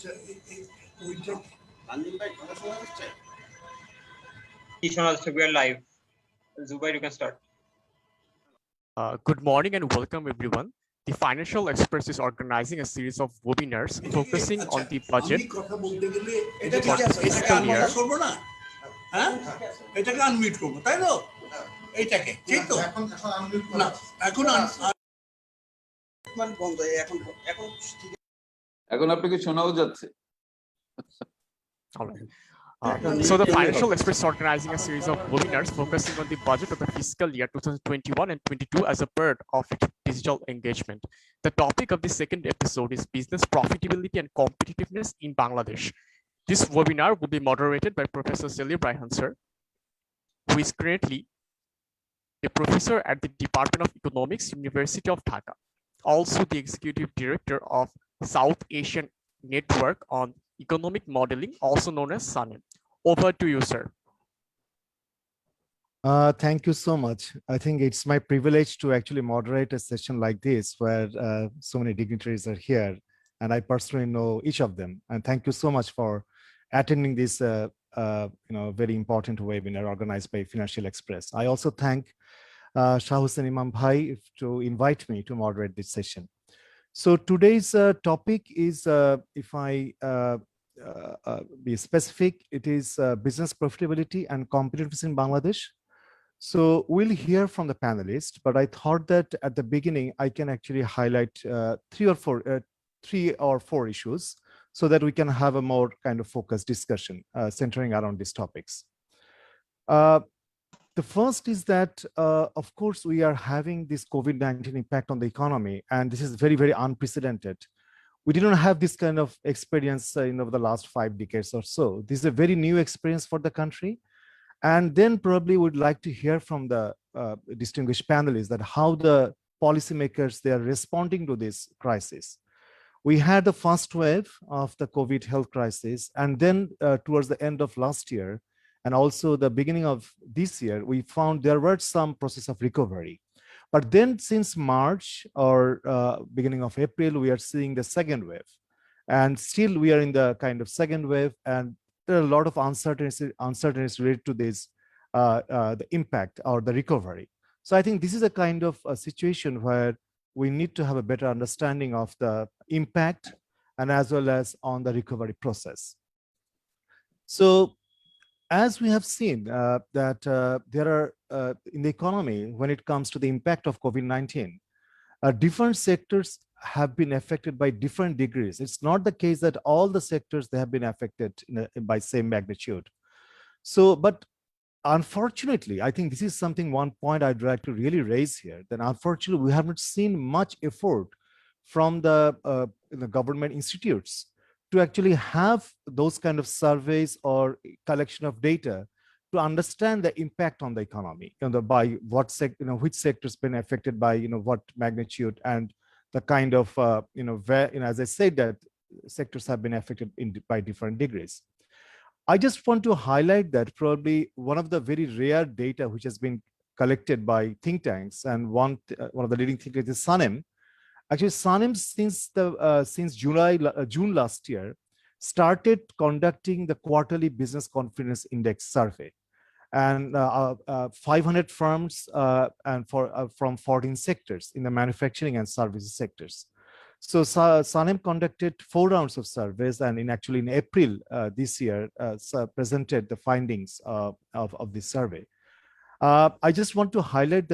We are live. Zubair, you can start. Good morning and welcome everyone. The Financial Express is organizing a series of webinars focusing on the budget for the fiscal year. So the Financial Express is organizing a series of webinars focusing on the budget of the fiscal year 2021 and 22 as a part of its digital engagement. The topic of the second episode is business profitability and competitiveness in Bangladesh. This webinar will be moderated by Professor Selim Raihan sir, who is currently a professor at the Department of Economics, University of Dhaka, also the Executive Director of South Asian Network on Economic Modeling, also known as SANEM. Over to you, sir. Thank you so much. I think it's my privilege to actually moderate a session like this where so many dignitaries are here, and I personally know each of them. And thank you so much for attending this very important webinar organized by Financial Express. I also thank Shah Husain Imam Bhai to invite me to moderate this session. So today's topic is, if I be specific, it is business profitability and competitiveness in Bangladesh. So we'll hear from the panelists, but I thought that at the beginning I can actually highlight three or four issues so that we can have a more kind of focused discussion centering around these topics. The first is that, of course, we are having this COVID-19 impact on the economy, and this is very, very unprecedented. We didn't have this kind of experience over the last 5 decades or so. This is a very new experience for the country. And then probably would like to hear from the distinguished panelists that how the policymakers, they are responding to this crisis. We had the first wave of the COVID health crisis, and then towards the end of last year, and also the beginning of this year, we found there were some process of recovery. But then since March or beginning of April, we are seeing the second wave. And still we are in the kind of second wave, and there are a lot of uncertainties related to this, the impact or the recovery. So I think this is a kind of a situation where we need to have a better understanding of the impact and as well as on the recovery process. So as we have seen that there are in the economy, when it comes to the impact of COVID-19, different sectors have been affected by different degrees. It's not the case that all the sectors, they have been affected by same magnitude. So, but unfortunately, I think this is one point I'd like to really raise here, that unfortunately, we haven't seen much effort from the government institutes to actually have those kind of surveys or collection of data to understand the impact on the economy, by what which sectors been affected by what magnitude, and the kind of as I said, that sectors have been affected by different degrees. I just want to highlight that probably one of the very rare data which has been collected by think tanks, and one of the leading think tanks is SANEM. Actually, SANEM since June last year started conducting the quarterly business confidence index survey, and 500 firms and from 14 sectors in the manufacturing and services sectors. So SANEM conducted 4 rounds of surveys, and in April this year presented the findings of this survey. I just want to highlight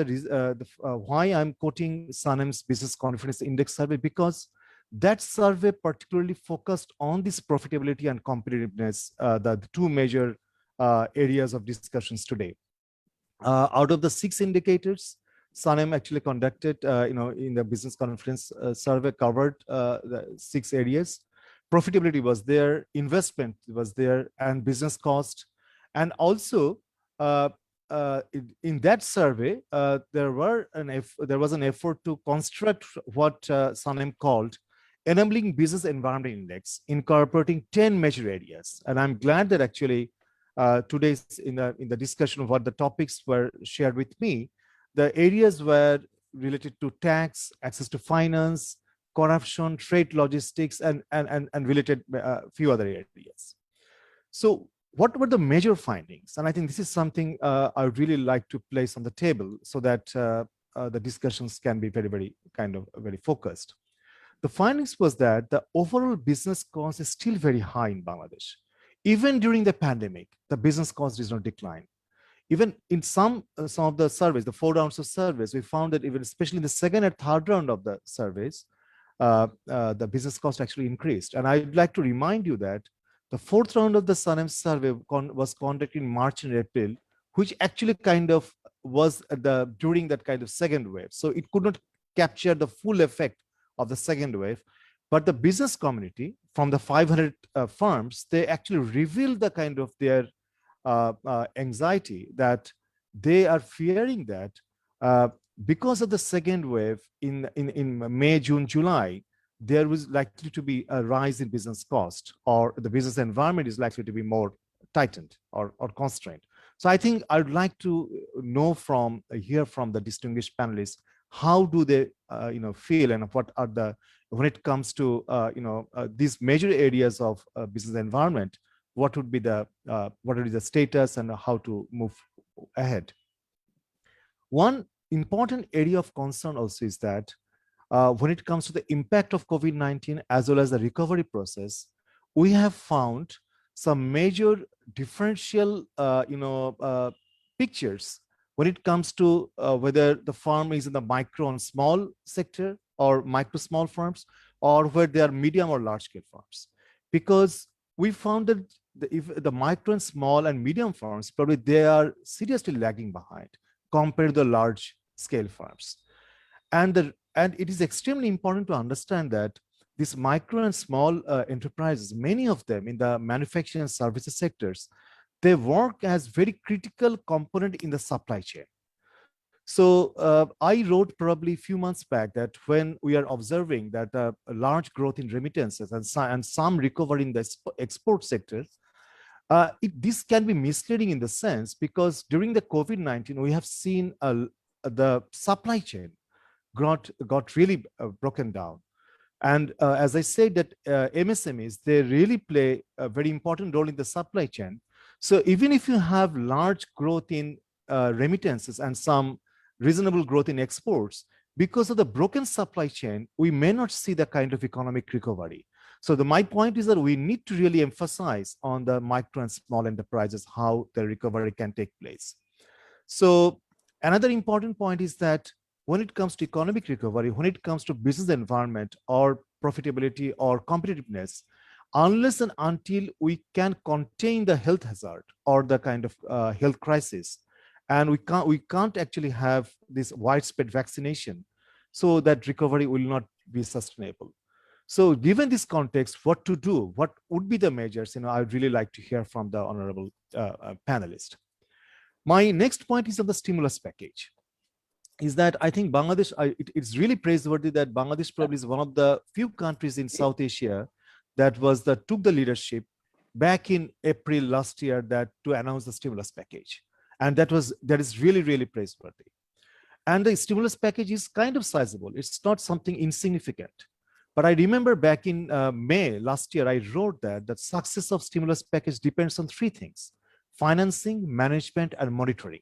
why I'm quoting SANEM's Business Confidence Index survey, because that survey particularly focused on this profitability and competitiveness, the 2 major areas of discussions today. Out of the 6 indicators, SANEM actually conducted, in the business confidence survey, covered the 6 areas. Profitability was there, investment was there, and business cost. And also, in that survey, there was an effort to construct what SANEM called Enabling Business Environment Index, incorporating 10 major areas. And I'm glad that actually today in the discussion of what the topics were shared with me, the areas were related to tax, access to finance, corruption, trade, logistics, and related few other areas. So what were the major findings? And I think this is something I would really like to place on the table so that the discussions can be very focused. The findings was that the overall business cost is still very high in Bangladesh. Even during the pandemic, the business cost did not decline. Even in some of the surveys, the 4 rounds of surveys, we found that even especially in the second and third round of the surveys, the business cost actually increased. And I'd like to remind you that the 4th round of the SANEM survey was conducted in March and April, which actually was during that second wave. So it could not capture the full effect of the second wave. But the business community from the 500 firms, they actually revealed the their anxiety that they are fearing that because of the second wave in May, June, July, there was likely to be a rise in business cost, or the business environment is likely to be more tightened or constrained. So I think I'd like to hear from the distinguished panelists, how do they feel, and what are when it comes to these major areas of business environment, what would be the status and how to move ahead. One important area of concern also is that when it comes to the impact of COVID-19 as well as the recovery process, we have found some major differential pictures when it comes to whether the firm is in the micro and small sector or micro small firms, or where they are medium or large scale firms. Because we found that if the micro and small and medium firms, probably they are seriously lagging behind compared to the large scale firms. And it is extremely important to understand that these micro and small enterprises, many of them in the manufacturing and services sectors, they work as very critical component in the supply chain. So I wrote probably a few months back that when we are observing that a large growth in remittances and some recovery in the export sector, this can be misleading in the sense because during the COVID-19, we have seen the supply chain got really broken down. And as I said, that MSMEs, they really play a very important role in the supply chain. So even if you have large growth in remittances and some reasonable growth in exports, because of the broken supply chain, we may not see the kind of economic recovery. So my point is that we need to really emphasize on the micro and small enterprises, how the recovery can take place. So another important point is that when it comes to economic recovery, when it comes to business environment or profitability or competitiveness, unless and until we can contain the health hazard or the health crisis, and we can't actually have this widespread vaccination, so that recovery will not be sustainable. So given this context, what to do? What would be the measures? I would really like to hear from the honorable panelist. My next point is on the stimulus package. Is that I think Bangladesh, it's really praiseworthy that Bangladesh probably is one of the few countries in South Asia that took the leadership back in April last year to announce the stimulus package. And that is really, really praiseworthy. And the stimulus package is kind of sizable. It's not something insignificant. But I remember back in May last year, I wrote that the success of stimulus package depends on 3 things: financing, management, and monitoring.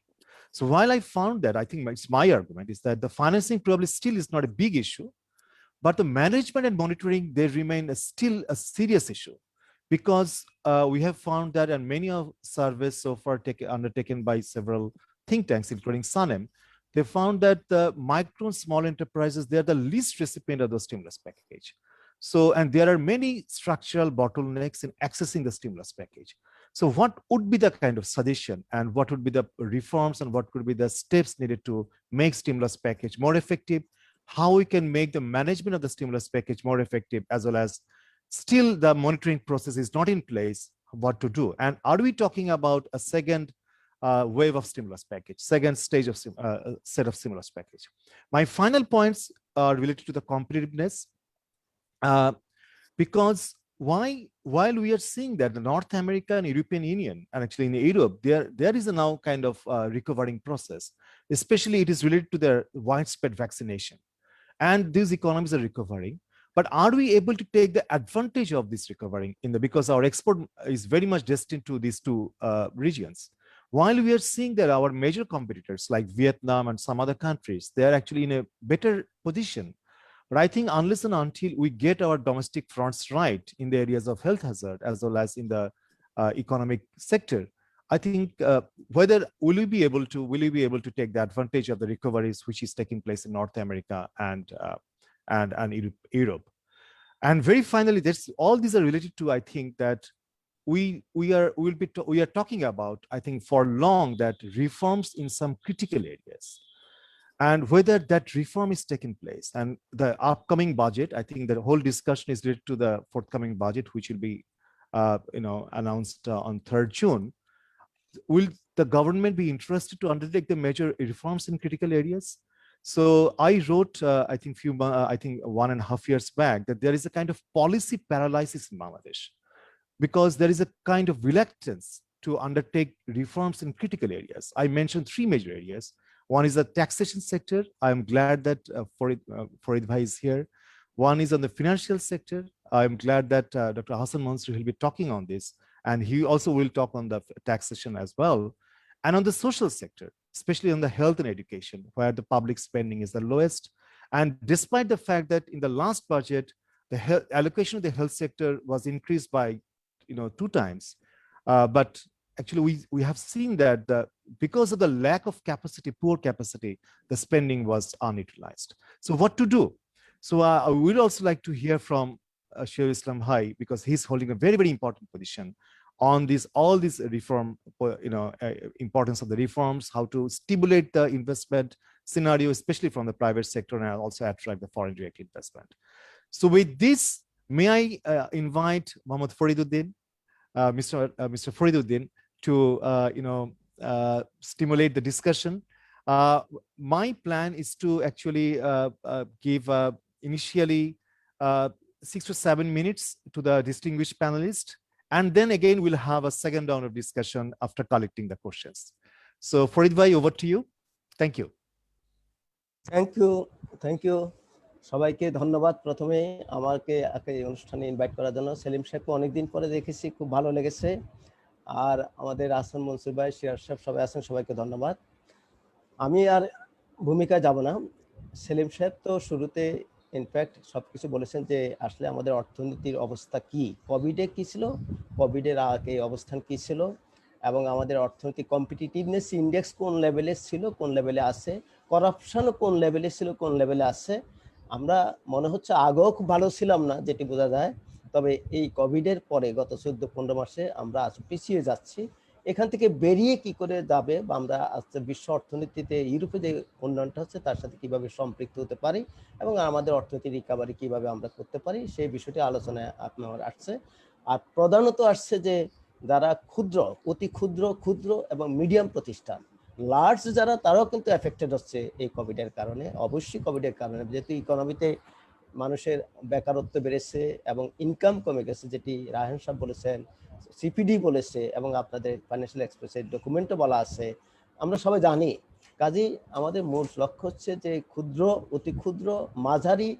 So while I found that, I think it's my argument is that the financing probably still is not a big issue, but the management and monitoring, they remain still a serious issue, because we have found that in many of surveys so far undertaken by several think tanks, including SANEM, they found that the micro and small enterprises, they are the least recipient of the stimulus package. So, and there are many structural bottlenecks in accessing the stimulus package. So what would be the kind of suggestion, and what would be the reforms, and what could be the steps needed to make stimulus package more effective? How we can make the management of the stimulus package more effective, as well as still the monitoring process is not in place, what to do? And are we talking about a second wave of stimulus package, second stage of set of stimulus package? My final points are related to the competitiveness, because while we are seeing that the North America and European Union, and actually in Europe, there is a now kind of recovering process, especially it is related to their widespread vaccination. And these economies are recovering. But are we able to take the advantage of this recovery because our export is very much destined to these two regions? While we are seeing that our major competitors like Vietnam and some other countries, they are actually in a better position. But I think unless and until we get our domestic fronts right in the areas of health hazard as well as in the economic sector, I think whether will we be able to take the advantage of the recoveries which is taking place in North America and Europe. And very finally, all these are related to, I think, that we are talking about, I think, for long, that reforms in some critical areas, and whether that reform is taking place. And the upcoming budget, I think the whole discussion is related to the forthcoming budget, which will be announced on 3rd June. Will the government be interested to undertake the major reforms in critical areas? So I wrote, I think 1.5 years back, that there is a kind of policy paralysis in Bangladesh, because there is a kind of reluctance to undertake reforms in critical areas. I mentioned 3 major areas. One is the taxation sector. I'm glad that Farid Bhai is here. One is on the financial sector. I'm glad that Dr. Ahsan Mansur will be talking on this, and he also will talk on the taxation as well. And on the social sector, especially on the health and education, where the public spending is the lowest. And despite the fact that in the last budget, the allocation of the health sector was increased by 2 times, but actually we have seen that because of the lack of capacity, poor capacity, the spending was unutilized. So what to do? So I would also like to hear from Shah Islam Bhai, because he's holding a very, very important position on all these reform, importance of the reforms, how to stimulate the investment scenario, especially from the private sector, and also attract the foreign direct investment. So with this, may I invite Mohammad Fariduddin, Mr. Fariduddin, to stimulate the discussion. My plan is to actually give initially 6 to 7 minutes to the distinguished panelists, and then again we'll have a second round of discussion after collecting the questions. So Farid Bhai, over to you. Thank you. Thank you. সবাইকে ধন্যবাদ। প্রথমে আমাকে এই অনুষ্ঠানে invite করার জন্য। সেলিম সাহেবকে অনেকদিন পরে দেখেছি, খুব ভালো লেগেছে। আর আমাদের আহসান মনসুর ভাই, সিরাজ সাহেব সবাই আছেন, সবাইকে ধন্যবাদ। আমি আর ভূমিকায় যাব না। সেলিম সাহেব তো শুরুতে ইনফ্যাক্ট সবকিছু বলেছেন যে আসলে আমাদের অর্থনীতির অবস্থা কি, কোভিডে কি ছিল, কোভিডের আগে অবস্থান কি ছিল, এবং আমাদের অর্থনৈতিক কম্পিটিটিভনেস ইন্ডেক্স কোন লেভেলে ছিল, কোন লেভেলে আছে, করাপশনও কোন লেভেলে ছিল, কোন লেভেলে আছে। আমরা মনে হচ্ছে আগেও খুব ভালো ছিলাম না, যেটি বোঝা যায়। তবে এই কোভিডের পরে গত 14-15 মাসে আমরা আজ পিছিয়ে যাচ্ছি। এখান থেকে বেরিয়ে কি করে যাবে, বা আমরা আজকে বিশ্ব অর্থনীতিতে ইউরোপে যে উন্নয়নটা হচ্ছে তার সাথে কিভাবে সম্পৃক্ত হতে পারি, এবং আমাদের অর্থনীতি রিকভারি কিভাবে আমরা করতে পারি, সেই বিষয়টি আলোচনায় আপনার আসছে। আর প্রধানত আসছে যে যারা ক্ষুদ্র, অতি ক্ষুদ্র এবং মিডিয়াম প্রতিষ্ঠান, লার্জ যারা, তারাও কিন্তু এফেক্টেড হচ্ছে এই কোভিডের কারণে। অবশ্যই কোভিডের কারণে, যেহেতু ইকোনমিতে মানুষের বেকারত্ব বেড়েছে এবং ইনকাম কমে গেছে, যেটি রায়হান সাহেব বলেছেন, সিপিডি বলেছে, এবং আপনাদের ফাইন্যান্সিয়াল এক্সপ্রেসের ডকুমেন্টও বলা আছে, আমরা সবাই জানি। কাজেই আমাদের মূল লক্ষ্য হচ্ছে যে ক্ষুদ্র, অতি ক্ষুদ্র, মাঝারি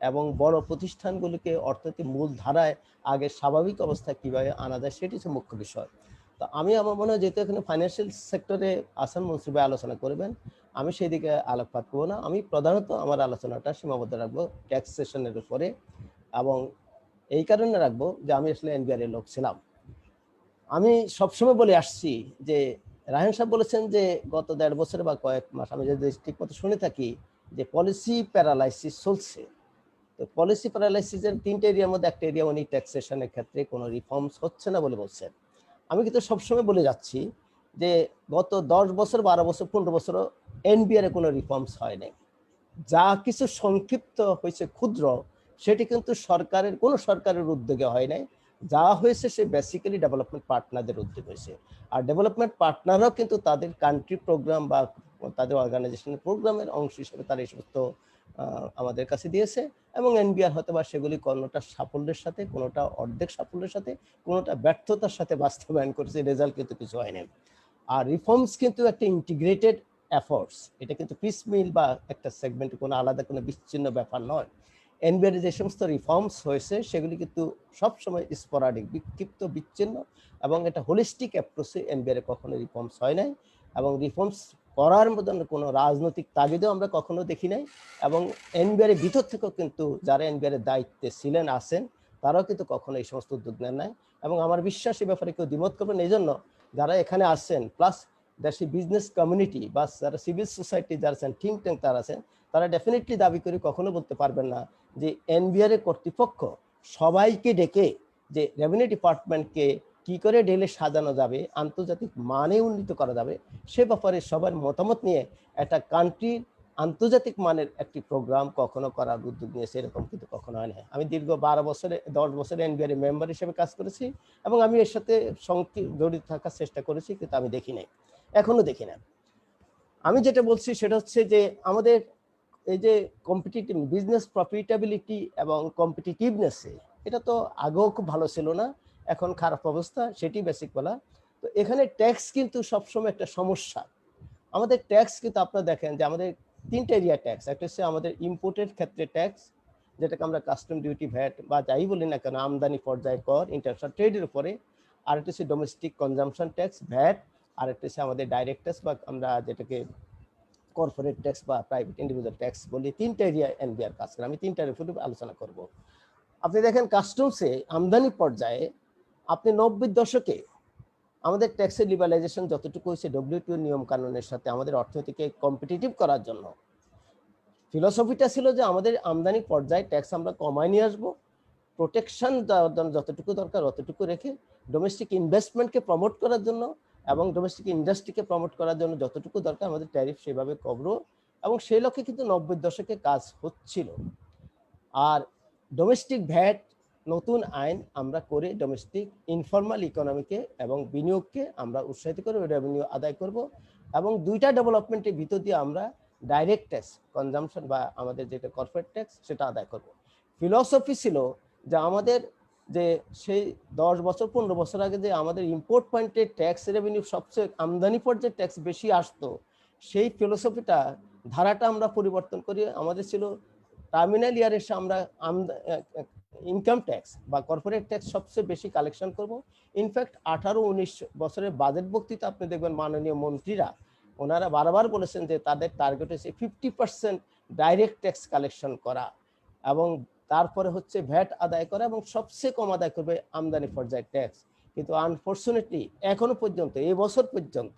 এবং বড় প্রতিষ্ঠানগুলিকে অর্থনীতির মূল ধারায় আগে স্বাভাবিক অবস্থায় কিভাবে আনা যায়, সেটি হচ্ছে মুখ্য বিষয়। তো আমার মনে হয় যেহেতু এখানে ফাইন্যান্সিয়াল সেক্টরে আহসান মনসুর ভাই আলোচনা করবেন, আমি সেই দিকে আলোকপাত করবো না। আমি প্রধানত আমার আলোচনাটা সীমাবদ্ধ রাখবো ট্যাক্সেশনের উপরে, এবং এই কারণে রাখবো যে আমি আসলে এনবিআর এর লোক ছিলাম। আমি সবসময় বলে আসছি যে রায়হান সাহেব বলেছেন যে গত 1.5 বছর বা কয়েক মাস, আমি যদি ঠিক মতো শুনে থাকি, যে পলিসি প্যারালাইসিস চলছে। তো পলিসি প্যারালাইসিসের 3টে এরিয়ার মধ্যে একটা এরিয়া উনি ট্যাক্সেশনের ক্ষেত্রে কোনো রিফর্মস হচ্ছে না বলে বলছেন। আমি কিন্তু সবসময় বলে যাচ্ছি যে গত 10 বছর, 12 বছর, 15 বছরও এনবিআর এ কোনো রিফর্মস হয়নি। যা কিছু সংক্ষিপ্ত হয়েছে ক্ষুদ্র, সেটি কিন্তু কোনো সরকারের উদ্যোগে হয় নাই। যা হয়েছে সে বেসিক্যালি ডেভেলপমেন্ট পার্টনারদের উদ্যোগ হয়েছে। আর ডেভেলপমেন্ট পার্টনাররাও কিন্তু তাদের কান্ট্রি প্রোগ্রাম বা তাদের অর্গানাইজেশনের প্রোগ্রামের অংশ হিসেবে তারা এই সমস্ত আমাদের কাছে দিয়েছে, এবং এনবিআর হয়তো বা সেগুলি কোনোটা সাফল্যের সাথে, কোনোটা অর্ধেক সাফল্যের সাথে, কোনোটা ব্যর্থতার সাথে বাস্তবায়ন করেছে। রেজাল্ট কিন্তু কিছু হয়নি। আর রিফর্মস কিন্তু একটা ইন্টিগ্রেটেড এফোর্টস, এটা কিন্তু পিসমিল বা একটা সেগমেন্ট, কোনো আলাদা কোনো বিচ্ছিন্ন ব্যাপার নয়। এনবিআর যে সমস্ত রিফর্মস হয়েছে সেগুলি কিন্তু সবসময় স্পোরাডিক, বিক্ষিপ্ত, বিচ্ছিন্ন, এবং এটা হোলিস্টিক অ্যাপ্রোচে এনবিআর কখনো রিফর্মস হয় নাই, এবং রিফর্মস করার মতন কোনো রাজনৈতিক তাগিদেও আমরা কখনো দেখি নাই। এবং এনবিআর ভিতর থেকেও কিন্তু যারা এনবিআর দায়িত্বে ছিলেন আছেন তারাও কিন্তু কখনো এই সমস্ত উদ্যোগ নেন নাই। এবং আমার বিশ্বাস এই ব্যাপারে কেউ দ্বিমত করবেন। এই জন্য যারা এখানে আসছেন প্লাস দেশি বিজনেস কমিউনিটি বা যারা সিভিল সোসাইটি যারা আছেন, থিঙ্ক ট্যাঙ্ক তারা আছেন, তারা ডেফিনেটলি দাবি করে কখনো বলতে পারবেন না যে এনবিআর এর কর্তৃপক্ষ সবাইকে ডেকে যে রেভিনিউ ডিপার্টমেন্টকে কি করে ঢেলে সাজানো যাবে, আন্তর্জাতিক মানে উন্নীত করা যাবে, সে ব্যাপারে সবার মতামত নিয়ে একটা কান্ট্রির আন্তর্জাতিক মানের একটি প্রোগ্রাম কখনো করার উদ্যোগ নিয়েছে, এরকম কিন্তু কখনো হয় না। আমি দীর্ঘ 10 বছরে এনবিআর মেম্বার হিসেবে কাজ করেছি এবং আমি এর সাথে জড়িত থাকার চেষ্টা করেছি, কিন্তু আমি দেখি নাই, এখনো দেখি না। আমি যেটা বলছি সেটা হচ্ছে যে আমাদের এই যে কম্পিটিটিভ বিজনেস প্রফিটেবিলিটি এবং কম্পিটিটিভনেসে, এটা তো আগেও খুব ভালো ছিল না, এখন খারাপ অবস্থা, সেটি বেসিক বলা। তো এখানে ট্যাক্স কিন্তু সবসময় একটা সমস্যা। আমাদের ট্যাক্স কিন্তু আপনারা দেখেন যে আমাদের 3টা এরিয়া ট্যাক্স। একটা হচ্ছে আমাদের ইম্পোর্টের ক্ষেত্রে ট্যাক্স, যেটাকে আমরা কাস্টম ডিউটি, ভ্যাট বা যাই বলি না কেন, আমদানি পর্যায়ের কর, ইন্টারন্যাশনাল ট্রেডের উপরে। আরেকটা হচ্ছে ডোমেস্টিক কনজাম্পশন ট্যাক্স, ভ্যাট। আরেকটা হচ্ছে আমাদের ডাইরেক্ট ট্যাক্স বা আমরা যেটাকে কর্পোরেট ট্যাক্স বা প্রাইভেট ইন্ডিভিজুয়াল ট্যাক্স বলি। 3টা এরিয়া এনবিআর কাজ করে, আমি 3টার উপরে আলোচনা করব। আপনি দেখেন কাস্টমসে আমদানি পর্যায়ে আপনি 90-র দশকে আমাদের ট্যাক্সের লিবারালাইজেশন যতটুকু হয়েছে ডব্লিউটিও নিয়ম কানুনের সাথে আমাদের অর্থনীতিকে কম্পিটিটিভ করার জন্য, ফিলোসফিটা ছিল যে আমাদের আমদানি পর্যায়ে ট্যাক্স আমরা কমায় নিয়ে আসবো, প্রোটেকশন যতটুকু দরকার অতটুকু রেখে ডোমেস্টিক ইনভেস্টমেন্টকে প্রমোট করার জন্য এবং ডোমেস্টিক ইন্ডাস্ট্রিকে প্রমোট করার জন্য যতটুকু দরকার আমাদের ট্যারিফ সেভাবে করবো। এবং সেই লক্ষ্যে কিন্তু 90-র দশকে কাজ হচ্ছিল। আর ডোমেস্টিক ভ্যাট নতুন আইন আমরা করে ডোমেস্টিক ইনফর্মাল ইকোনমিকে এবং বিনিয়োগকে আমরা উৎসাহিত করব, রেভিনিউ আদায় করব। এবং 2টা ডেভেলপমেন্টের ভিতর দিয়ে আমরা ডাইরেক্ট ট্যাক্স কনজাম্পশন বা আমাদের যেটা কর্পোরেট ট্যাক্স সেটা আদায় করব। ফিলসফি ছিল যে আমাদের যে সেই 10 বছর 15 বছর আগে যে আমাদের ইম্পোর্ট পয়েন্টে ট্যাক্স রেভিনিউ সবচেয়ে আমদানি পর্যায়ে ট্যাক্স বেশি আসতো, সেই ফিলসফিটা ধারাটা আমরা পরিবর্তন করি। আমাদের ছিল টার্মিনাল ইয়ার এসে আমরা ইনকাম ট্যাক্স বা কর্পোরেট ট্যাক্স সবচেয়ে বেশি কালেকশন করব। ইনফ্যাক্ট 18-19 বছরের বাজেট বক্তৃতা আপনি দেখবেন মাননীয় মন্ত্রীরা ওনারা বারবার বলেছেন যে তাদের টার্গেট হচ্ছে 50% ডাইরেক্ট ট্যাক্স কালেকশন করা এবং তারপরে হচ্ছে ভ্যাট আদায় করা এবং সবচেয়ে কম আদায় করবে আমদানি পর্যায়ে ট্যাক্স। কিন্তু আনফর্চুনেটলি এখনো পর্যন্ত, এই বছর পর্যন্ত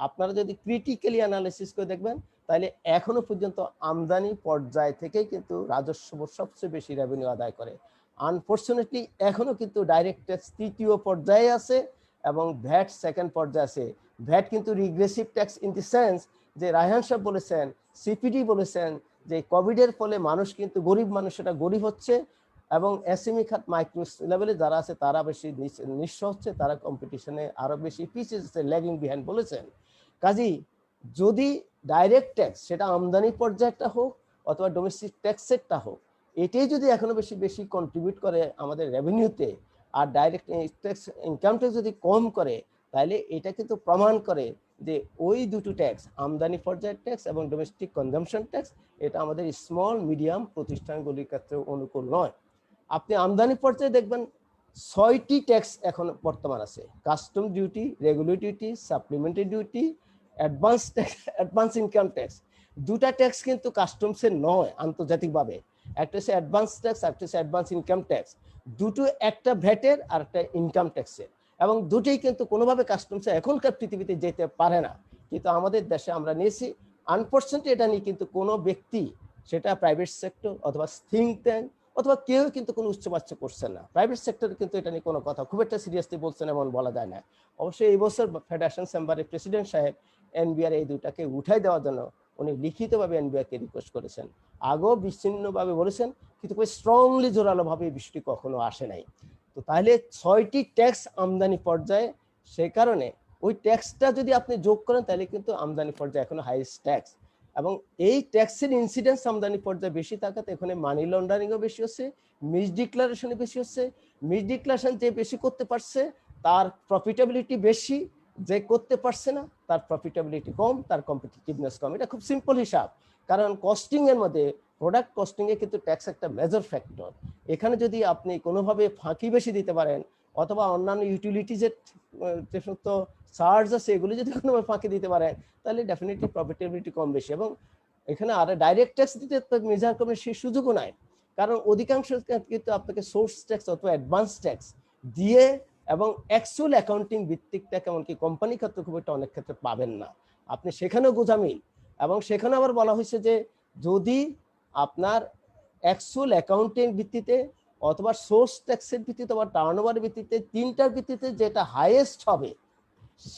আপনারা যদি ক্রিটিক্যালি অ্যানালিসিস করে দেখবেন তাহলে এখনো পর্যন্ত আমদানি পর্যায় থেকেই কিন্তু রাজস্ব সবচেয়ে বেশি রেভিনিউ আদায় করে। আনফর্চুনেটলি এখনো কিন্তু ডাইরেক্ট ট্যাক্স 3য় পর্যায়ে আছে এবং ভ্যাট 2nd পর্যায়ে আছে। ভ্যাট কিন্তু regressive tax in the sense যে রায়হান সাহেব বলেছেন, সিপিডি বলেছেন যে কোভিডের ফলে মানুষ কিন্তু গরিব মানুষেরা গরিব হচ্ছে এবং এসএমই খাত মাইক্রো লেভেলে যারা আছে তারা বেশি নিঃস্ব হচ্ছে, তারা কম্পিটিশনে আরো বেশি পিছিয়ে যাচ্ছে, ল্যাগিং বিহাইন্ড বলেছেন। কাজী যদি ডাইরেক্ট ট্যাক্স সেটা আমদানি পর্যায়টা হোক অথবা ডোমেস্টিক ট্যাক্সেরটা হোক, এটাই যদি এখনো বেশি কন্ট্রিবিউট করে আমাদের রেভিনিউতে আর ডাইরেক্ট ট্যাক্স ইনকাম ট্যাক্স যদি কম করে, তাহলে এটা কিন্তু প্রমাণ করে যে ওই দুটো ট্যাক্স আমদানি পর্যায়ের ট্যাক্স এবং ডোমেস্টিক কনজাম্পশন ট্যাক্স এটা আমাদের স্মল মিডিয়াম প্রতিষ্ঠানগুলির ক্ষেত্রে অনুকূল নয়। আপনি আমদানি পর্যায়ে দেখবেন 6টি ট্যাক্স এখন বর্তমান আছে: custom duty, regular duty, supplementary duty, advance tax, advance income tax. 2টা ট্যাক্স কিন্তু কাস্টমসের নয় আন্তর্জাতিকভাবে, একটা হচ্ছে অ্যাডভান্স ট্যাক্স, একটা হচ্ছে অ্যাডভান্স ইনকাম ট্যাক্স। দুটো, একটা ভ্যাটের আর একটা ইনকাম ট্যাক্সের, এবং দুটোই কিন্তু কোনোভাবে কাস্টমসে এখনকার পৃথিবীতে যেতে পারে না। কিন্তু আমাদের দেশে আমরা নিয়েছি। আনফর্চুনেটলি এটা নিয়ে কিন্তু কোনো ব্যক্তি, সেটা প্রাইভেট সেক্টর অথবা থিঙ্ক ট্যাঙ্ক অথবা কেউ কিন্তু কোনো উচ্চবাচ্য করছেন না। প্রাইভেট সেক্টরে কিন্তু এটা নিয়ে কোনো কথা খুব একটা সিরিয়াসলি বলছেন এমন বলা যায় না। অবশ্যই এই বছর ফেডারেশন চেম্বারের প্রেসিডেন্ট সাহেব এনবিআর এই দুটাকে উঠাই দেওয়ার জন্য উনি লিখিতভাবে এনবিআরকে রিকোয়েস্ট করেছেন। আগেও বিচ্ছিন্নভাবে বলেছেন, কিন্তু খুব স্ট্রংলি জোরালোভাবে এই বিষয়টি কখনো আসে নাই। তো তাহলে 6টি ট্যাক্স আমদানি পর্যায়ে, সেই কারণে ওই ট্যাক্সটা যদি আপনি যোগ করেন তাহলে কিন্তু আমদানি পর্যায়ে এখনো হাইয়েস্ট ট্যাক্স। এবং এই ট্যাক্সের ইনসিডেন্স আমদানি পর্যায়ে বেশি থাকাতে এখানে মানি লন্ডারিংও বেশি হচ্ছে, মিস ডিক্লারেশনও বেশি হচ্ছে। মিস ডিক্লারেশন যে বেশি করতে পারছে তার প্রফিটেবিলিটি বেশি, যে করতে পারছে না তার প্রফিটেবিলিটি কম, তার কম্পিটিটিভনেস কম। এটা খুব সিম্পল হিসাব, কারণ কস্টিং এর মধ্যে প্রোডাক্ট কস্টিং এ কিন্তু ট্যাক্স একটা মেজর ফ্যাক্টর। এখানে যদি আপনি কোনোভাবে ফাঁকি বেশি দিতে পারেন অথবা অন্যান্য ইউটিলিটিজের যে সমস্ত চার্জ আছে এগুলি যদি কোনোভাবে ফাঁকি দিতে পারেন তাহলে ডেফিনেটলি প্রফিটেবিলিটি কম বেশি। এবং এখানে আর ডাইরেক্ট ট্যাক্স দিতে মেজার করবেন সেই সুযোগও নাই, কারণ অধিকাংশ কিন্তু আপনাকে সোর্স ট্যাক্স অথবা অ্যাডভান্স ট্যাক্স দিয়ে এবং অ্যাকচুয়াল অ্যাকাউন্টিং ভিত্তিক ট্যাক্স এমনকি কোম্পানি ক্ষেত্রে খুব একটা অনেক ক্ষেত্রে পাবেন না। আপনি সেখানেও গোজামিল, এবং সেখানে আবার বলা হয়েছে যে যদি আপনার অ্যাকচুয়াল অ্যাকাউন্টিং ভিত্তিতে অথবা সোর্স ট্যাক্সের ভিত্তিতে বা টার্নওভারের ভিত্তিতে তিনটার ভিত্তিতে যেটা হাইয়েস্ট হবে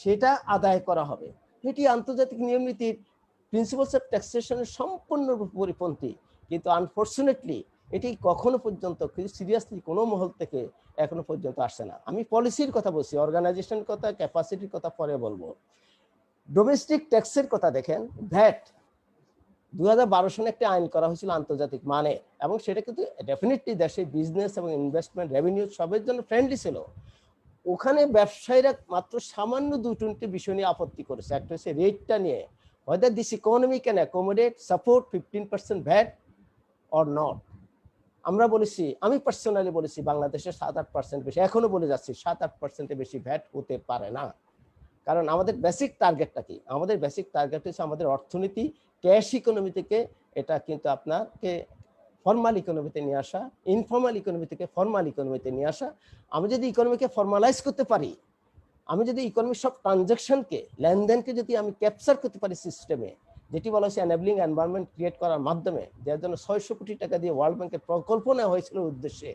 সেটা আদায় করা হবে। এটি আন্তর্জাতিক নিয়ম নীতির প্রিন্সিপালস অফ ট্যাক্সেশনের সম্পূর্ণ পরিপন্থী, কিন্তু আনফর্চুনেটলি এটি কখনো পর্যন্ত সিরিয়াসলি কোনো মহল থেকে এখনো পর্যন্ত আসছে না। আমি পলিসির কথা বলছি, অর্গানাইজেশনের কথা, ক্যাপাসিটির কথা পরে বলবো। ডোমেস্টিক ট্যাক্সের কথা দেখেন, ভ্যাট 2012 সালে একটা আইন করা হয়েছিল আন্তর্জাতিক মানে, এবং সেটা কিন্তু ডেফিনেটলি দেশে বিজনেস এবং ইনভেস্টমেন্ট রেভিনিউ সবের জন্য ফ্রেন্ডলি ছিল। ওখানে ব্যবসায়ীরা মাত্র সামান্য 2-3টি বিষয় নিয়ে আপত্তি করেছে। একটা হচ্ছে রেটটা নিয়ে, whether this economy can accommodate support 15% VAT or not। আমরা বলেছি, আমি পার্সোনালি বলেছি বাংলাদেশে 7-8% বেশি, এখনো বলে যাচ্ছি 7-8% বেশি ভ্যাট হতে পারে না। কারণ আমাদের বেসিক টার্গেটটা কি? আমাদের বেসিক টার্গেট হচ্ছে আমাদের অর্থনীতি ক্যাশ ইকোনমি থেকে এটা কিন্তু আপনাকে ফর্মাল ইকোনমিতে নিয়ে আসা, ইনফর্মাল ইকোনমি থেকে ফর্মাল ইকোনমিতে নিয়ে আসা। আমি যদি ইকোনমিকে ফর্মালাইজ করতে পারি, আমি যদি ইকোনমির সব ট্রানজাকশনকে, লেনদেনকে যদি আমি ক্যাপচার করতে পারি সিস্টেমে, যেটি বলা হচ্ছে এনাবলিং এনভায়রনমেন্ট ক্রিয়েট করার মাধ্যমে, যার জন্য 600 কোটি টাকা দিয়ে ওয়ার্ল্ড ব্যাংকের প্রকল্প নেওয়া হয়েছিল উদ্দেশ্যে,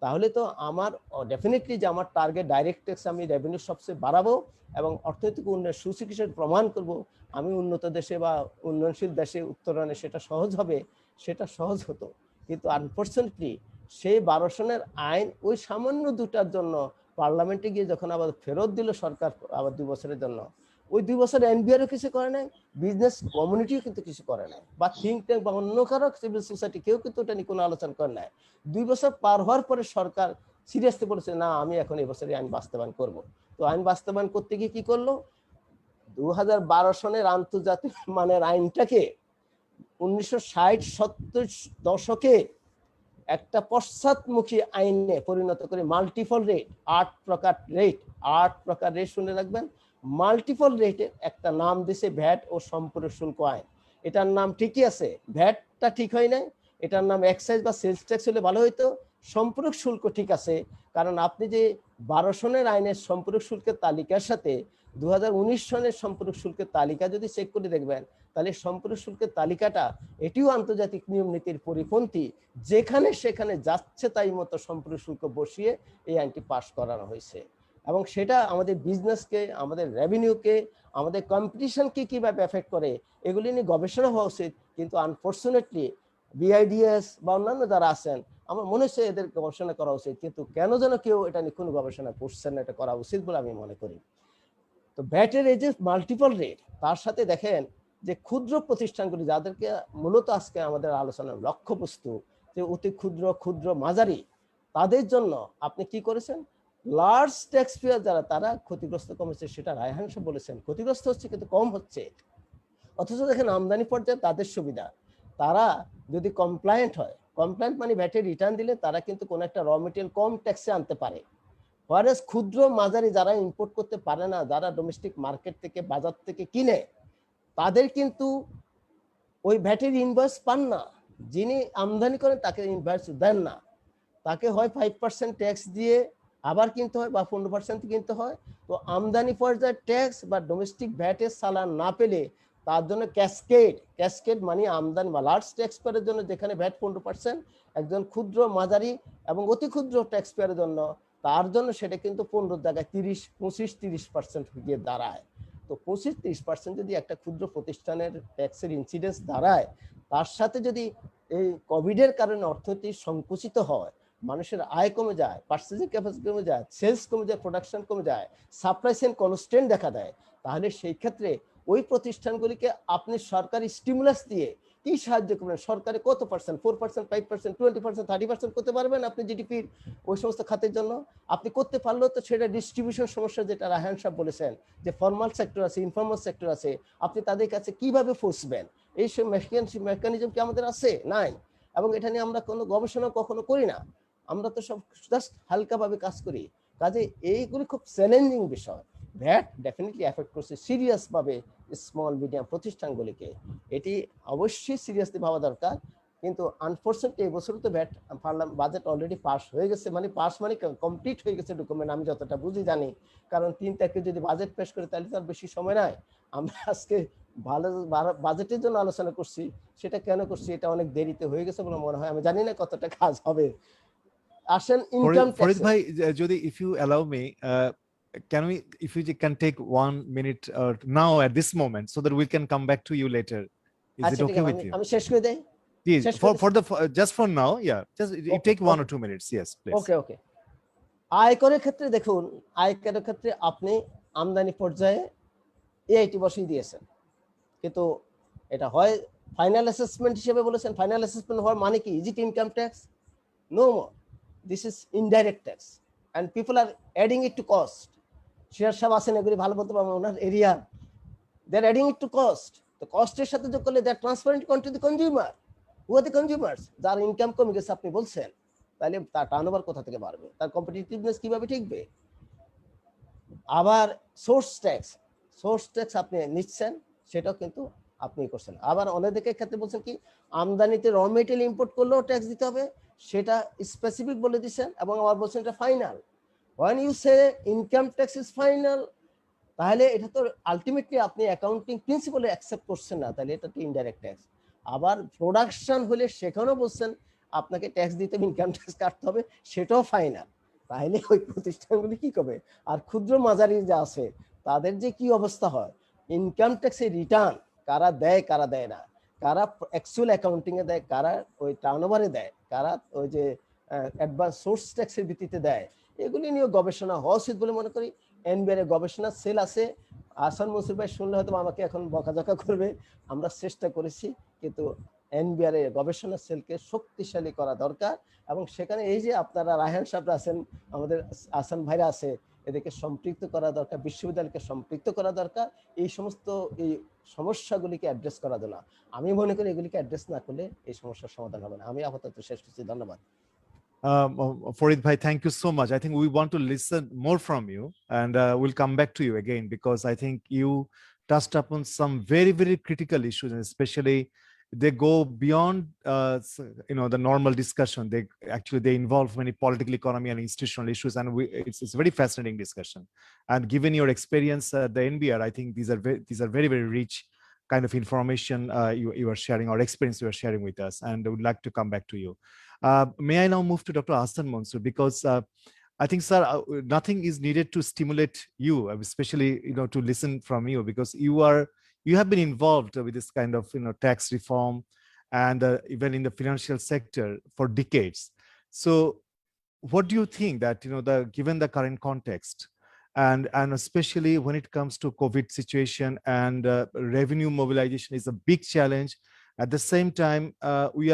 তাহলে তো আমার ডেফিনেটলি যে আমার টার্গেট ডাইরেক্ট ট্যাক্স আমি রেভিনিউ সবচেয়ে বাড়াবো এবং অর্থনৈতিক উন্নয়নের সুচিকিৎসার প্রমাণ করব। আমি উন্নত দেশে বা উন্নয়নশীল দেশে উত্তরণে সেটা সহজ হবে, সেটা সহজ হতো। কিন্তু আনফর্চুনেটলি সেই 12 সনের আইন ওই সামান্য দুটার জন্য পার্লামেন্টে গিয়ে যখন আবার ফেরত দিল সরকার আবার 2 বছরের জন্য, ওই 2 বছর এনবিআরও কিছু করে নাই, বিজনেস কমিউনিটিও কিন্তু কিছু করে নাই, বা থিঙ্ক ট্যাঙ্ক বা অন্য কারো সিভিল সোসাইটি কেউ কিন্তু ওটা নিয়ে কোনো আলোচনা করে নাই। 2 বছর পার হওয়ার পরে সরকার সিরিয়াসলি বলেছে না আমি এখন এই বছরে আইন বাস্তবায়ন করব। তো আইন বাস্তবায়ন করতে গিয়ে কি করলো, 2012 সনের আন্তর্জাতিক মানের আইনটাকে 1960-70 দশকে একটা পশ্চাৎমুখী আইনে পরিণত করে মাল্টিপল রেট, 8 প্রকার রেট, 8 প্রকার রেট শুনে রাখবেন। মাল্টিপল রেটের একটা নাম দিছে ভ্যাট ও সম্পূরক শুল্ক আইন। এটার নাম ঠিকই আছে, ভ্যাটটা ঠিক হয় নাই, এটার নাম এক্সাইজ বা সেলস ট্যাক্স হলে ভালো হইতো। সম্পূরক শুল্ক ঠিক আছে, কারণ আপনি যে 12 সনের আইনের সম্পূরক শুল্কের তালিকার সাথে 2019 সনের সম্পূরক শুল্কের তালিকা যদি চেক করে দেখবেন, তাহলে সম্পূরক শুল্কের তালিকাটা এটিও আন্তর্জাতিক নিয়ম নীতির পরিপন্থী। যেখানে সেখানে যাচ্ছে তাই মতো সম্পূরক শুল্ক বসিয়ে এই আইনটি পাস করানো হয়েছে, এবং সেটা আমাদের বিজনেসকে, আমাদের রেভিনিউকে, আমাদের কম্পিটিশনকে কিভাবে এফেক্ট করে এগুলি নিয়ে গবেষণা হওয়া উচিত। কিন্তু আনফর্চুনেটলি বিআইডিএস বা অন্যান্য যারা আছেন, আমার মনে হচ্ছে এদের গবেষণা করা উচিত, কিন্তু কেন যেন কেউ এটা নিয়ে কোনো গবেষণা করছেন না, এটা করা উচিত বলে আমি মনে করি। তো ভ্যাটের এই যে মাল্টিপল রেট, তার সাথে দেখেন যে ক্ষুদ্র প্রতিষ্ঠানগুলি, যাদেরকে মূলত আজকে আমাদের আলোচনার লক্ষ্যবস্তু, যে অতি ক্ষুদ্র, ক্ষুদ্র মাঝারি, তাদের জন্য আপনি কি করেছেন, লার্জ ট্যাক্স পেয়ার যারা, তারা ক্ষতিগ্রস্ত কমেছে, সেটা রায়হান সাহেব বলেছেন। ক্ষতিগ্রস্ত হচ্ছে কিন্তু কম হচ্ছে, অথচ দেখেন আমদানি পর্যায়ে তাদের সুবিধা, তারা যদি কমপ্লায়েন্ট হয়, কমপ্লায়েন্ট মানে ভ্যাটের রিটার্ন দিলে তারা কিন্তু কোনো একটা র মেটেরিয়াল কম ট্যাক্সে আনতে পারে। ওয়ারেস ক্ষুদ্র মাঝারি যারা ইম্পোর্ট করতে পারে না, যারা ডোমেস্টিক মার্কেট থেকে, বাজার থেকে কিনে, তাদের কিন্তু ওই ভ্যাটের ইনভয়েস পান না। যিনি আমদানি করেন তাকে ইনভয়েস দেন না, তাকে হয় 5% ট্যাক্স দিয়ে আবার কিনতে হয় বা 15% কিনতে হয়। তো আমদানি পর্যায়ে ট্যাক্স বা ডোমেস্টিক ভ্যাটের চালান না পেলে তার জন্য ক্যাসকেড মানে আমদানি বা লার্জ ট্যাক্স পেয়ারের জন্য যেখানে ভ্যাট 15%, একজন ক্ষুদ্র মাঝারি এবং অতি ক্ষুদ্র ট্যাক্স পেয়ারের জন্য, তার জন্য সেটা কিন্তু 15 জায়গায় 25-30% গিয়ে দাঁড়ায়। তো 25-30% যদি একটা ক্ষুদ্র প্রতিষ্ঠানের ট্যাক্সের ইনসিডেন্স দাঁড়ায়, তার সাথে যদি এই কোভিডের কারণে অর্থনীতি সংকুচিত হয়, মানুষের আয় কমে যায়, পার্চেজিং ক্যাপাসিটি কমে যায়, সেলস কমে যায়, প্রোডাকশন কমে যায়, সাপ্লাই চেইন কনস্ট্রেন্ট দেখা দেয়, তাহলে সেই ক্ষেত্রে ওই প্রতিষ্ঠানগুলিকে আপনি সরকারি স্টিমুলাস দিয়ে কি সাহায্য করবেন? সরকারে কত পার্সেন্ট, 4%, 5%, 20%, 30% করতে পারবেন আপনি জিডিপির ওই সমস্ত খাতের জন্য? আপনি করতে পারলেও তো সেটা ডিস্ট্রিবিউশন সমস্যা, যেটা রায়হান সাহেব বলেছেন যে ফর্মাল সেক্টর আছে, ইনফর্মাল সেক্টর আছে, আপনি তাদের কাছে কিভাবে পৌঁছবেন? এই সব মেকানিজম কি আমাদের আছে? নাই। এবং এটা নিয়ে আমরা কোনো গবেষণা কখনো করি না, আমরা তো সব জাস্ট হালকাভাবে কাজ করি। কাজে এইগুলি খুব চ্যালেঞ্জিং বিষয়। ভ্যাট ডেফিনেটলি এফেক্ট করছে সিরিয়াসভাবে স্মল মিডিয়াম প্রতিষ্ঠানগুলিকে, এটি অবশ্যই সিরিয়াসলি ভাবা দরকার। কিন্তু আনফর্চুনেটলি এই বছর তো ভ্যাট বাজেট অলরেডি পাস হয়ে গেছে, মানে পাস মানে কমপ্লিট হয়ে গেছে ডকুমেন্ট, আমি যতটা বুঝি জানি। কারণ 3 তারিখে যদি বাজেট পেশ করে তাহলে তো আর বেশি সময় নাই। আমরা আজকে ভালো বাজেটের জন্য আলোচনা করছি, সেটা কেন করছি, এটা অনেক দেরিতে হয়ে গেছে বলে মনে হয়। আমি জানি না কতটা কাজ হবে। আসেন income Farid tax. bhai, Jodi, if you allow me, can we, if you can take 1 minute now at this moment, so that we can come back to you later. Is আচ্ছা it ঠিক okay আছে, with you? আমি শেষ করে দেই। Please, শেষ করে for the just for now, yeah, just it Okay, take 1 or okay. 2 minutes. Yes, please. ওকে ওকে। আয়করের ক্ষেত্রে দেখুন, আয়করের ক্ষেত্রে আপনি আমদানি পর্যায়ে এআইটি বসিয়ে দিয়েছেন, কিন্তু এটা হয় ফাইনাল অ্যাসেসমেন্ট হিসেবে বলেছেন। ফাইনাল অ্যাসেসমেন্ট হওয়ার মানে কি? Is it income tax? No more, this is indirect tax and people are adding it to cost. শেয়ার সাহেব আছেন, এগুলি ভালো বলতে পারবেন, ওনার area, they are adding it to cost. তো কস্টের সাথে যোগ করলে they are transparent to the consumer. Who are the consumers? যার ইনকাম কমে গেছে আপনি বলছেন, তাহলে তার টার্নওভার কোথা থেকে বাড়বে? তার কম্পিটিটিভনেস কিভাবে ঠিকবে? আবার সোর্স ট্যাক্স আপনি নিচ্ছেন, সেটাও কিন্তু আপনি করছেন। আবার অনেকের ক্ষেত্রে বলছেন কি, আমদানিতে র মেটেরিয়াল ইম্পোর্ট করলেও ট্যাক্স দিতে হবে, সেটা স্পেসিফিক বলে দিচ্ছেন, এবং আবার বলছেন এটা final. Once you say income tax is final, তাহলে এটা তো আলটিমেটলি আপনি অ্যাকাউন্টিং প্রিন্সিপালে অ্যাকসেপ্ট করছেন না, তাহলে এটা তো ইনডাইরেক্ট ট্যাক্স। আবার প্রোডাকশন হলে সেখানেও বলছেন আপনাকে ট্যাক্স দিতে হবে, ইনকাম ট্যাক্স কাটতে হবে, সেটাও ফাইনাল। তাহলে ওই প্রতিষ্ঠানগুলি কি করবে? আর ক্ষুদ্র মাঝারি যে আছে তাদের যে কি অবস্থা হয়, ইনকাম ট্যাক্সের রিটার্ন কারা দেয় কারা দেয় না, কারা অ্যাকচুয়াল অ্যাকাউন্টিং এ দেয়, কারা ওই টার্নওভারে দেয়, কারা ওই যে অ্যাডভান্স সোর্স ট্যাক্সের ভিত্তিতে দেয়, এগুলি নিয়ে গবেষণা হওয়া উচিত বলে মনে করি। এনবিআর গবেষণা সেল আছে। আহসান মনসুর ভাই শুনলে হয়তো আমাকে এখন বকাঝকা করবে, আমরা চেষ্টা করেছি, কিন্তু এনবিআর গবেষণা সেলকে শক্তিশালী করা দরকার। এবং সেখানে এই যে আপনারা রায়হান সাহেবরা আছেন, আমাদের আহসান ভাইরা আছে, এদেরকে সম্পৃক্ত করা দরকার, বিশ্ববিদ্যালয়কে সম্পৃক্ত করা দরকার, এই সমস্ত এই সমস্যাগুলিকে অ্যাড্রেস করা দরকার। আমি মনে করি এগুলিকে অ্যাড্রেস না করলে এই সমস্যার সমাধান হবে না। আমি আপাতত শেষ করছি, ধন্যবাদ। Farid bhai, thank you so much. I think we want to listen more from you, and we'll come back to you again, because I think you touched upon some very, very critical issues, and especially they go beyond the normal discussion. They involve many political, economy, and institutional issues, and it's a very fascinating discussion. And given your experience at the NBR, I think these are very, very rich kind of information you are sharing, or experience you are sharing with us, and I would like to come back to you. May I now move to Dr. Ahsan Mansur, because I think, sir, nothing is needed to stimulate you, especially to listen from you, because you have been involved with this kind of tax reform, and even in the financial sector for decades. So, what do you think that given the current context, and especially when it comes to COVID situation, and revenue mobilization is a big challenge. At the same time, we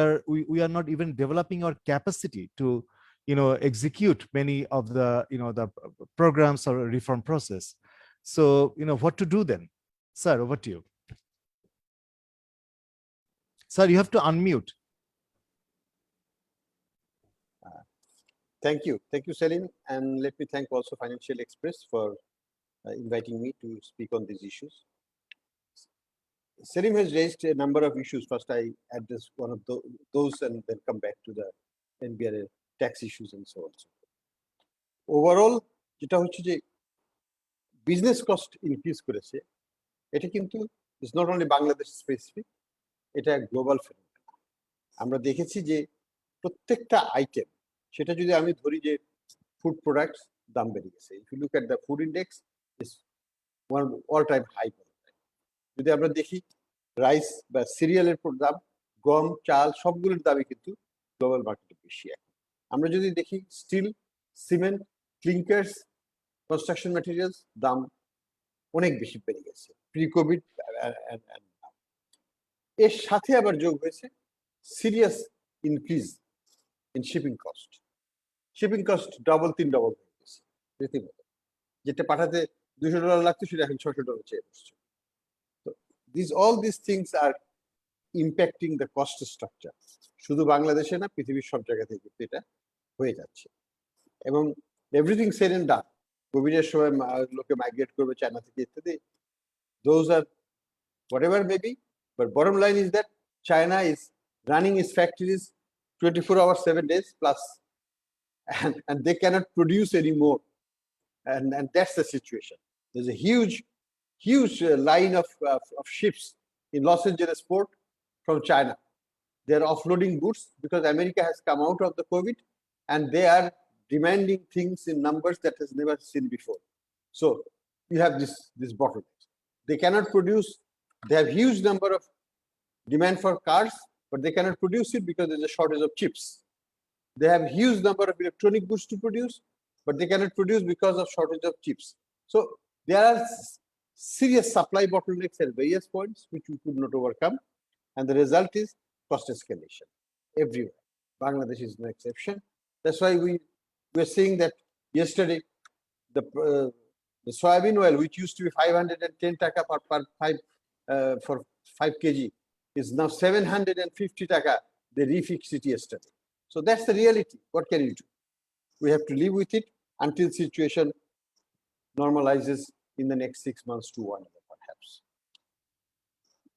are not even developing our capacity to execute many of the the programs or reform process. So what to do then? Sir, over to you. Sir, you have to unmute. Thank you, Selim, and let me thank also Financial Express for inviting me to speak on these issues. Selim has raised a number of issues. First, I address one of those, and then come back to the NBR tax issues and so on. Overall, যেটা হচ্ছে যে business cost increase করেছে, এটা কিন্তু is not only Bangladesh specific, এটা global phenomenon. আমরা দেখেছি যে প্রত্যেকটা আইটেম, সেটা যদি আমি ধরি যে ফুড প্রোডাক্টস দাম বেড়ে গেছে, if you look at the food index is on all time high. যদি আমরা দেখি রাইস বা সিরিয়ালের দাম, গম, চাল সবগুলোর দামই কিন্তু গ্লোবাল মার্কেটে বেশি। এখন আমরা যদি দেখি স্টিল, সিমেন্ট, ক্লিঙ্কার্স, কনস্ট্রাকশন ম্যাটেরিয়ালস দাম অনেক বেশি বেড়ে গেছে প্রি কোভিড। এর সাথে আবার যোগ হয়েছে serious increase in shipping cost. Shipping cost double হয়ে গেছে রীতিমতো, যেটা পাঠাতে $200 লাগতো সেটা এখন $600 চেয়ে বসছে। So all these things are impacting the cost structure. শুধু বাংলাদেশে না, পৃথিবীর সব জায়গাতেই কিন্তু এটা হয়ে যাচ্ছে। এবং এভরিথিং সেড এন্ড ডান, কোভিডের সময় লোকে মাইগ্রেট করবে চায়না থেকে ইত্যাদি, those are whatever may be, but bottom line is that China is running its factories 24 hours, 7 days plus, and they cannot produce anymore. And that's the situation. There's a huge line of ships in Los Angeles port from China. They're offloading goods because America has come out of the COVID, and they are demanding things in numbers that has never seen before. So you have this bottleneck. They cannot produce. They have huge number of demand for cars, but they cannot produce it because there's a shortage of chips. They have huge number of electronic goods to produce, but they cannot produce because of shortage of chips. So there are serious supply bottlenecks at various points which we could not overcome, and the result is cost escalation everywhere. Bangladesh is no exception. That's why we were saying that yesterday the soybean oil, which used to be 510 taka for 5 kg, is now 750 taka. They refixed it yesterday. So that's the reality. What can you do? We have to live with it until situation normalizes in the next 6 months to 1 year, perhaps.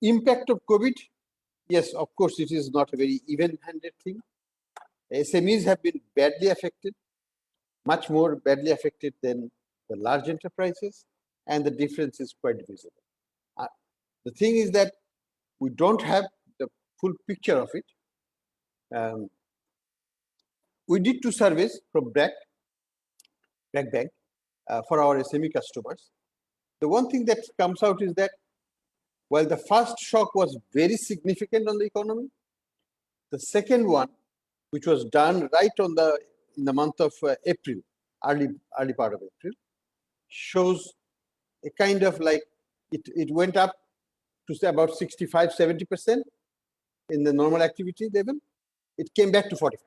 Impact of COVID, yes, of course, it is not a very even-handed thing. SMEs have been badly affected, much more badly affected than the large enterprises, and the difference is quite visible. The thing is that we don't have the full picture of it. We did 2 surveys from BRAC Bank for our SME customers. The one thing that comes out is that while the first shock was very significant on the economy, the second one, which was done right in the month of April, early part of April, shows a kind of like it went up to say about 65-70% in the normal activity level. It came back to 45.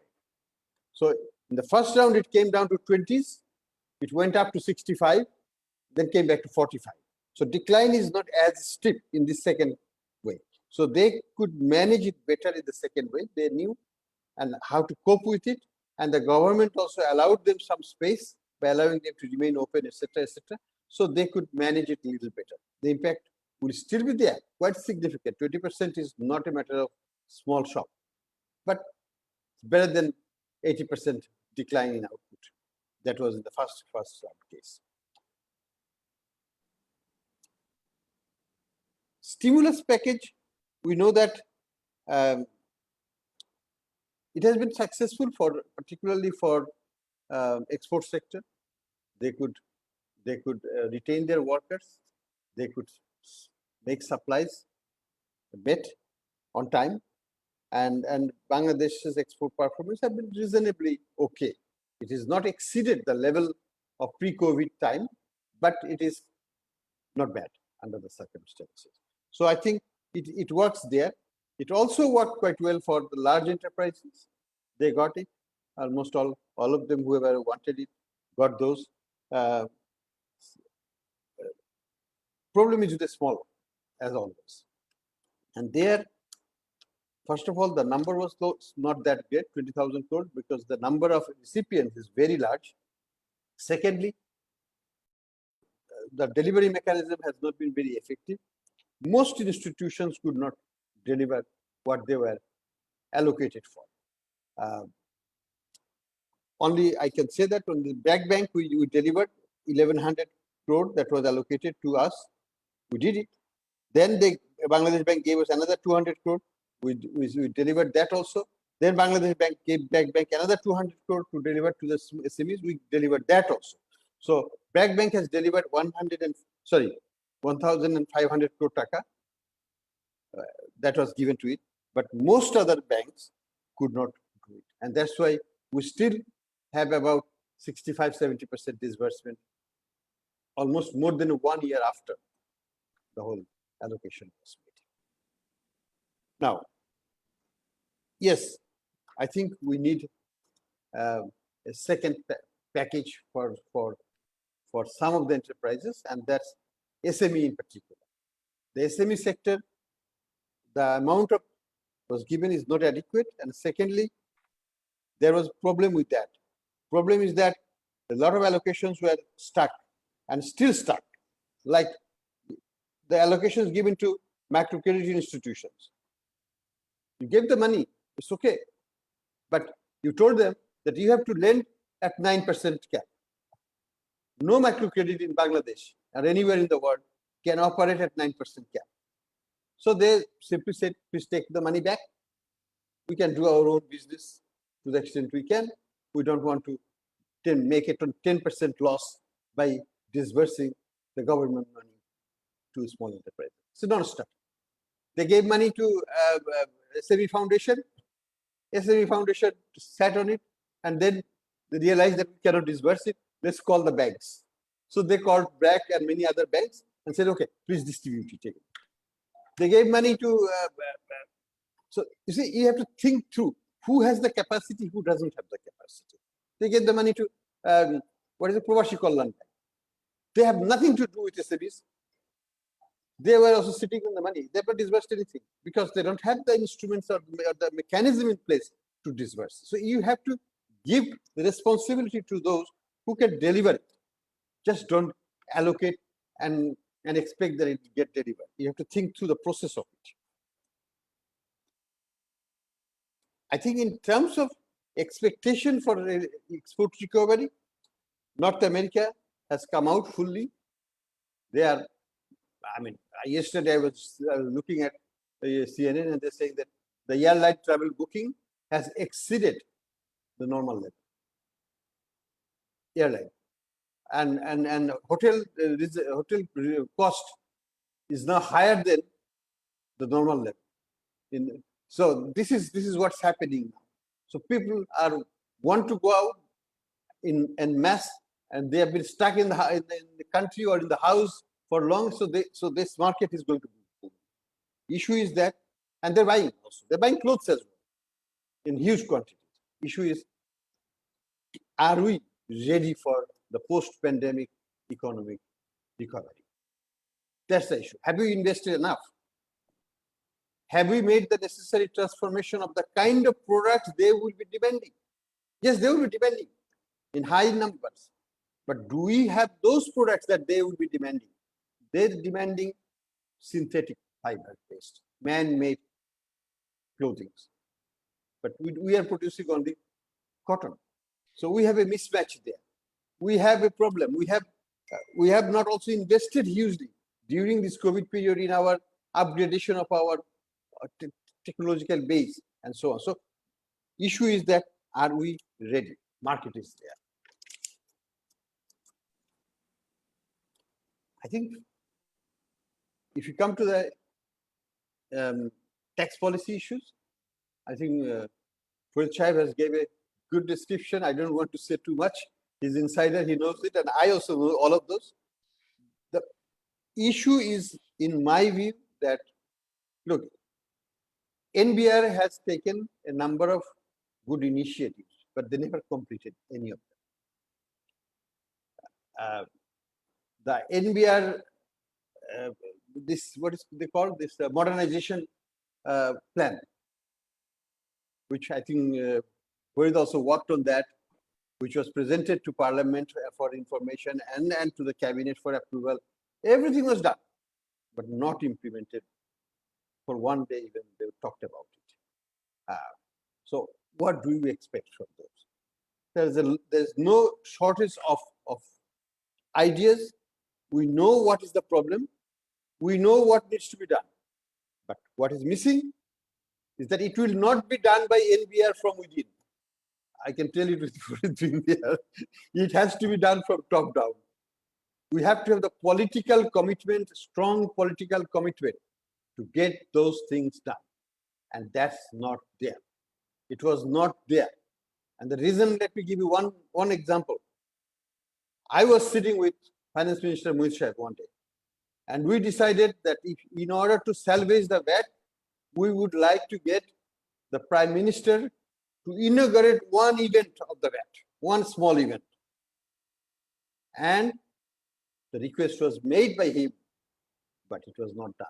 So in the first round, it came down to 20s. It went up to 65, then came back to 45. So decline is not as steep in this second wave. So they could manage it better in the second wave. They knew and how to cope with it. And the government also allowed them some space by allowing them to remain open, etc., etc. So they could manage it a little better. The impact will still be there, quite significant. 20% is not a matter of small shock, but better than 80% decline in output. That was in the first round case. Stimulus package, we know that it has been successful particularly for export sector. They could retain their workers. They could make supplies met on time, and Bangladesh's export performance have been reasonably okay. It is not exceeded the level of pre-COVID time, but it is not bad under the circumstances. So I think it works there. It also worked quite well for the large enterprises. They got it. Almost all of them, whoever wanted it, got those. Problem is with the small, as always. And there, first of all, the number was not that great, 20,000 crore, because the number of recipients is very large. Secondly, the delivery mechanism has not been very effective. Most institutions could not deliver what they were allocated for. Only I can say that on the BRAC Bank, we delivered 1,100 crore that was allocated to us. We did it. Then Bangladesh Bank gave us another 200 crore. We delivered that also. Then Bangladesh Bank gave BRAC Bank another 200 crore to deliver to the SMEs. We delivered that also. So BRAC Bank has delivered 1,500 crore taka that was given to it. But most other banks could not do it. And that's why we still have about 65-70% disbursement, almost more than 1 year after the whole allocation was made. Now, yes, I think we need a second package for some of the enterprises, and that's SME in particular. The SME sector, the amount of was given is not adequate. And secondly, there was problem with that. Problem is that a lot of allocations were stuck and still stuck, like the allocations given to microcredit institutions. You gave the money, it's okay. But you told them that you have to lend at 9% cap. No microcredit in Bangladesh or anywhere in the world can operate at 9% cap. So they simply said, please take the money back. We can do our own business to the extent we can. We don't want to make it on 10% loss by disbursing the government money to small enterprises. So non-stop. They gave money to SAB Foundation. SAB Foundation sat on it, and then they realized that we cannot disburse it. Let's call the banks. So they called BRAC and many other banks and said, okay, please distribute it. They gave money to, so you see, you have to think through who has the capacity, who doesn't have the capacity. They gave the money to, what is the Provashi Kalyan Bank. They have nothing to do with SABs. They were also sitting on the money. They haven't disbursed anything because they don't have the instruments or the mechanism in place to disburse. So you have to give the responsibility to those who can deliver it. Just don't allocate and expect that it get delivered. You have to think through the process of it. I think in terms of expectation for export recovery, North America has come out fully. They are, I mean, yesterday I was looking at CNN and they're saying that the airline travel booking has exceeded the normal level. Airline. And hotel cost is now higher than the normal level. So this is what's happening now. So people want to go out in mass, and they have been stuck in the country or in the house for long. So this market is going to boom. Issue is that, and they're buying also. They're buying clothes as well in huge quantities. Issue is, are we ready for the post-pandemic economic recovery? That's the issue. Have we invested enough? Have we made the necessary transformation of the kind of products they will be demanding? Yes, they will be demanding in high numbers. But do we have those products that they will be demanding? They're demanding synthetic fiber-based, man-made clothing. But we are producing only cotton. So we have a mismatch there. We have a problem. We have not also invested hugely during this COVID period in our upgradation of our technological base and so on. So issue is that, are we ready? Market is there. I think if you come to the tax policy issues, I think Farid has gave a good description. I don't want to say too much. He's insider, he knows it, and I also know all of those. The issue is, in my view, that, look, NBR has taken a number of good initiatives, but they never completed any of them. The NBR, what is they call this modernization plan, which I think Farid also worked on that, which was presented to Parliament for information and to the Cabinet for approval. Everything was done, but not implemented. For one day, even they talked about it. So, what do we expect from those? There's no shortage of ideas. We know what is the problem. We know what needs to be done. But what is missing is that it will not be done by NBR from within. I can tell you there. It has to be done from top down. We have to have the political commitment, strong political commitment to get those things done. And that's not there. It was not there. And the reason, let me give you one example. I was sitting with Finance Minister Shah one day, and we decided that in order to salvage the VAT, we would like to get the Prime Minister to inaugurate one event of the VAT, one small event. And the request was made by him, but it was not done.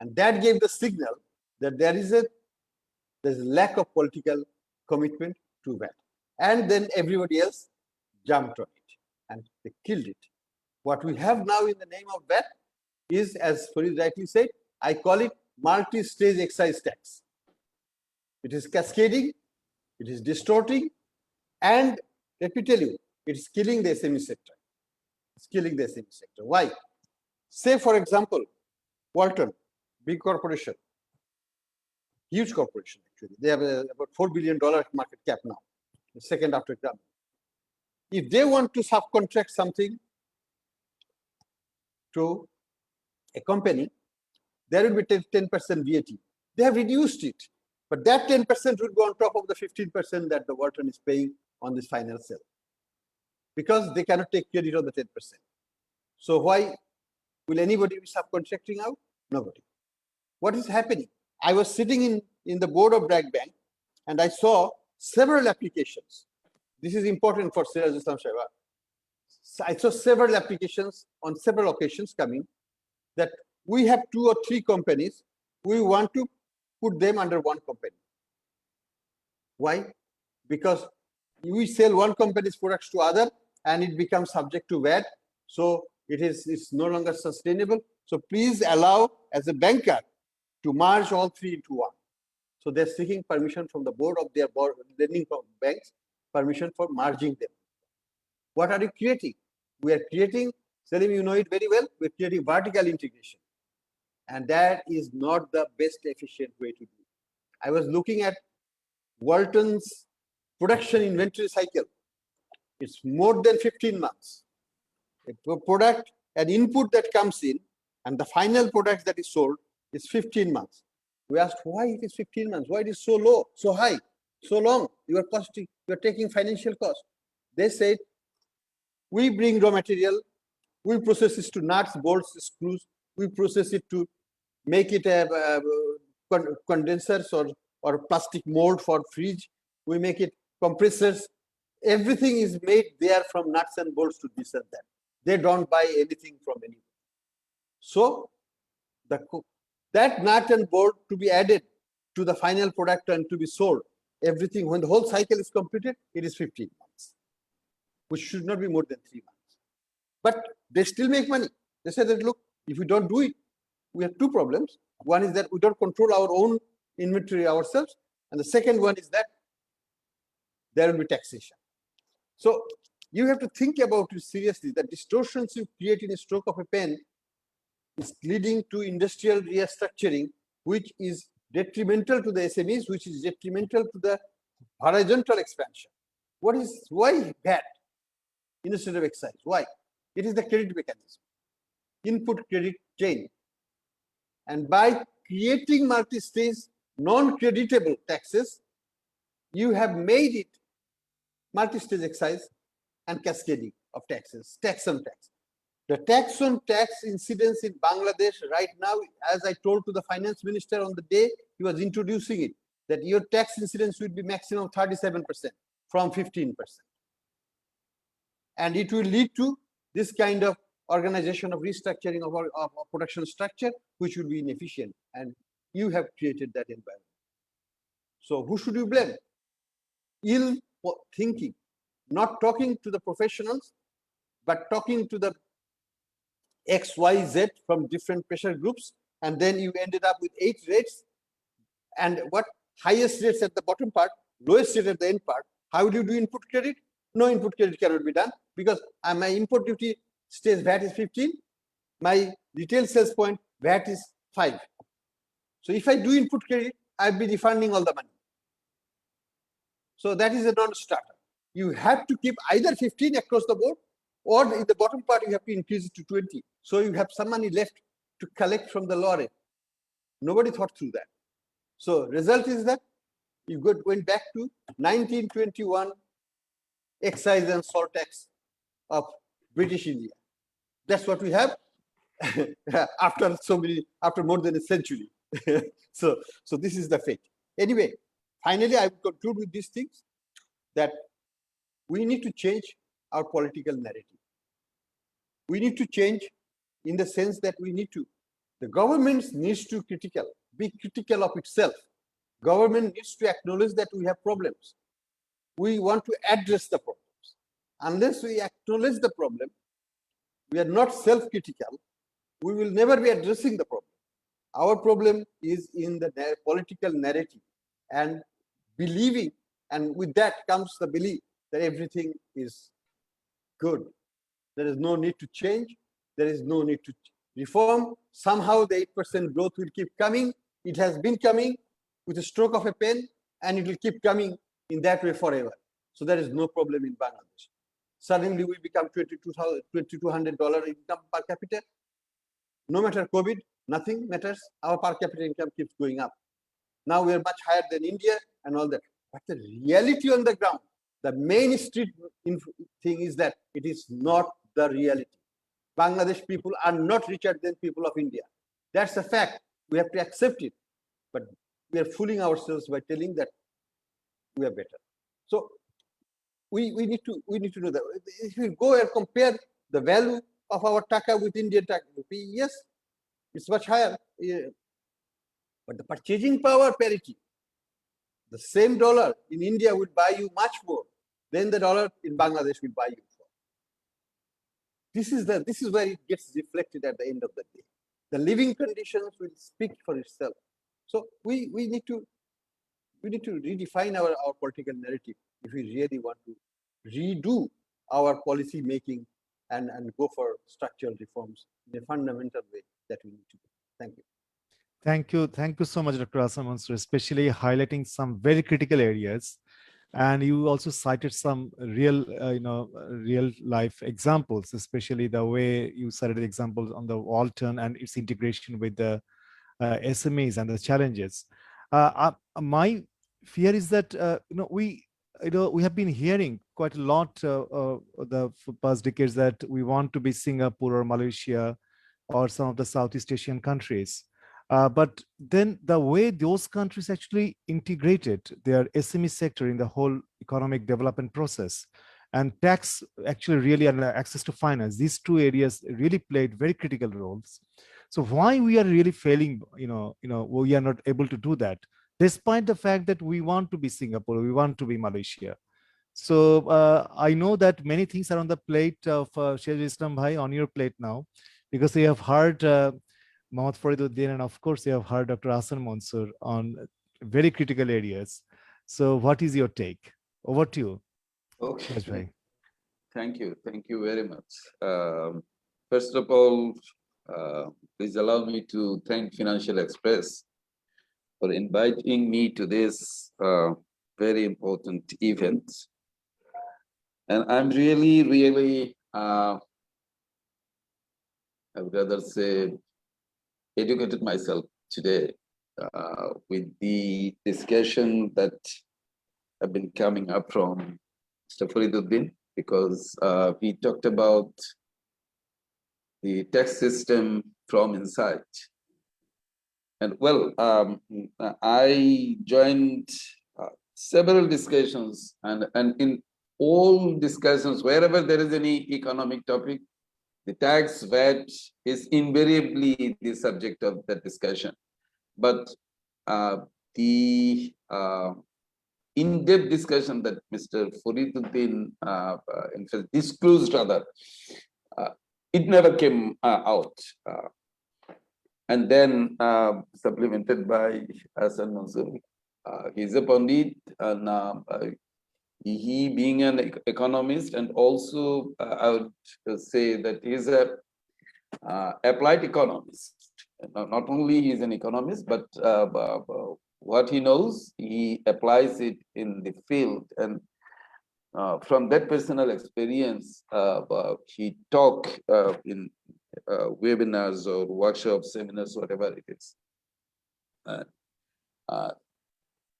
And that gave the signal that there is a There's a lack of political commitment to that. And then everybody else jumped on it and they killed it. What we have now in the name of that is, as Farid rightly said, I call it multi-stage excise tax. It is cascading, it is distorting, and let me tell you, it's killing the SME sector. It's killing the SME sector. Why? Say, for example, Walton, big corporation, huge corporation actually. They have about $4 billion market cap now, the second after Grab. If they want to subcontract something to a company, there will be 10% VAT. They have reduced it, but that 10% will go on top of the 15% that the Walton is paying on this final sale, because they cannot take credit on the 10%. So why will anybody be subcontracting out? Nobody. What is happening? I was sitting in the board of Bragg Bank and I saw several applications. This is important for Sirazul Shah. I saw several applications on several occasions coming that we have 2 or 3 companies. We want to put them under one company. Why? Because we sell one company's products to other and it becomes subject to VAT. So it's no longer sustainable. So please allow, as a banker, to merge all 3 into one. So they're seeking permission from the board of their lending banks, permission for merging them. What are you creating? We are creating, Selim, you know it very well, we're creating vertical integration. And that is not the best efficient way to do it. I was looking at Walton's production inventory cycle. It's more than 15 months. A product, an input that comes in, and the final product that is sold is 15 months. We asked why it is 15 months, why it is so low, so high, so long. You are costing, you are taking financial cost. They said, we bring raw material, we process it to nuts, bolts, screws, we process it to make it a condensers or plastic mold for fridge, we make it compressors. Everything is made there from nuts and bolts to this and that. They don't buy anything from anyone. So that nut and bolt to be added to the final product and to be sold, everything, when the whole cycle is completed, it is 15 months, which should not be more than 3 months. But they still make money. They say that, look, if we don't do it, we have 2 problems. One is that we don't control our own inventory ourselves. And the second one is that there will be taxation. So you have to think about it seriously, that distortions you create in a stroke of a pen is leading to industrial restructuring, which is detrimental to the SMEs, which is detrimental to the horizontal expansion. Why VAT instead of excise? Why? It is the credit mechanism, input credit chain. And by creating multi-stage non-creditable taxes, you have made it multi-stage excise and cascading of taxes, tax on tax. The tax on tax incidence in Bangladesh right now, as I told to the finance minister on the day he was introducing it, that your tax incidence would be maximum 37% from 15%. And it will lead to this kind of organization of restructuring of our production structure, which will be inefficient. And you have created that environment. So who should you blame? Ill thinking, not talking to the professionals, but talking to the XYZ from different pressure groups, and then you ended up with 8 rates. And what highest rates at the bottom part, lowest rate at the end part. How do you do input credit? No input credit cannot be done because my import duty stays VAT is 15, my retail sales point VAT is 5. So if I do input credit, I'll be refunding all the money. So that is a non-starter. You have to keep either 15 across the board, or in the bottom part you have to increase it to 20. So you have some money left to collect from the law rate. Nobody thought through that. So result is that you went back to 1921 excise and salt tax of British India. That's what we have after more than a century. So this is the fate. Anyway, finally, I will conclude with these things, that we need to change our political narrative. We need to change in the sense that the government needs to be critical of itself Government needs to acknowledge that we have problems. We want to address the problems. Unless we acknowledge the problem, we are not self-critical, we will never be addressing the problem. Our problem is in the political narrative and believing, and with that comes the belief that everything is good. There is no need to change. There is no need to reform. Somehow the 8% growth will keep coming. It has been coming with a stroke of a pen, and it will keep coming in that way forever. So there is no problem in Bangladesh. Suddenly we become $2,200 income per capita. No matter COVID, nothing matters. Our per capita income keeps going up. Now we are much higher than India and all that. But the reality on the ground, the main street thing is that it is not the reality. Bangladesh people are not richer than people of India. That's a fact. We have to accept it. But we are fooling ourselves by telling that we are better. So we need to know that. If we go and compare the value of our taka with Indian taka, yes, it's much higher. But the purchasing power parity, the same dollar in India will buy you much more than the dollar in Bangladesh will buy you for. This is where it gets reflected at the end of the day. The living conditions will speak for itself. So we need to redefine our political narrative if we really want to redo our policy making and go for structural reforms in a fundamental way that we need to do. Thank you. Thank you so much, Dr. Ahsan Mansur, especially highlighting some very critical areas. And you also cited some real, real life examples, especially the way you cited examples on the Walton and its integration with the SMEs and the challenges. My fear is that we have been hearing quite a lot the past decades that we want to be Singapore or Malaysia or some of the Southeast Asian countries. But then the way those countries actually integrated their SME sector in the whole economic development process, and tax actually really, and access to finance, these two areas really played very critical roles. So why we are really failing, we are not able to do that, despite the fact that we want to be Singapore, we want to be Malaysia. So I know that many things are on the plate of Shaykh Islam Bhai, on your plate now, because you have heard Mohammad Farid Uddin, and of course you have heard Dr. Ahsan Mansur on very critical areas. So what is your take? Over to you. Okay. Thank you very much. First of all, please allow me to thank Financial Express for inviting me to this very important event. And I'm really, I would rather say, educated myself today with the discussion that have been coming up from Mr. Farid Uddin, because he talked about the tax system from inside. And well, I joined several discussions, and in all discussions, wherever there is any economic topic, the tax VAT is invariably the subject of that discussion. But the in-depth discussion that Mr. Farid Uddin in fact disclosed rather, it never came out. And then supplemented by Ahsan Mansur. He's a Pandit, and he being an economist, and also I would say that he's a applied economist. Not only he's an economist, but what he knows, he applies it in the field. And from that personal experience, he talk in webinars or workshops, seminars, whatever it is.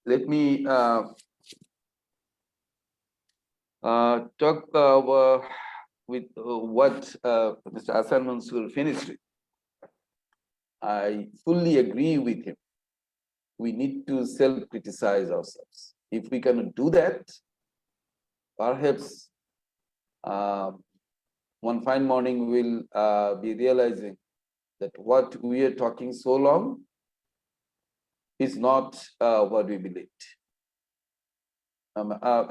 Let me talk with what Mr. Ahsan Mansur finished with. I fully agree with him. We need to self-criticize ourselves. If we cannot do that, perhaps one fine morning we'll be realizing that what we are talking so long is not what we believed.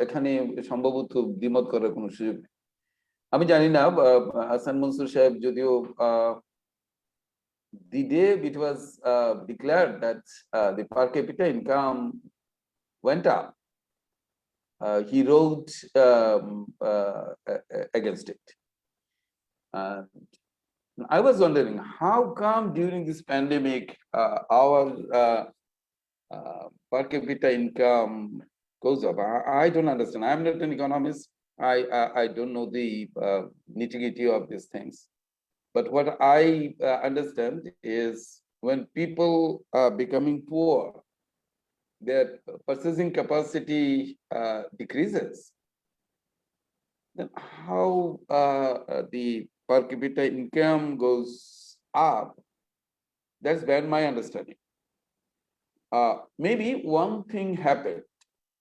এখানে সম্ভবত দ্বিমত করার কোনো সুযোগ নেই। আমি জানি না হাসান মনসুর সাহেব যদিও the day it was declared that the per capita income went up, he wrote against it. And I was wondering how come during this pandemic our per capita income goes up. I don't understand. I'm not an economist. I don't know the nitty-gritty of these things. But what I understand is when people are becoming poor, their purchasing capacity decreases. Then how the per capita income goes up? That's been my understanding. Maybe one thing happened.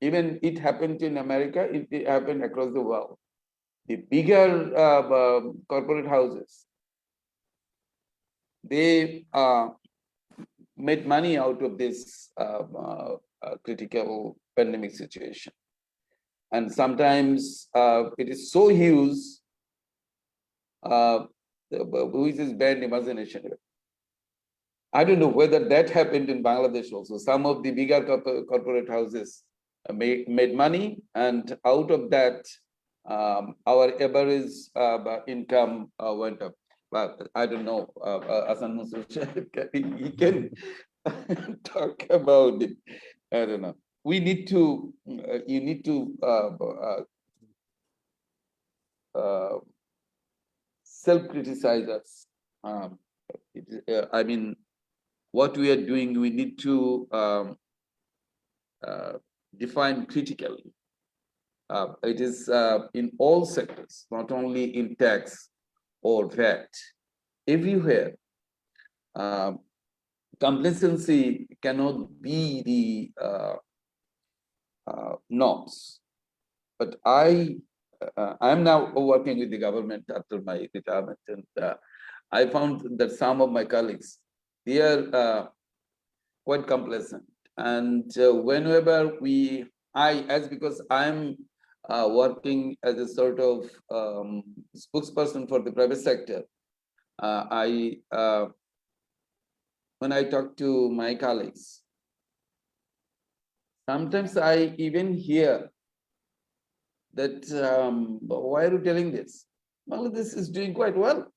Even it happened in America, it happened across the world. The bigger corporate houses, they made money out of this critical pandemic situation. And sometimes it is so huge, which is beyond imagination. I don't know whether that happened in Bangladesh also. Some of the bigger corporate houses made money, and out of that, our average income went up. But I don't know. Ahsan Mansur, he can talk about it. I don't know. We need to. You need to self-criticize us. I mean, what we are doing, we need to define critically. It is in all sectors, not only in tax or VAT. Everywhere, complacency cannot be the norms. But I'm now working with the government after my retirement, and I found that some of my colleagues, they are quite complacent. And whenever because I'm working as a sort of spokesperson for the private sector, when I talk to my colleagues, sometimes I even hear that, why are you telling this? Bangladesh is doing quite well.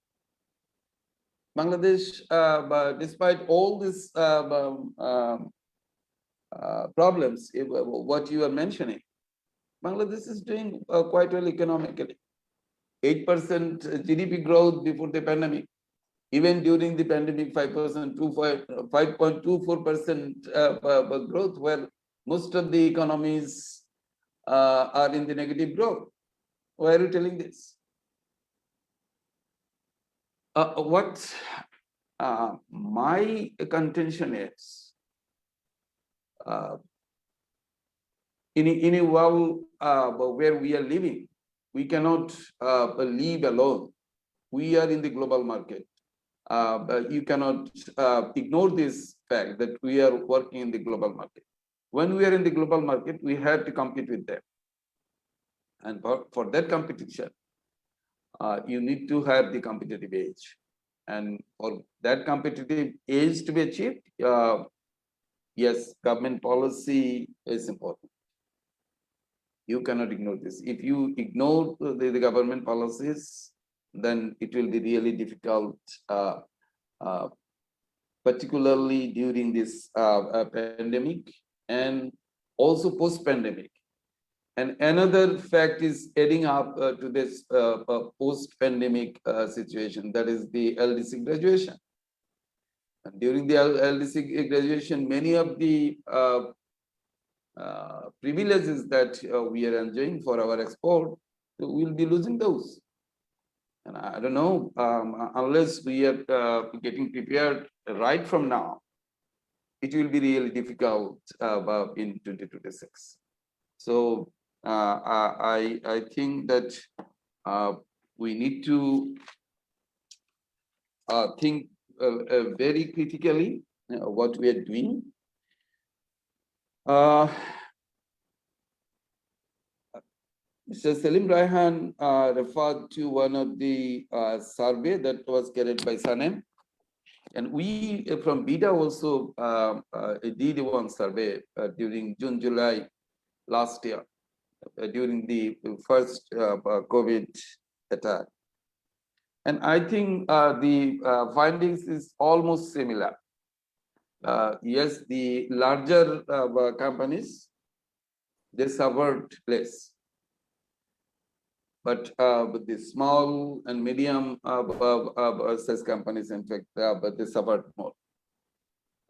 Bangladesh, despite all these problems, what you are mentioning, Bangladesh is doing quite well economically. 8% GDP growth before the pandemic. Even during the pandemic, 5.24% growth, where most of the economies are in the negative growth. Why are you telling this? What my contention is, in a world where we are living, we cannot live alone. We are in the global market. You cannot ignore this fact that we are working in the global market. When we are in the global market, we have to compete with them. And for that competition, you need to have the competitive edge. And for that competitive edge to be achieved, yes, government policy is important. You cannot ignore this. If you ignore the government policies, then it will be really difficult, particularly during this pandemic and also post-pandemic. And another fact is adding up to this post-pandemic situation, that is the LDC graduation. And during the LDC graduation, many of the privileges that we are enjoying for our export, we will be losing those. And I don't know, unless we are getting prepared right from now, it will be really difficult in 2026. So I think that we need to think very critically what we are doing. Uh, Mr. Selim Raihan referred to one of the survey that was carried by SANEM. And we from BIDA also did one survey during June, July last year, during the first COVID attack. And I think the findings is almost similar. Yes, the larger companies, they suffered less. But the small and medium size companies, in fact, but they suffered more.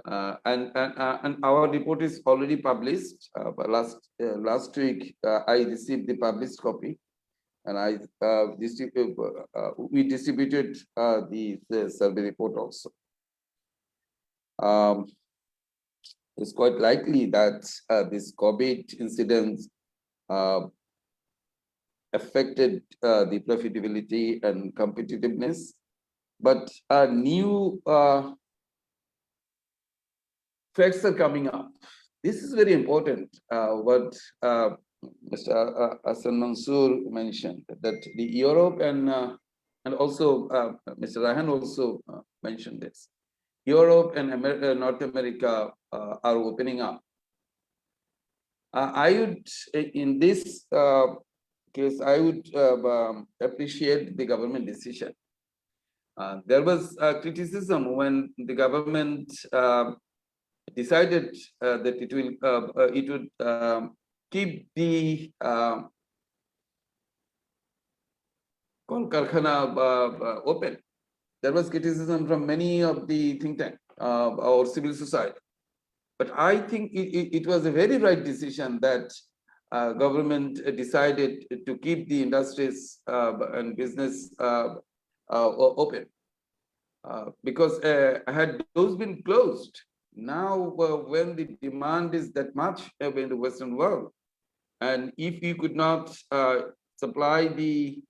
And our report is already published. But last week, I received the published copy, and we distributed the survey report also. It's quite likely that this COVID incident affected the profitability and competitiveness, but new facts are coming up. This is very important. What Mr. Ahsan Mansur mentioned, that the Europe and also Mr. Raihan also mentioned this. Europe and North America are opening up. I would, in this case, I would appreciate the government decision. There was criticism when the government decided that it would keep the Kol Karkhana open. There was criticism from many of the think tank or civil society. But I think it was a very right decision that government decided to keep the industries and business open. Because had those been closed, now when the demand is that much in the Western world, and if you could not supply the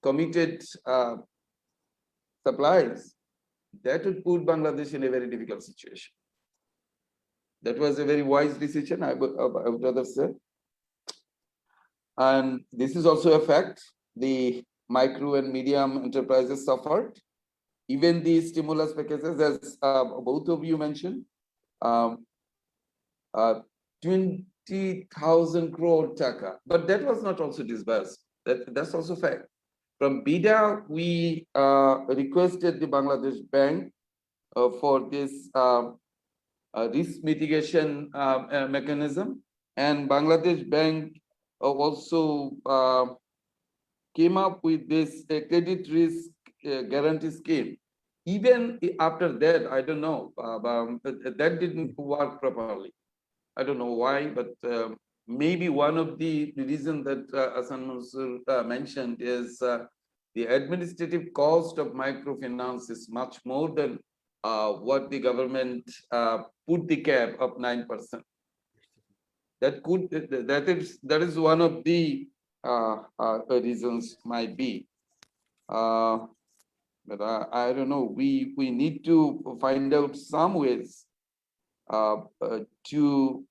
committed supplies, that would put Bangladesh in a very difficult situation. That was a very wise decision, I would rather say. And this is also a fact. The micro and medium enterprises suffered. Even the stimulus packages, as both of you mentioned, 20,000 crore Dhaka. But that was not also disbursed. That's also fact. From BIDA, we requested the Bangladesh Bank for this risk mitigation mechanism, and Bangladesh Bank also came up with this credit risk guarantee scheme. Even after that, I don't know, that didn't work properly. I don't know why, but maybe one of the reasons that Ahsan Mansur mentioned is the administrative cost of microfinance is much more than what the government put the cap of 9%. That is one of the reasons might be. But I don't know. We need to find out some ways to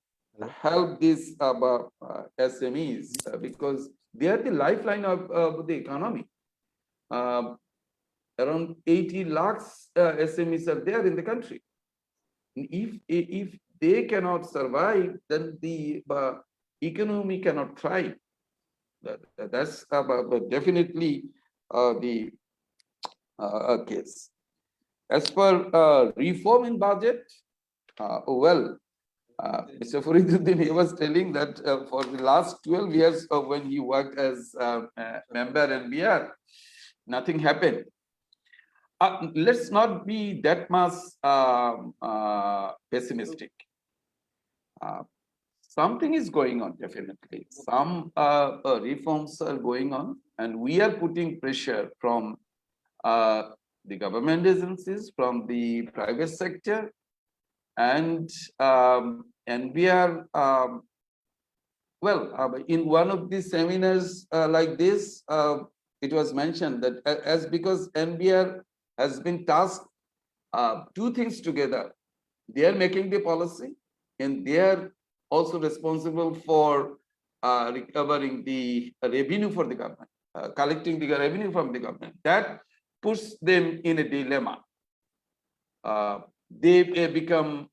help these SMEs because they are the lifeline of the economy. Around 80 lakhs SMEs are there in the country. If they cannot survive, then the economy cannot thrive. That's definitely the case. As per reform in budget, well, Mr. Farid Uddin, he was telling that for the last 12 years when he worked as a member NBR, nothing happened. Let's not be that much pessimistic. Something is going on, definitely. Some reforms are going on, and we are putting pressure from the government agencies, from the private sector, and we are, in one of the seminars like this, it was mentioned that because NBR has been tasked two things together. They are making the policy and they are also responsible for recovering the revenue for the government, collecting the revenue from the government. That puts them in a dilemma. They become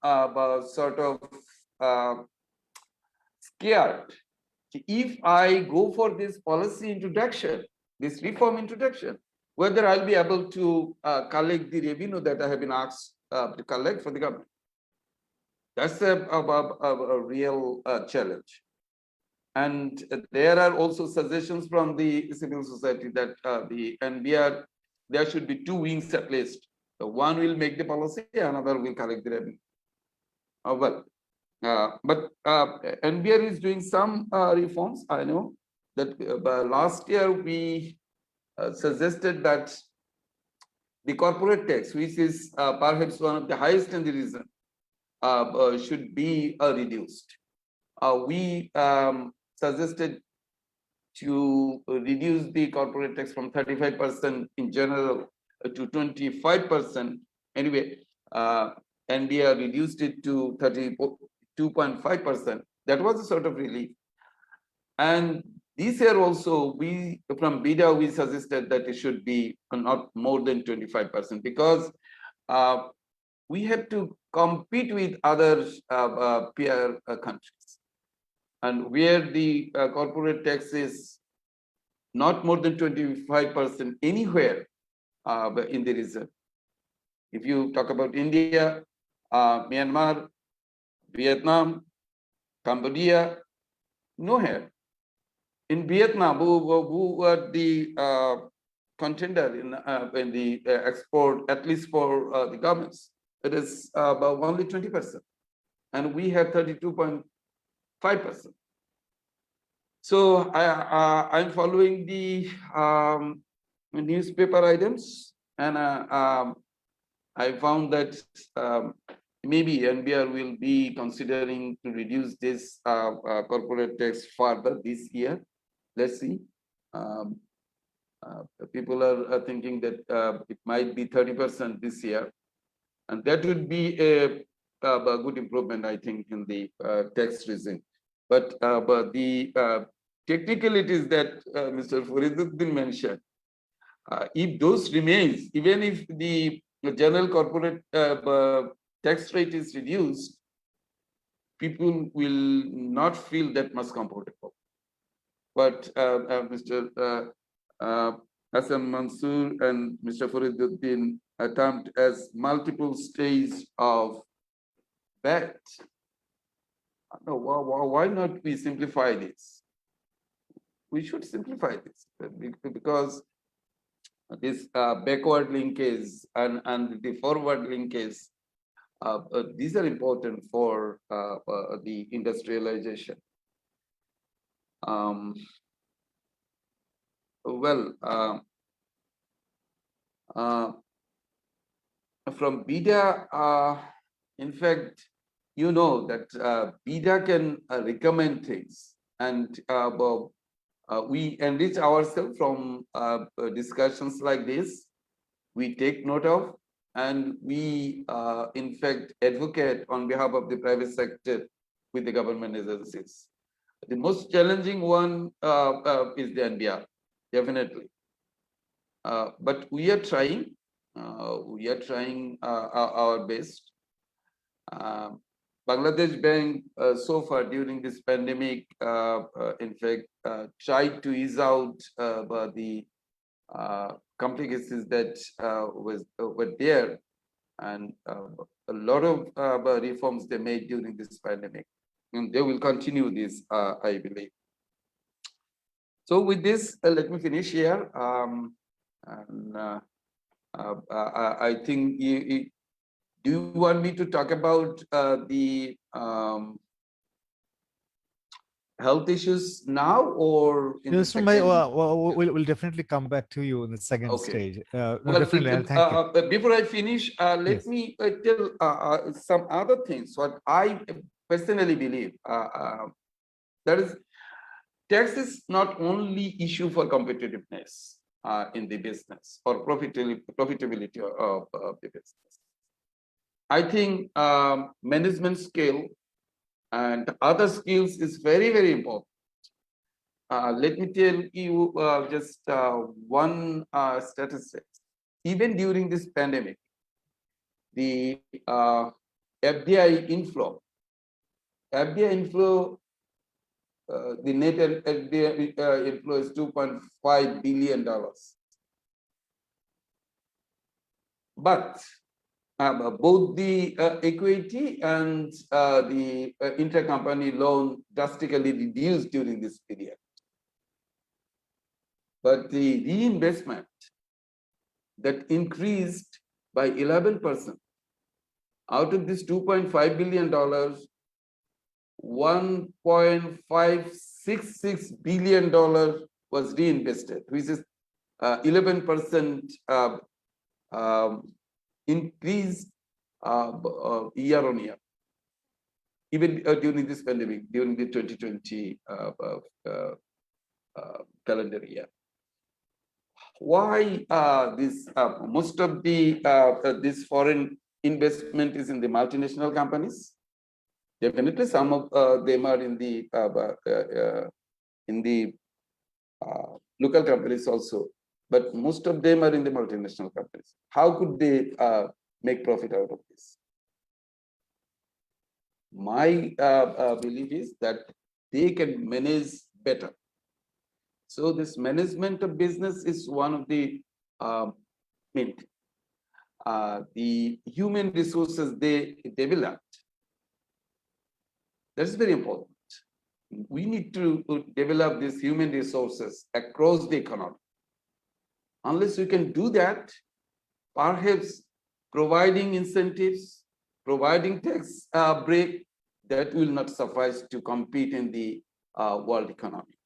sort of scared. If I go for this policy introduction, this reform introduction, whether I'll be able to collect the revenue that I have been asked to collect for the government. That's a real challenge. And there are also suggestions from the civil society that there should be two wings at least. One will make the policy, another will collect the revenue. But NBR is doing some reforms. I know that last year we suggested that the corporate tax, which is perhaps one of the highest in the region, should be reduced. We suggested to reduce the corporate tax from 35% in general to 25%. Anyway, NBR reduced it to 32.5%. That was a sort of relief. And this year also, we from BIDA, we suggested that it should be not more than 25% because we have to compete with other peer countries. And where the corporate tax is not more than 25% anywhere in the region. If you talk about India, Myanmar, Vietnam, Cambodia, nowhere. In Vietnam, who were the contender in the export, at least for the governments, it is about only 20%. And we have 32.5%. So I'm following the newspaper items, and I found that maybe NBR will be considering to reduce this corporate tax further this year. Let's see. People are thinking that it might be 30% this year, and that would be a good improvement, I think, in the tax regime. But the technicalities that Mr. Farid mentioned, if those remains, even if the general corporate tax rate is reduced, people will not feel that much comfortable. But Mr. Ahsan Mansur and Mr. Farid attempt as multiple stages of VAT. No, why not we simplify this? We should simplify this because this backward linkage and the forward linkage, these are important for the industrialization. From BIDA, in fact, you know that BIDA can recommend things, and we enrich ourselves from discussions like this. We take note of, and we, in fact, advocate on behalf of the private sector with the government agencies. The most challenging one is the NBR, definitely. But we are trying. We are trying our best. Bangladesh Bank so far during this pandemic, in fact, tried to ease out the complications that were there, and a lot of reforms they made during this pandemic, and they will continue this, I believe. So with this, let me finish here. I think do you want me to talk about the health issues now, or in Yes, the second? we'll definitely come back to you in the second stage. No, Well, definitely, and thank you. Before I finish, let Yes. me tell some other things. What I personally believe that is, tax is not only issue for competitiveness in the business or profitability of the business. I think management skill And other skills is very, very important. Let me tell you just one statistic. Even during this pandemic, the FDI inflow, the net FDI inflow is $2.5 billion. But both the equity and the intercompany loan drastically reduced during this period. But the reinvestment that increased by 11%. Out of this $2.5 billion, $1.566 billion was reinvested, which is 11% increase year on year, even during this pandemic, during the 2020 calendar year. Why this? Most of the this foreign investment is in the multinational companies. Definitely, some of them are in the local companies also, but most of them are in the multinational companies. How could they make profit out of this? My belief is that they can manage better. So this management of business is one of the the human resources they developed. That's very important. We need to develop these human resources across the economy. Unless we can do that, perhaps providing incentives, providing tax break, that will not suffice to compete in the world economy.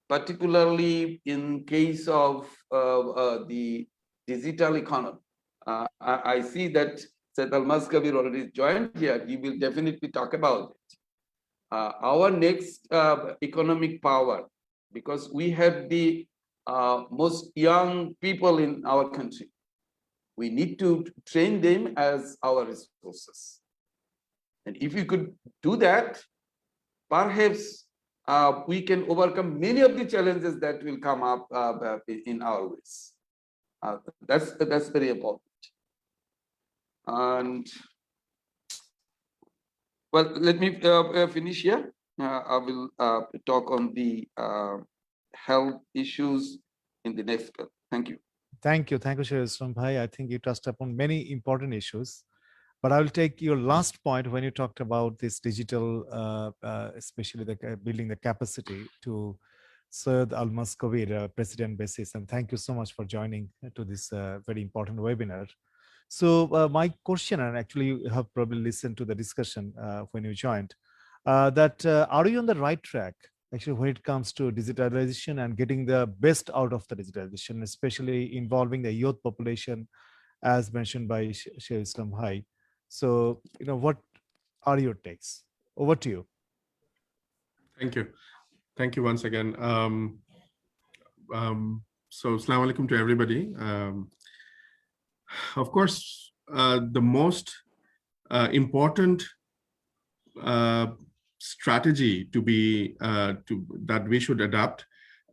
Particularly in case of the digital economy. I see that Syed Almas Kabir already joined here. He will definitely talk about it. Our next economic power, because we have the most young people in our country. We need to train them as our resources. And if we could do that, perhaps we can overcome many of the challenges that will come up in our ways. That's very important. And well, let me finish here. I will talk on the health issues in the next bill. Thank you. Thank you, Sirazul Bhai. I think you touched upon many important issues. But I will take your last point when you talked about this digital, especially the building the capacity to Syed Almas Kabir, President basis. And thank you so much for joining to this very important webinar. So my question, and actually you have probably listened to the discussion when you joined, that are you on the right track actually when it comes to digitalization and getting the best out of the digitalization, especially involving the youth population, as mentioned by Sirazul Bhai. So, what are your takes? Over to you. Thank you. Thank you once again. So, Assalamu alaikum to everybody. Of course, the most important strategy to be that we should adapt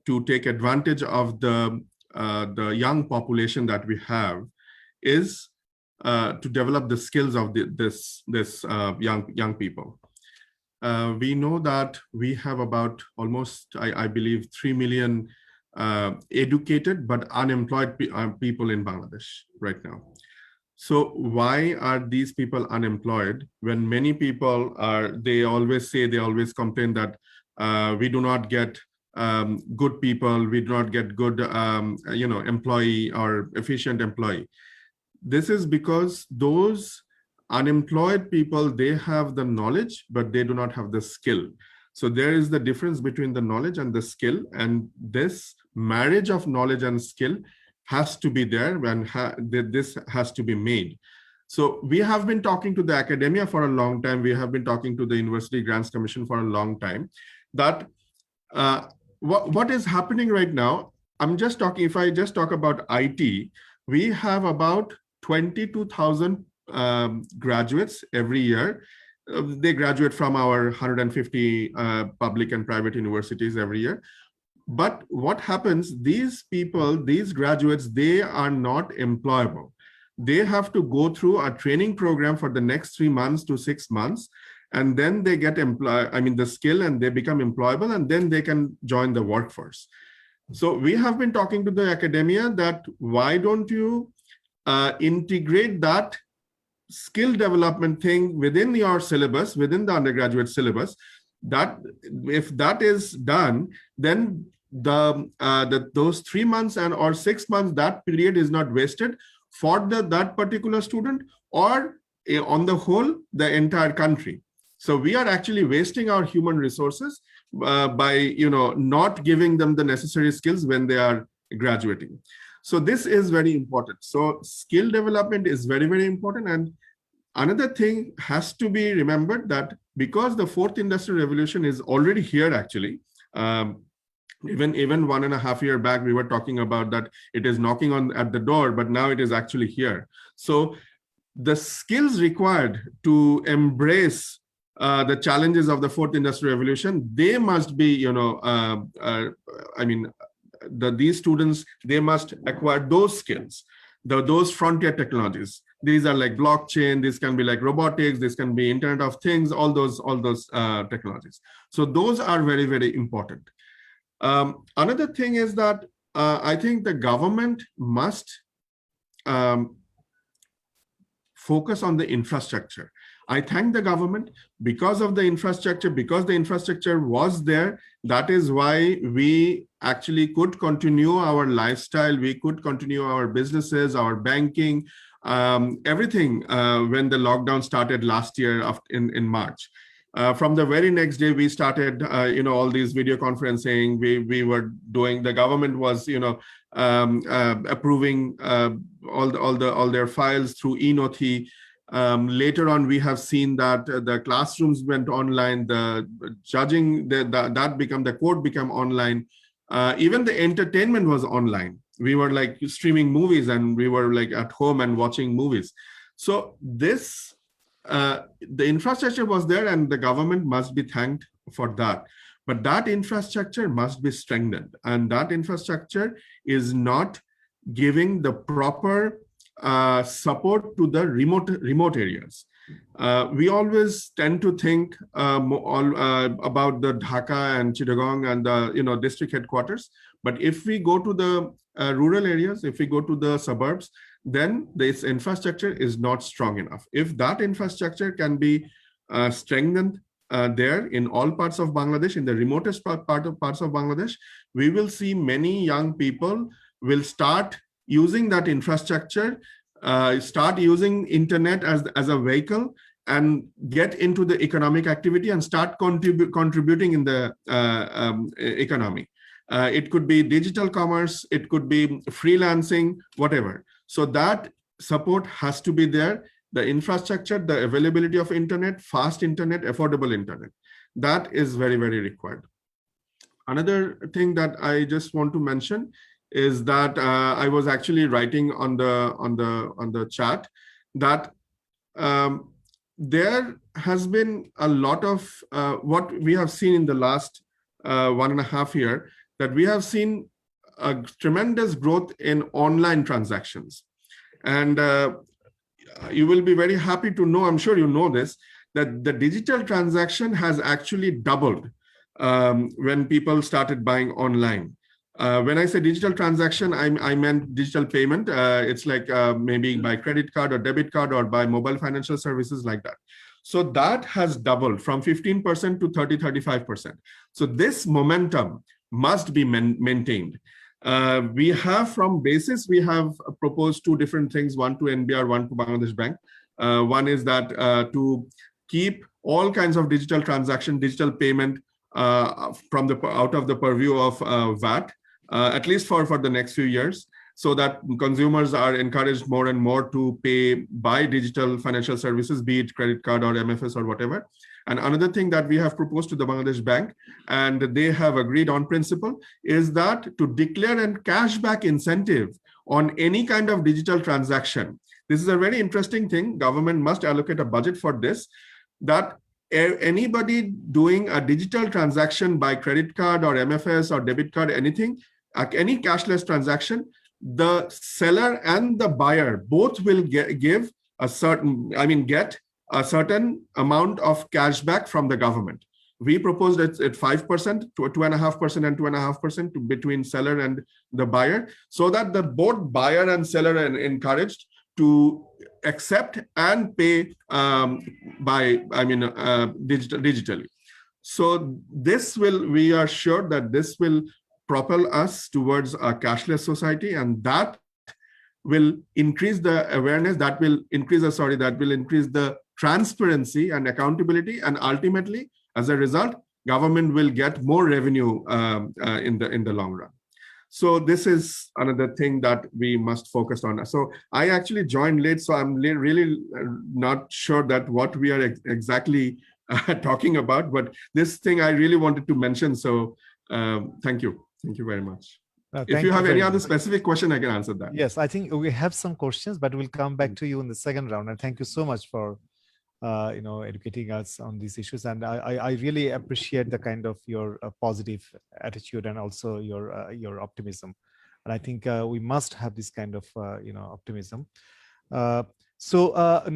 to take advantage of the young population that we have is to develop the skills of this young people. We know that we have about almost, I believe, 3 million educated but unemployed people in Bangladesh right now. So why are these people unemployed when many people they always complain that we do not get good people, we do not get good employee or efficient employee. This is because those unemployed people, they have the knowledge, but they do not have the skill. So there is the difference between the knowledge and the skill, and this marriage of knowledge and skill has to be there, and this has to be made. So we have been talking to the academia for a long time. We have been talking to the University Grants Commission for a long time. That what is happening right now, if I just talk about IT, we have about 22,000 graduates every year. They graduate from our 150 public and private universities every year. But what happens, these people, these graduates, they are not employable. They have to go through a training program for the next 3 months to 6 months, and then they get the skill, and they become employable, and then they can join the workforce. So we have been talking to the academia that why don't you integrate that skill development thing within your syllabus, within the undergraduate syllabus, that if that is done, then those 3 months or 6 months, that period is not wasted for that particular student, or on the whole, the entire country. So we are actually wasting our human resources by not giving them the necessary skills when they are graduating. So this is very important. So skill development is very, very important. And another thing has to be remembered, that because the fourth industrial revolution is already here, actually, even 1.5 years back, we were talking about that it is knocking at the door, but now it is actually here. So the skills required to embrace the challenges of the fourth industrial revolution, they must be, these students, they must acquire those skills, those frontier technologies. These are like blockchain, this can be like robotics, this can be Internet of Things, all those technologies. So those are very, very important. Another thing is that I think the government must focus on the infrastructure. I thank the government because of the infrastructure, because the infrastructure was there. That is why we actually could continue our lifestyle, we could continue our businesses, our banking, everything when the lockdown started last year in March. From the very next day, we started, all these video conferencing. We were doing. The government was, approving all their files through e-Nothi. Later on, we have seen that the classrooms went online. The judging, the court became online. Even the entertainment was online. We were like streaming movies, and we were like at home and watching movies. So this. The infrastructure was there, and the government must be thanked for that. But that infrastructure must be strengthened, and that infrastructure is not giving the proper support to the remote areas. We always tend to think about the Dhaka and Chittagong and the district headquarters. But if we go to the rural areas, if we go to the suburbs, then this infrastructure is not strong enough. If that infrastructure can be strengthened there in all parts of Bangladesh, in the remotest parts of Bangladesh, we will see many young people will start using that infrastructure, start using internet as a vehicle, and get into the economic activity and start contributing in the economy. It could be digital commerce, it could be freelancing, whatever. So that support has to be there. The infrastructure, the availability of internet, fast internet, affordable internet, that is very, very required. Another thing that I just want to mention is that I was actually writing on the chat that there has been a lot of what we have seen in the last 1.5 years, that we have seen a tremendous growth in online transactions. And you will be very happy to know, I'm sure you know this, that the digital transaction has actually doubled when people started buying online. When I say digital transaction, I meant digital payment. It's like maybe by credit card or debit card or by mobile financial services like that. So that has doubled from 15% to 30-35%. So this momentum must be maintained. We have from basis, we have proposed 2 different things, one to NBR, one to Bangladesh Bank. One is that to keep all kinds of digital transaction, digital payment from out of the purview of VAT, at least for the next few years, so that consumers are encouraged more and more to pay by digital financial services, be it credit card or MFS or whatever. And another thing that we have proposed to the Bangladesh Bank, and they have agreed on principle, is that to declare a cashback incentive on any kind of digital transaction, This is a very interesting thing. Government must allocate a budget for this, that anybody doing a digital transaction by credit card or MFS or debit card, anything, any cashless transaction, the seller and the buyer both will get a certain amount of cash back from the government. We proposed it at 5% to 2.5% and 2.5% between seller and the buyer, so that the both buyer and seller are encouraged to accept and pay digitally. So this will, we are sure that this will propel us towards a cashless society, and that will increase the awareness, that will increase the transparency and accountability, and ultimately, as a result, government will get more revenue in the long run. So this is another thing that we must focus on. So I actually joined late, so I'm really not sure that what we are exactly talking about, but this thing I really wanted to mention. So thank you very much. If you have any other specific question, I can answer that. Yes, I think we have some questions, but we'll come back to you in the second round. And thank you so much for educating us on these issues. And I really appreciate the kind of your positive attitude and also your optimism. And I think we must have this kind of optimism. So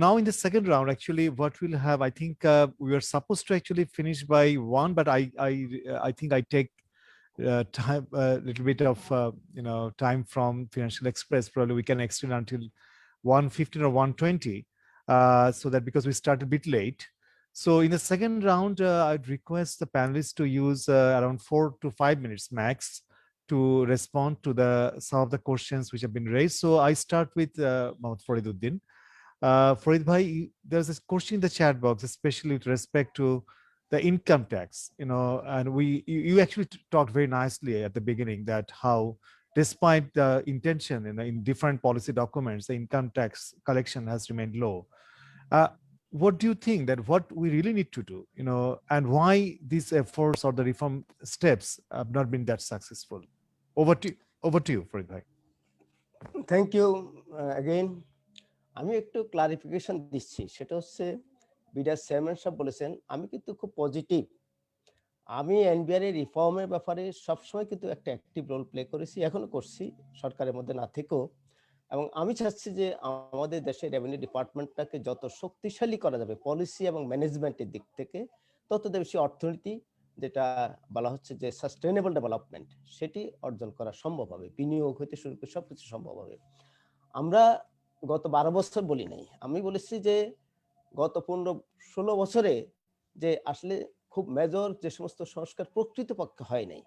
now in the second round, actually, what we'll have, I think we are supposed to actually finish by 1, but I think I take time, a little bit of time from Financial Express. Probably we can extend until 1:15 or 1:20, so that because we started a bit late. So in the second round, I'd request the panelists to use around 4 to 5 minutes max to respond to some of the questions which have been raised. So I start with Farid Uddin. Farid bhai, there's a question in the chat box, especially with respect to the income tax, and you actually talked very nicely at the beginning that how, despite the intention in different policy documents, the income tax collection has remained low. What do you think that what we really need to do, and why these efforts or the reform steps have not been that successful? Over to you, Farid bhai. Thank you again আমি একটু clarification দিচ্ছি, সেটা হচ্ছে বিডার chairman সাহেব বলেছেন, আমি কিন্তু খুব পজিটিভ। আমি এনবিআর এর রিফর্মের ব্যাপারে সবসময় কিন্তু একটা অ্যাক্টিভ রোল প্লে করেছি, এখনো করছি সরকারের মধ্যে না থেকেও। এবং আমি চাচ্ছি যে আমাদের দেশের রেভিনিউ ডিপার্টমেন্টটাকে যত শক্তিশালী করা যাবে পলিসি এবং ম্যানেজমেন্টের দিক থেকে, তত বেশি অর্থনীতি, যেটা বলা হচ্ছে যে সাস্টেইনেবল ডেভেলপমেন্ট, সেটি অর্জন করা সম্ভব হবে। বিনিয়োগ হইতে শুরু করে সবকিছু সম্ভব হবে। আমরা গত 12 বছর বলি নাই, আমি বলেছি যে গত 15-16 বছরে যে আসলে খুব মেজর যে সমস্ত সংস্কার প্রকৃতপক্ষে হয় নাই।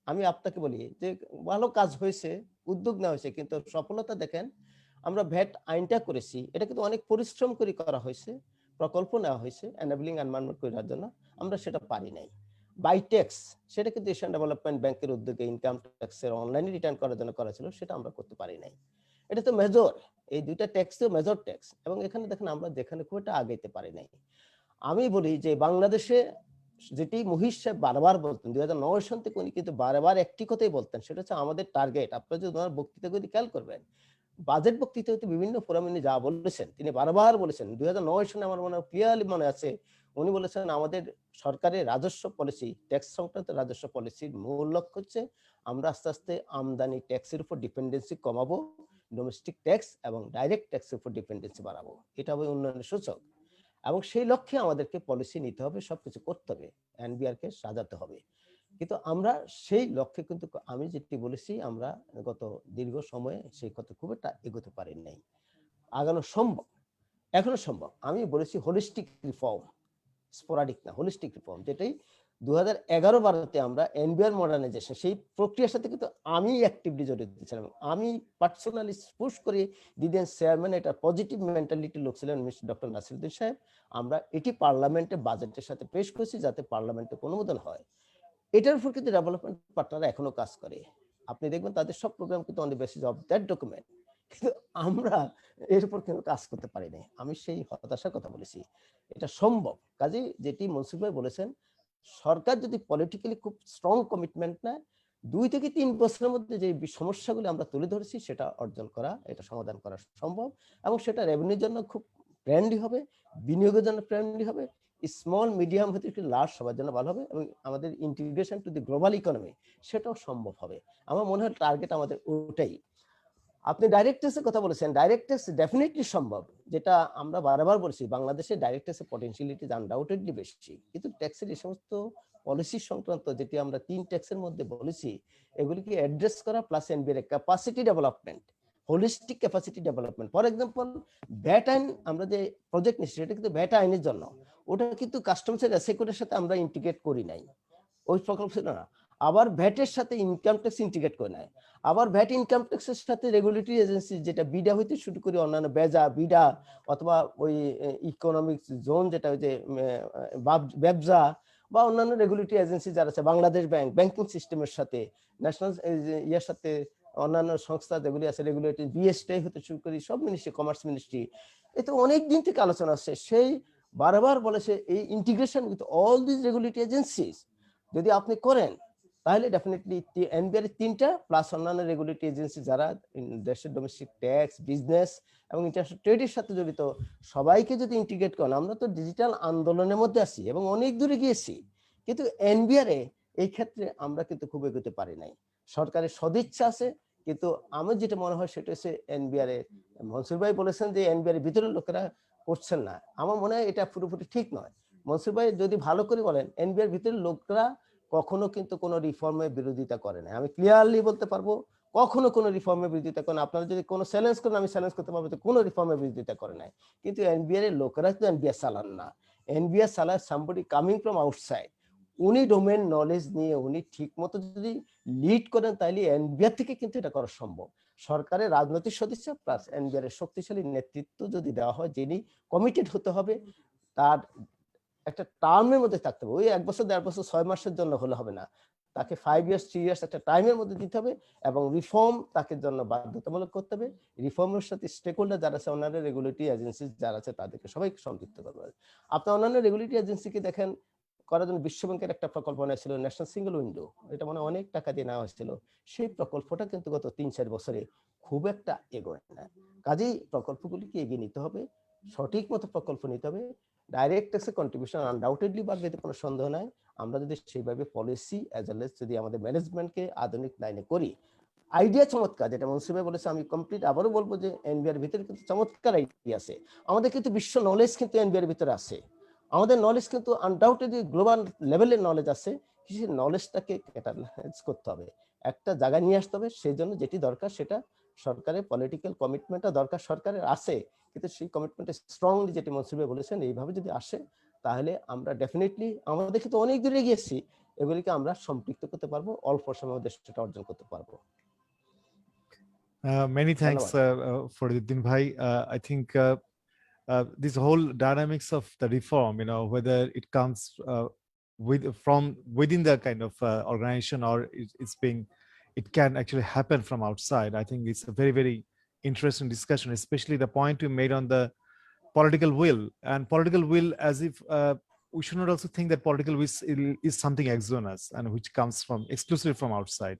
আমি আপনাকে বলি যে ভালো কাজ হয়েছে, উদ্যোগ নেওয়া হয়েছে, কিন্তু সফলতা দেখেন, আমরা ভ্যাট আইনটা করেছি, এটা কিন্তু অনেক পরিশ্রম করে করা হয়েছে, প্রকল্প নেওয়া হয়েছে এনাবলিং এনভায়রনমেন্ট করার জন্য, আমরা সেটা পারি নাই। বাই ট্যাক্স, সেটা কিন্তু এশিয়ান ডেভেলপমেন্ট ব্যাংকের উদ্যোগে ইনকাম ট্যাক্সের অনলাইনে রিটার্ন করার জন্য করা ছিল, সেটা আমরা করতে পারি নাই। এটা তো মেজর, এই দুইটা ট্যাক্সও মেজর ট্যাক্স, এবং এখানে দেখেন আমরা যেখানে খুব একটা আগাইতে পারি নাই। আমি বলি যে বাংলাদেশে যেটি মহিষ সাহেব বারবার বলতেন 2009 সাল থেকে, উনি কিন্তু বারবার একটি কথাই বলতেন, সেটা হচ্ছে আমাদের টার্গেট। আপনারা যদি ওনার বক্তৃতাগুলি খেয়াল করবেন, বাজেট বক্তৃতা হতে বিভিন্ন ফোরামে যা বলেছেন, তিনি বারবার বলেছেন। 2009 সালে আমার মনে ক্লিয়ারলি মনে আছে, উনি বলেছেন আমাদের সরকারের রাজস্ব পলিসি, ট্যাক্স সংক্রান্ত রাজস্ব পলিসির মূল লক্ষ্য হচ্ছে আমরা আস্তে আস্তে আমদানি ট্যাক্সের উপর ডিপেন্ডেন্সি কমাবো, ডোমেস্টিক ট্যাক্স এবং ডাইরেক্ট ট্যাক্সের উপর ডিপেন্ডেন্সি বাড়াবো, এটা হবে উন্নয়নের সূচক। এবং সেই লক্ষ্যে আমাদেরকে পলিসি নিতে হবে, সবকিছু করতে হবে, এনবিআর কে সাজাতে হবে। কিন্তু আমরা সেই লক্ষ্যে কিন্তু আমি যেটি বলেছি, আমরা গত দীর্ঘ সময়ে সেই কথা খুব একটা এগোতে পারি নাই। আগানো সম্ভব, এখনো সম্ভব। আমি বলেছি হোলিস্টিক রিফর্ম, স্পোরাডিক না, হোলিস্টিক রিফর্ম, যেটাই 2011-12-তে আমরা এনবিআর মডার্নাইজেশন, সেই প্রক্রিয়ার সাথে কিন্তু আমি অ্যাক্টিভলি জড়িত ছিলাম। আমি পার্সোনালি পুশ করে দিদেন চেয়ারম্যান, এটা পজিটিভ মেন্টালিটি লোক ছিলেন মিস্টার ডক্টর নাসিরউদ্দিন সাহেব। আমরা এটি পার্লামেন্টে বাজেটের সাথে পেশ করেছি, যাতে পার্লামেন্টে অনুমোদন হয়। এটার উপর কিন্তু ডেভেলপমেন্ট পার্টনাররা এখনো কাজ করে। আপনি দেখবেন তাদের সব প্রোগ্রাম কিন্তু on the basis of that document, কিন্তু আমরা এর উপর কিন্তু কাজ করতে পারি নাই। আমি সেই হতাশার কথা বলেছি, এটা সম্ভব। কাজে যেটি মনসুর ভাই বলেছেন, সরকার যদি পলিটিক্যালি খুব স্ট্রং কমিটমেন্ট নেয়, 2 থেকে 3 বছরের মধ্যে যে সমস্যাগুলো আমরা তুলে ধরেছি সেটা অর্জন করা, এটা সমাধান করা সম্ভব, এবং সেটা রেভিনিউর জন্য খুব ফ্রেন্ডলি হবে, বিনিয়োগের জন্য ফ্রেন্ডলি হবে, স্মল মিডিয়াম হতে লার্জ সবার জন্য ভালো হবে, এবং আমাদের integration to the global economy সেটাও সম্ভব হবে। আমার মনে হয় টার্গেট আমাদের ওটাই। আপনি ডাইরেক্ট ট্যাক্সের কথা বলেছেন, ডাইরেক্ট ট্যাক্স ডেফিনেটলি সম্ভব, যেটা আমরা বারবার বলছি, বাংলাদেশে ডাইরেক্ট ট্যাক্সের পটেনশিয়ালিটি আনডাউটেডলি বেশি, কিন্তু ট্যাক্সের এই সমস্ত পলিসি সংক্রান্ত যেটি আমরা 3 ট্যাক্সের মধ্যে বলেছি, এগুলিকে অ্যাড্রেস করা plus NBR capacity development, holistic capacity development. For example, VAT আইন আমরা যে প্রজেক্ট নিচ্ছি সেটা কিন্তু ভ্যাট আইনের জন্য, ওটা কিন্তু কাস্টমসের অ্যাসেকুরের সাথে আমরা ইন্টিগ্রেট করি নাই, ওই প্রকল্প ছিল না। আবার ভ্যাটের সাথে ইনকাম ট্যাক্স ইন্টিগ্রেট করে নেয়, আবার ভ্যাট ইনকাম ট্যাক্সের সাথে রেগুলেটরি এজেন্সি যেটা বিডা হইতে শুরু করে অন্যান্য বিডা অথবা ওই ইকোনমিক জোন যেটা ওই যে ব্যবসা বা অন্যান্য রেগুলেটরি এজেন্সি যারা আছে, বাংলাদেশ ব্যাংক, ব্যাংকিং সিস্টেমের সাথে ন্যাশনাল ইয়ার সাথে অন্যান্য সংস্থা যেগুলি আছে রেগুলেটরি বিএসটিআই হতে শুরু করি, সব মিনিস্ট্রি, কমার্স মিনিস্ট্রি, এতে অনেক দিন থেকে আলোচনা আসছে। সেই বারবার বলেছে এই integration with all this regulatory agencies যদি আপনি করেন, তাহলে ডেফিনেটলি এনবিআর 3টা প্লাস অন্যান্য রেগুলেটরি এজেন্সি যারা দেশের ডোমেস্টিক ট্যাক্স, বিজনেস এবং ইন্টারন্যাশনাল ট্রেডের সাথে জড়িত সবাইকে যদি ইন্টিগ্রেট করেন, আমরা তো ডিজিটাল আন্দোলনের মধ্যে আছি এবং অনেক দূরে গিয়েছি, কিন্তু এনবিআর এই ক্ষেত্রে আমরা কিন্তু খুব এগোতে পারি নাই। সরকারের সদিচ্ছা আছে, কিন্তু আমার যেটা মনে হয় সেটা হচ্ছে এনবিআর মনসুর ভাই বলেছেন যে এনবিআর ভিতরের লোকেরা করছেন না, আমার মনে হয় এটা পুরোপুরি ঠিক নয়। মনসুর ভাই যদি ভালো করে বলেন, এনবিআর ভিতরের লোকরা কখনো কিন্তু কোনো রিফর্মের বিরোধিতা করে না, আমি ক্লিয়ারলি বলতে পারবো, কখনো কোনো রিফর্মের বিরোধিতা করে না। আপনারা যদি কোনো চ্যালেঞ্জ করেন, আমি চ্যালেঞ্জ করতে পারবো যে কোনো রিফর্মের বিরোধিতা করে নাই। কিন্তু এনবিআর এর লোকেরা তো এনবিআর চালান না, এনবিআর চালায় সামবডি কামিং ফ্রম আউটসাইড। উনি ডোমেন নলেজ নিয়ে উনি ঠিক মতো যদি লিড করেন, তাহলে এনবিআর থেকে কিন্তু এটা করা সম্ভব। সরকারের রাজনৈতিক সদিচ্ছা প্লাস এনবিআর এর শক্তিশালী নেতৃত্ব যদি দেওয়া হয়, যিনি কমিটেড হতে হবে, তার একটা টার্মের মধ্যে থাকতে হবে, ওই 1 বছর 1.5 বছর 6 মাসের জন্য হলে হবে না, তাকে 5 ইয়ার্স 3 ইয়ার্স একটা টাইমের মধ্যে দিতে হবে, এবং রিফর্ম তাকে জন্য বাধ্যতামূলক করতে হবে। রিফর্মের সাথে স্টেক হোল্ডার যারা আছে, অন্যান্য রেগুলেটরি এজেন্সি যারা আছে, তাদেরকে সবাইকে সম্পৃক্ত করতে হবে। আপনি অন্যান্য রেগুলেটরি এজেন্সিকে দেখেন, করার জন্য বিশ্বব্যাংকের একটা প্রকল্প ছিল ন্যাশনাল সিঙ্গেল উইন্ডো, এটা মানে অনেক টাকা দিয়ে নেওয়া হয়েছিল, সেই প্রকল্পটা কিন্তু গত 3-4 বছরে খুব একটা এগোয় না। কাজেই প্রকল্পগুলিকে এগিয়ে নিতে হবে, সঠিক মতো প্রকল্প নিতে হবে। ডাইরেক্ট ট্যাক্সের কন্ট্রিবিউশন আনডাউটেডলি বাড়বে, এতে কোনো সন্দেহ নাই। আমরা যদি সেইভাবে পলিসি অ্যাজ ওয়েল এজ যদি আমাদের ম্যানেজমেন্টকে আধুনিক লাইনে করি, আইডিয়া চমৎকার, যেটা মনসুর ভাই বলেছে, আমি কমপ্লিট আবারও বলবো যে এনবিআর ভিতরে কিন্তু চমৎকার আইডিয়া আছে, আমাদের কিন্তু বিশ্ব নলেজ কিন্তু এনবিআর ভিতরে আছে, আমাদের নলেজ কিন্তু আনডাউটেডলি গ্লোবাল লেভেলের নলেজ আছে, সেই নলেজটাকে ক্যাটালাইজ করতে হবে, একটা জায়গায় নিয়ে আসতে হবে। সেই জন্য যেটি দরকার সেটা সরকারের পলিটিক্যাল কমিটমেন্টটা দরকার, সরকারের আছে, কিন্তু সেই কমিটমেন্টে স্ট্রংলি যেটি মনসুর ভাই বলেছেন এইভাবে যদি আসে, তাহলে আমরা ডেফিনেটলি আমাদের কিন্তু অনেক দূরে গিয়েছি, এগুলিকে আমরা সম্পৃক্ত করতে পারবো, অল্প সময়ের মধ্যে সেটা অর্জন করতে পারবো। Many thanks for Uddin bhai. I think this whole dynamics of the reform, whether it comes from within the kind of organization or it can actually happen from outside. I think it's a very, very interesting discussion, especially the point you made on the political will, and political will, as if we should not also think that political will is something exogenous and which comes from exclusively from outside.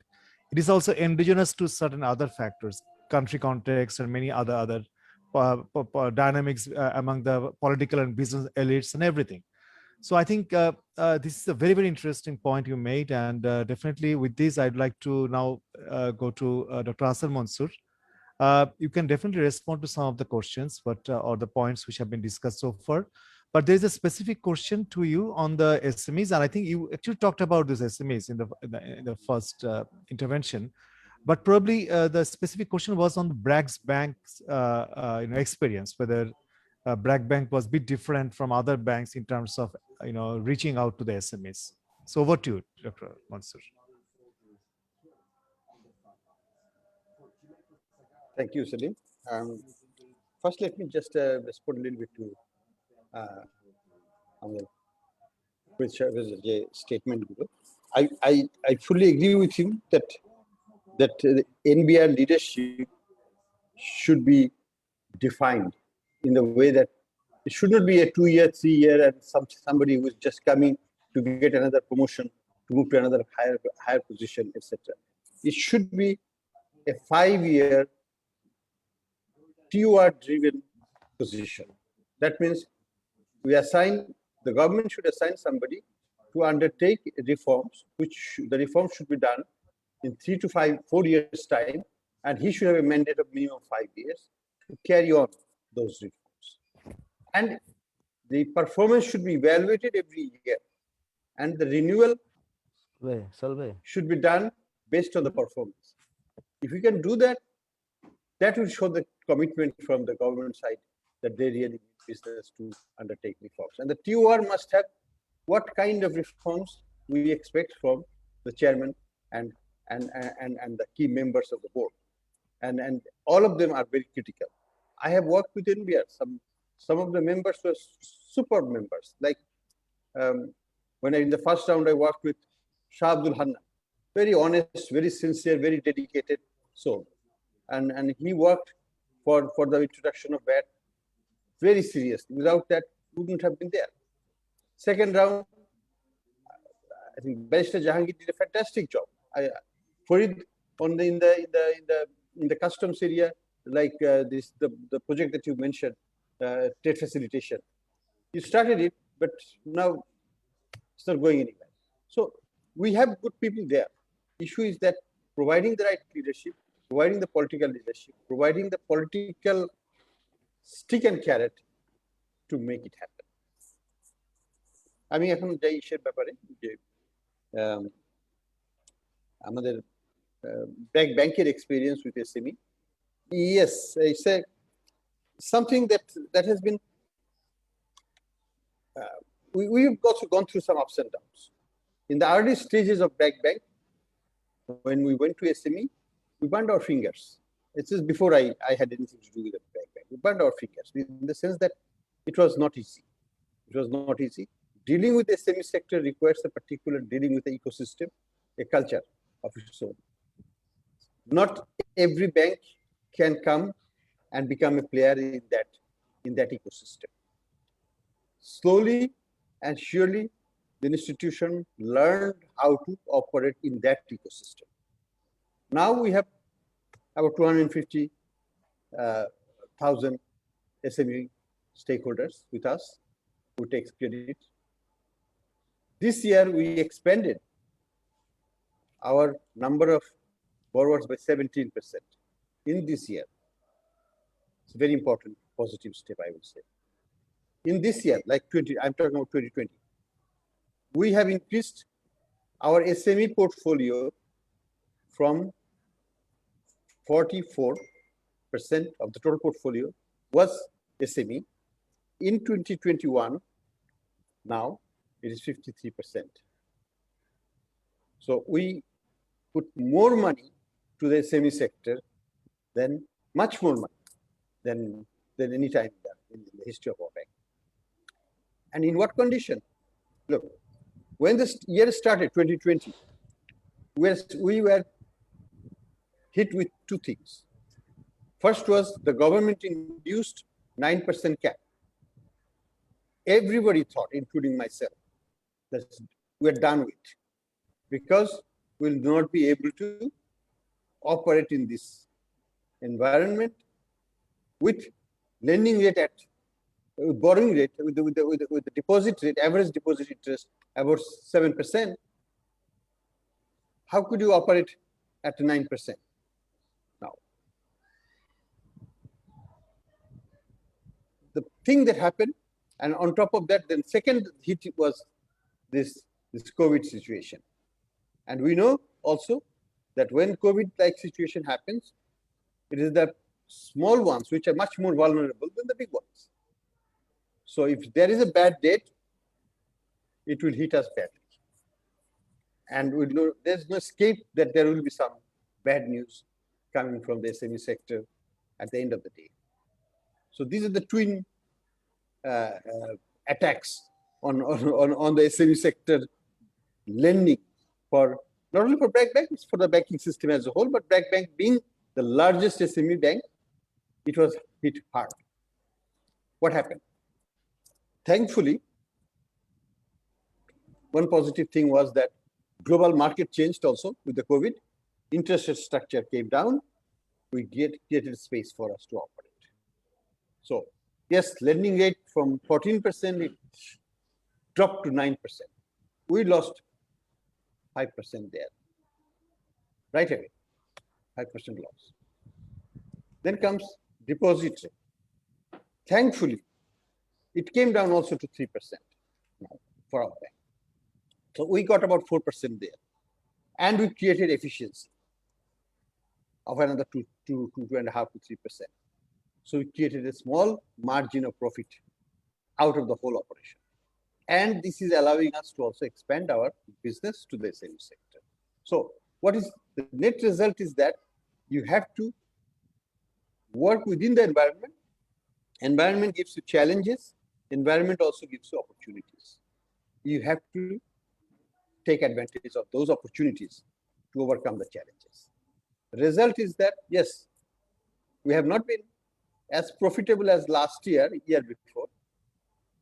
It is also indigenous to certain other factors, country context and many other dynamics among the political and business elites and everything. So I think this is a very, very interesting point you made, and definitely with this I'd like to now go to Dr. Ahsan Mansur. You can definitely respond to some of the questions, but or the points which have been discussed so far. But there is a specific question to you on the SMEs, and I think you actually talked about these SMEs in the first intervention. But probably the specific question was on the Bragg's Bank's experience, whether Bragg Bank was a bit different from other banks in terms of reaching out to the SMEs. So over to you, Dr. Mansur. Thank you, Selim. First, let me just respond a little bit to the statement. I fully agree with you that the NBR leadership should be defined in the way that it should not be a 2-year, 3-year, and somebody who is just coming to get another promotion to move to another higher position, etc. It should be a 5-year TOR-driven position. That means the government should assign somebody to undertake reforms, the reforms should be done in 3 to 4 years' time, and he should have a mandate of minimum 5 years to carry on those reforms. And the performance should be evaluated every year, and the renewal should be done based on the performance. If we can do that, that will show the commitment from the government side that they really need business to undertake reforms. And the TOR must have what kind of reforms we expect from the chairman and the key members of the board. And all of them are very critical. I have worked with NBR. Some of the members were superb members. Like when in the first round I worked with Shah Abdul Hanna, very honest, very sincere, very dedicated soul. And he worked for the introduction of VAT very seriously. Without that, wouldn't have been there. Second round, I think Barrister Jahangir did a fantastic job. Farid in the customs area, like the project that you mentioned, trade facilitation. You started it, but now it's not going anywhere. So we have good people there. Issue is that providing the right leadership, providing the political leadership, providing the political stick and carrot to make it happen. আমি এখন যাই ইসের ব্যাপারে যে আমাদের banking experience with SME. Yes, it's something that has been we've also gone through some ups and downs. In the early stages of bank, when we went to SME, we burned our fingers. It's just before I had anything to do with the bank. We burned our fingers in the sense that it was not easy. It was not easy. Dealing with the SME sector requires a particular dealing with the ecosystem, a culture of its own. Not every bank can come and become a player in that ecosystem. Slowly and surely, the institution learned how to operate in that ecosystem. Now we have about 250,000 SME stakeholders with us who takes credit. This year, we expanded our number of borrowers by 17% in this year. It's a very important positive step, I would say. In this year, like I'm talking about 2020, we have increased our SME portfolio from 44% of the total portfolio was SME. In 2021, now it is 53%. So we put more money to the SME sector than much more money than any time in the history of our bank. And in what condition? Look, when this year started, 2020, we were hit with two things. First was the government induced 9% cap. Everybody thought, including myself, that we're done with, because we'll not be able to operate in this environment with lending rate at borrowing rate with the deposit rate, average deposit interest about 7%. How could you operate at 9%? Now, the thing that happened, and on top of that, then second hit was this COVID situation. And we know also that when COVID-like situation happens, it is the small ones which are much more vulnerable than the big ones. So if there is a bad date, it will hit us badly. And we know there's no escape that there will be some bad news coming from the SME sector at the end of the day. So these are the twin attacks on the SME sector lending, for not only for BRAC Bank, it's for the banking system as a whole, but BRAC Bank being the largest SME bank, it was hit hard. What happened? Thankfully, one positive thing was that global market changed also with the COVID. Interest rate structure came down. We created space for us to operate. So yes, lending rate from 14%, it dropped to 9%. We lost 5% there, right away, 5% loss. Then comes deposit rate. Thankfully, it came down also to 3% now for our bank. So we got about 4% there. And we created efficiency of another 2.5 to 3%. So we created a small margin of profit out of the whole operation. And this is allowing us to also expand our business to the SME sector. So what is the net result is that you have to work within the environment. Environment gives you challenges. Environment also gives you opportunities. You have to take advantage of those opportunities to overcome the challenges. The result is that, yes, we have not been as profitable as last year before.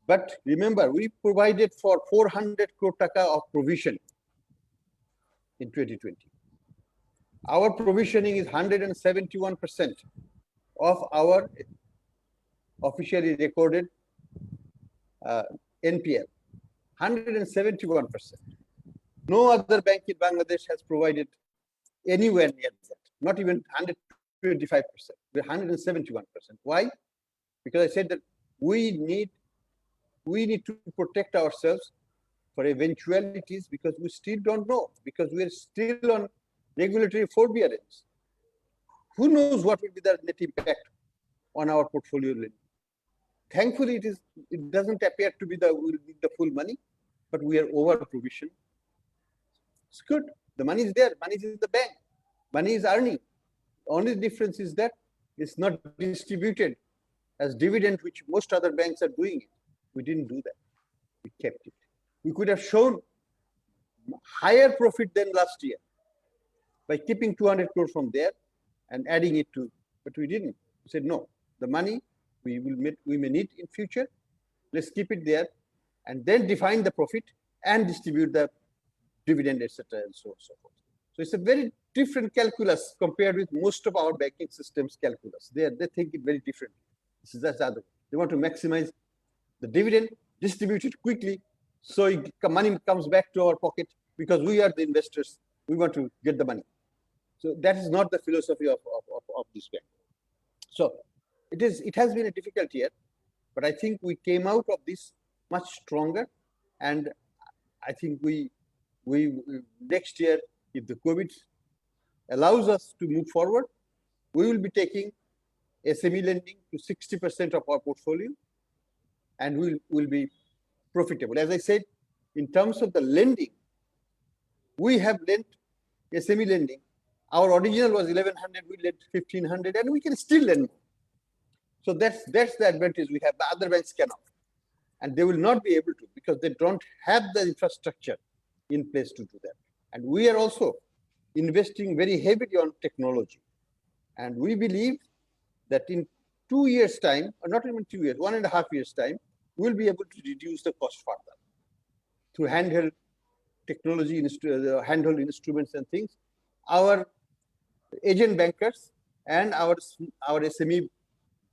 But remember, we provided for 400 crore taka of provision in 2020. Our provisioning is 171% of our officially recorded NPL. 171%. No other bank in Bangladesh has provided anywhere near that, not even 125%. We're 171%. Why? Because I said that we need to protect ourselves for eventualities because we still don't know, because we are still on regulatory forbearance. Who knows what will be the net impact on our portfolio lending? Thankfully, it doesn't appear to be we'll need the full money, but we are over provision. It's good. The money is there. Money is in the bank. Money is earning. Only difference is that it's not distributed as dividend, which most other banks are doing it. We didn't do that. We kept it. We could have shown higher profit than last year by keeping 200 crore from there and adding it to, but we didn't. We said, no, the money we may need in future. Let's keep it there and then define the profit and distribute the dividend, etc. and so on and so forth. So it's a very different calculus compared with most of our banking systems calculus. They think it very different. This is just other. They want to maximize the dividend, distribute it quickly, so money comes back to our pocket because we are the investors. We want to get the money. So that is not the philosophy of this bank. So it has been a difficult year, but I think we came out of this much stronger, and I think we next year, if the COVID allows us to move forward, we will be taking SME lending to 60% of our portfolio, and we'll be profitable. As I said, in terms of the lending, we have lent SME lending. Our original was 1,100, we lent 1,500, and we can still lend more. So that's the advantage we have. The other banks cannot, and they will not be able to because they don't have the infrastructure in place to do that. And we are also investing very heavily on technology, and we believe that in 2 years' time, or not even 2 years, 1.5 years' time, we'll be able to reduce the cost further through handheld technology, handheld instruments and things. Our agent bankers and our SME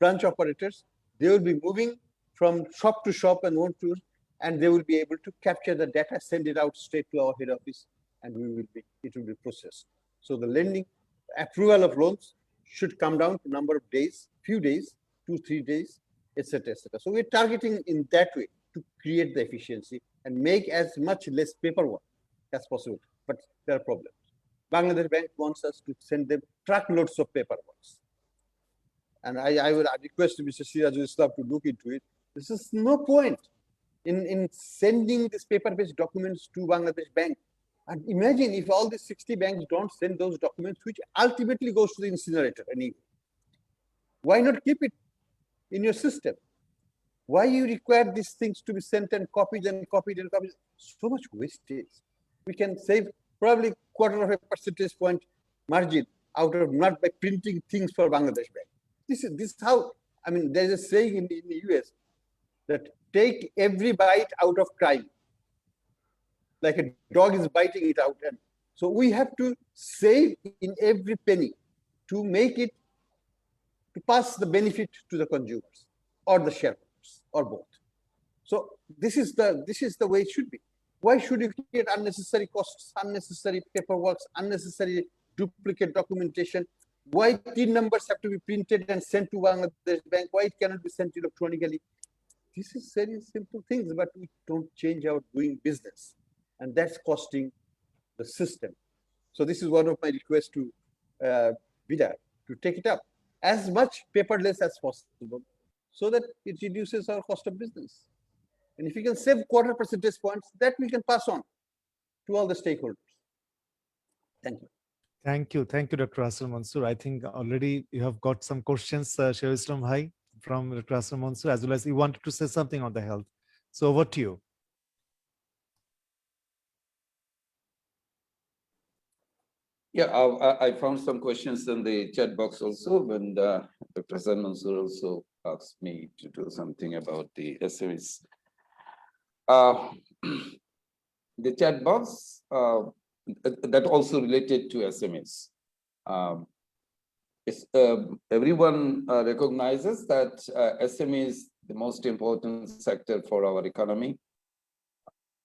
branch operators, they will be moving from shop to shop and they will be able to capture the data, send it out straight to our head office, and it will be processed. So the lending approval of loans should come down to number of days, few days, 2-3 days, etc., etc. So we're targeting in that way to create the efficiency and make as much less paperwork as possible. But there are problems. Bangladesh Bank wants us to send them truckloads of paperwork. And I would request Mr. Sirazul to look into it. This is no point in sending these paper-based documents to Bangladesh Bank. And imagine if all these 60 banks don't send those documents, which ultimately goes to the incinerator anyway. Why not keep it in your system? Why you require these things to be sent and copied and copied and copied? So much wastage. We can save probably 0.25 percentage point margin out of not by printing things for Bangladesh Bank. This is how, I mean, there's a saying in the US that take every bite out of crime. like a dog is biting it out. And so we have to save in every penny to make it, to pass the benefit to the consumers or the shareholders or both. So this is the way it should be. Why should you create unnecessary costs, unnecessary paperwork, unnecessary duplicate documentation? Why TIN numbers have to be printed and sent to Bangladesh Bank? Why it cannot be sent electronically? This is very simple things, but we don't change our doing business, and that's costing the system. So this is one of my requests to BIDA to take it up as much paperless as possible, so that it reduces our cost of business. And if you can save 0.25 percentage points, that we can pass on to all the stakeholders. Thank you. Thank you, Dr. Hassan Mansur. I think already you have got some questions, Shah Islam Bhai, from Dr. Hassan Mansur, as well as you wanted to say something on the health. So over to you. Yeah, I found some questions in the chat box also, and Dr. Hassan Mansur also asked me to do something about the SMEs. The chat box, that also related to SMEs. Everyone recognizes that SME is the most important sector for our economy,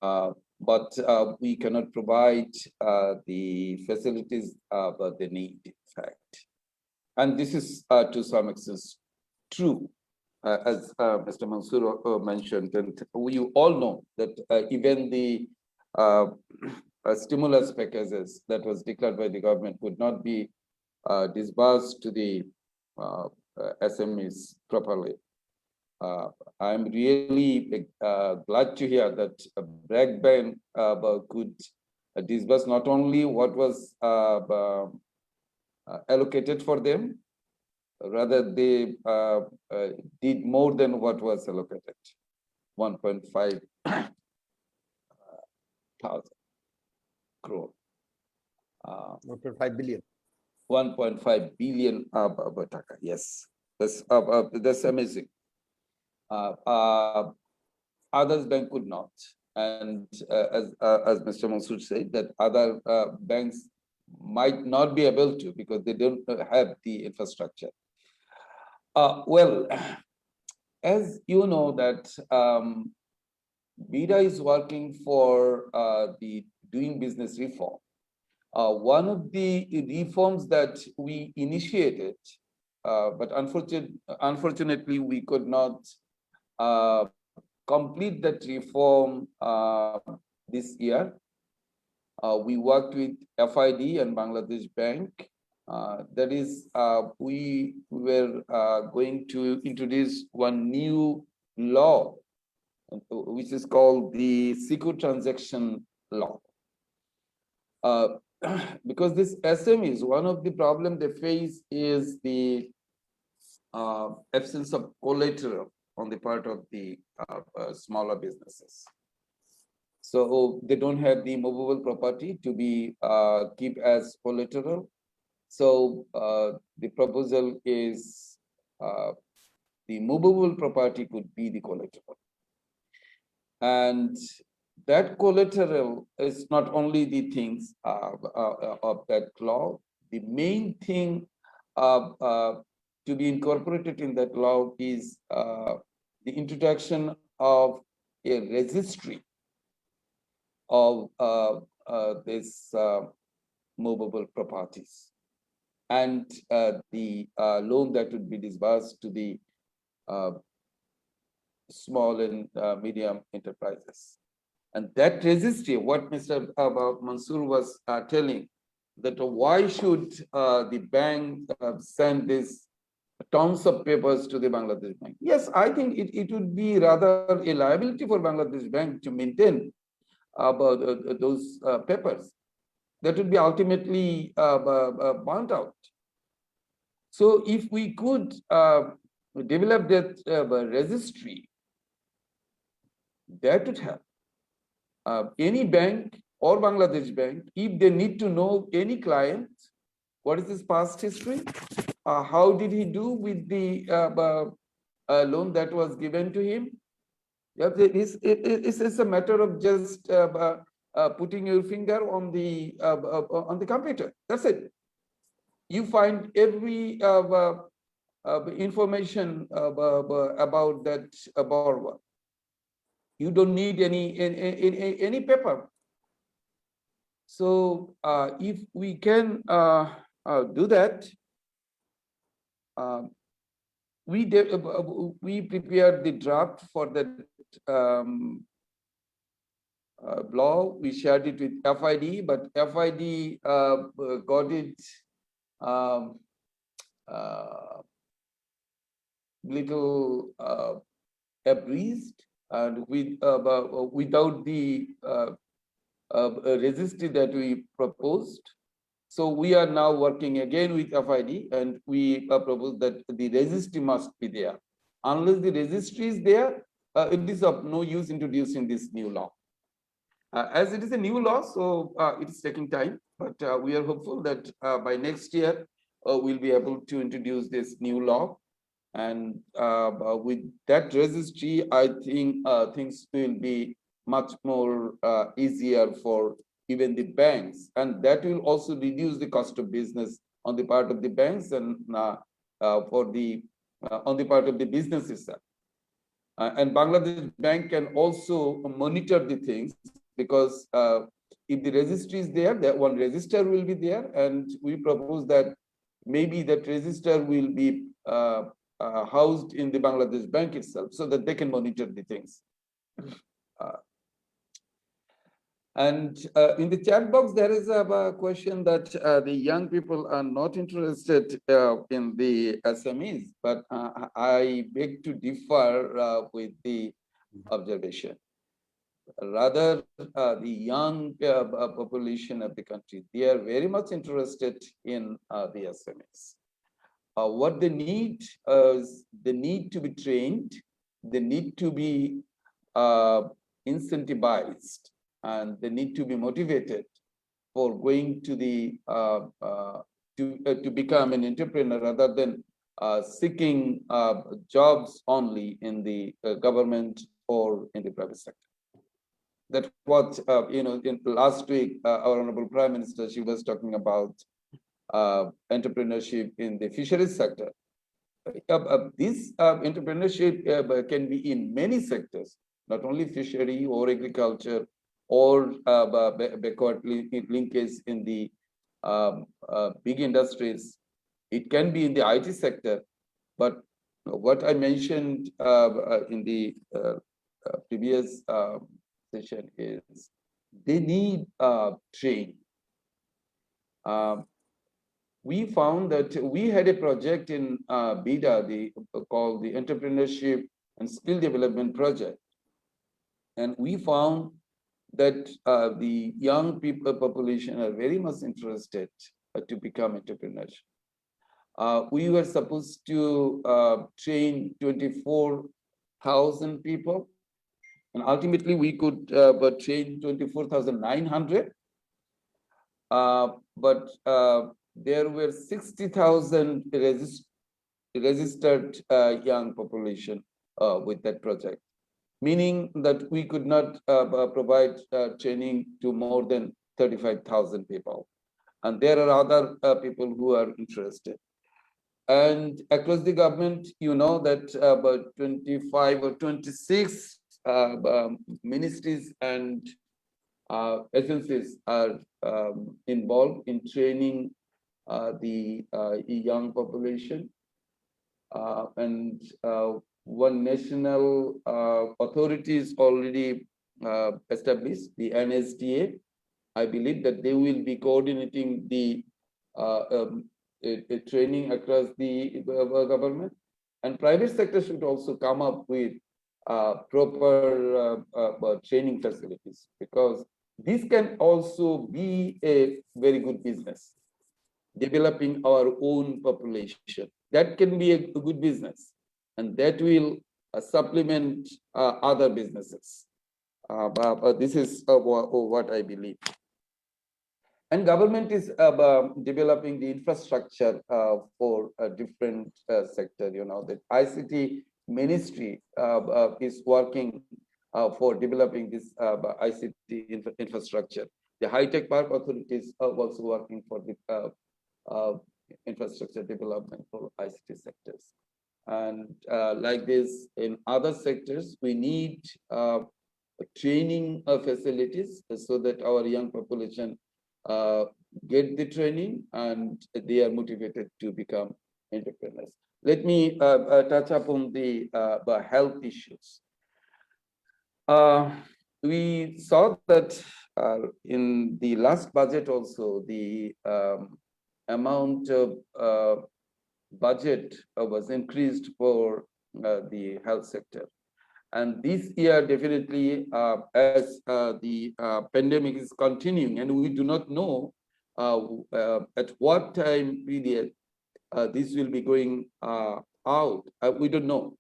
but we cannot provide the facilities that they need, in fact. And this is to some extent true, as Mr. Mansur mentioned, and we all know that even the stimulus packages that was declared by the government would not be disbursed to the SMEs properly. I'm really glad to hear that BRAC Bank could disburse not only what was allocated for them, rather they did more than what was allocated, 1.5 thousand crore. 1.5 billion. 1.5 billion Dhaka. Yes, that's amazing. Others bank could not, and as Mr. Mansur said, that other banks might not be able to because they don't have the infrastructure. Well, as you know that BIDA is working for the doing business reform. One of the reforms that we initiated, but unfortunately we could not complete that reform this year. We worked with FID and Bangladesh Bank. That is, we were going to introduce one new law, which is called the Secure Transaction Law. Because this SMEs, one of the problems they face is the absence of collateral on the part of the smaller businesses. So they don't have the movable property to be keep as collateral. So the proposal is the movable property could be the collateral. And that collateral is not only the things of that law. The main thing to be incorporated in that law is the introduction of a registry of this movable properties, and the loan that would be disbursed to the small and medium enterprises. And that registry, what Mr. Mansur was telling, that why should the bank send this tons of papers to the Bangladesh Bank? Yes, I think it would be rather a liability for Bangladesh Bank to maintain those papers. That would be ultimately burnt out. So if we could develop that registry, that would help. Any bank or Bangladesh Bank, if they need to know any client, what is his past history? How did he do with the loan that was given to him? Yeah, it's a matter of just putting your finger on the computer. That's it. You find every information about that borrower. You don't need any paper. So if we can do that, we prepared the draft for that law. We shared it with FID, but FID got it little abreast and without the registry that we proposed. So we are now working again with FID, and we propose that the registry must be there. Unless the registry is there, it is of no use introducing this new law. As it is a new law, so it is taking time, but we are hopeful that by next year, we'll be able to introduce this new law. And with that registry, I think things will be much more easier for even the banks, and that will also reduce the cost of business on the part of the banks and on the part of the business itself. And Bangladesh Bank can also monitor the things, because if the registry is there, that one register will be there, and we propose that maybe that register will be housed in the Bangladesh Bank itself, so that they can monitor the things. And in the chat box, there is a question that the young people are not interested in the SMEs, but I beg to differ with the observation. Rather, the young population of the country, they are very much interested in the SMEs. What they need is they need to be trained, they need to be incentivized, and they need to be motivated for going to the to become an entrepreneur, rather than seeking jobs only in the government or in the private sector. That's what in last week our Honorable Prime Minister, she was talking about entrepreneurship in the fisheries sector. This entrepreneurship can be in many sectors, not only fishery or agriculture or backward linkage in the big industries. It can be in the IT sector, but what I mentioned in the previous session is they need training. We found that we had a project in BIDA, called the Entrepreneurship and Skill Development Project. And we found that the young people population are very much interested to become entrepreneurs. We were supposed to train 24,000 people, and ultimately we could train 24,900. But there were 60,000 registered young population with that project, meaning that we could not provide training to more than 35,000 people. And there are other people who are interested. And across the government, you know that about 25 or 26 ministries and agencies are involved in training the young population. And one national authority is already established, the NSDA. I believe that they will be coordinating the training across the government, and private sector should also come up with proper training facilities, because this can also be a very good business, developing our own population. That can be a good business, and that will supplement other businesses. This is what I believe. And government is developing the infrastructure for a different sector. You know, the ICT ministry is working for developing this ICT infrastructure. The high-tech park authorities are also working for the infrastructure development for ICT sectors. And like this, in other sectors, we need training facilities so that our young population get the training and they are motivated to become entrepreneurs. Let me touch upon the health issues. We saw that in the last budget also, the amount of budget was increased for the health sector. And this year, definitely, as the pandemic is continuing, and we do not know at what time period this will be going out. We don't know,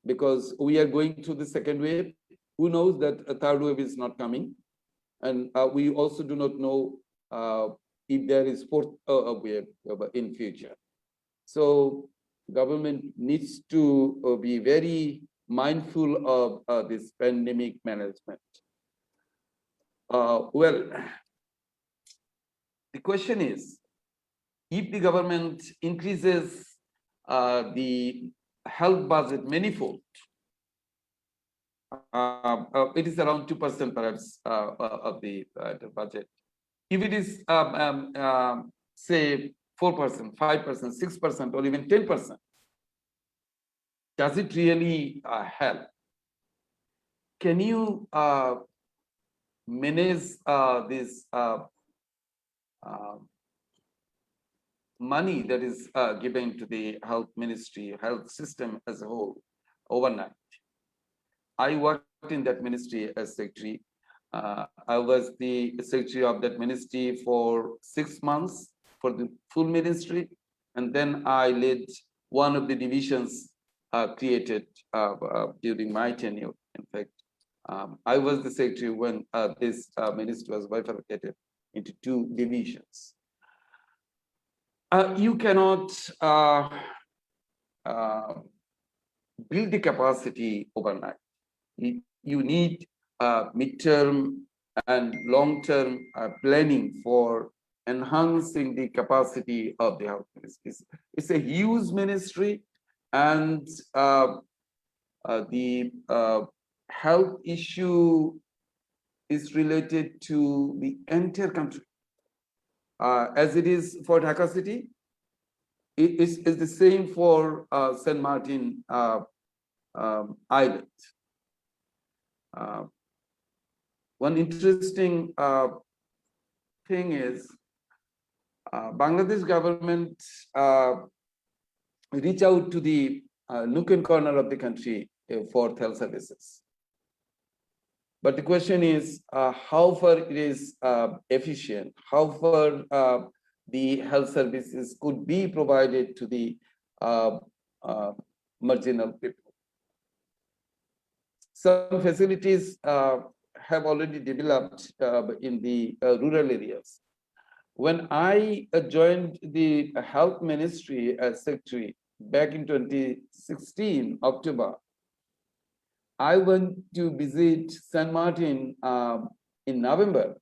because we are going through the second wave. Who knows that a third wave is not coming? And we also do not know if there is fourth wave in future. So government needs to be very mindful of this pandemic management. Well, the question is, if the government increases the health budget manifold, it is around 2% perhaps of the budget. If it is say 4%, 5%, 6%, or even 10%, does it really help? Can you manage this money that is given to the health ministry, health system as a whole overnight? I worked in that ministry as secretary. I was the secretary of that ministry for 6 months for the full ministry. And then I led one of the divisions created during my tenure. In fact, I was the secretary when this ministry was bifurcated into 2 divisions. You cannot build the capacity overnight. You need midterm and long-term planning for enhancing the capacity of the health ministry. It's a huge ministry, and the health issue is related to the entire country. As it is for Dhaka city, it's the same for St. Martin Island. One interesting thing is Bangladesh government reach out to the nook and corner of the country for health services. But the question is how far it is efficient, how far the health services could be provided to the marginal people. Some facilities have already developed in the rural areas. When I joined the health ministry as secretary back in 2016, October, I went to visit St. Martin in November,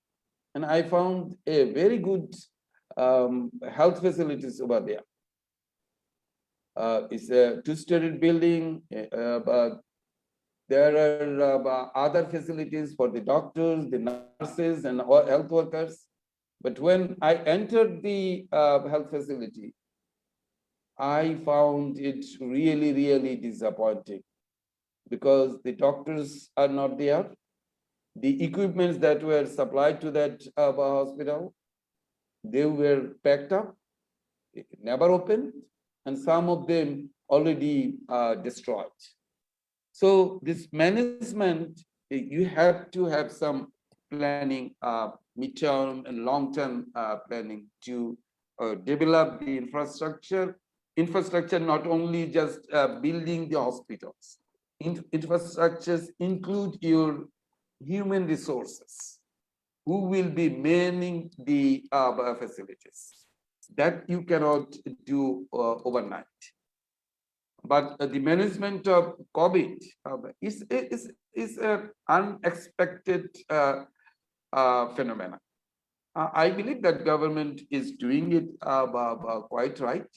and I found a very good health facilities over there. It's a 2-story building, but there are other facilities for the doctors, the nurses, and all health workers. But when I entered the health facility, I found it really, really disappointing, because the doctors are not there. The equipments that were supplied to that hospital, they were packed up, never opened, and some of them already destroyed. So this management, you have to have some planning, midterm and long-term planning to develop the infrastructure. Infrastructure not only just building the hospitals. Infrastructures include your human resources, who will be manning the facilities. That you cannot do overnight. but the management of COVID is an unexpected phenomena. I believe that government is doing it quite right.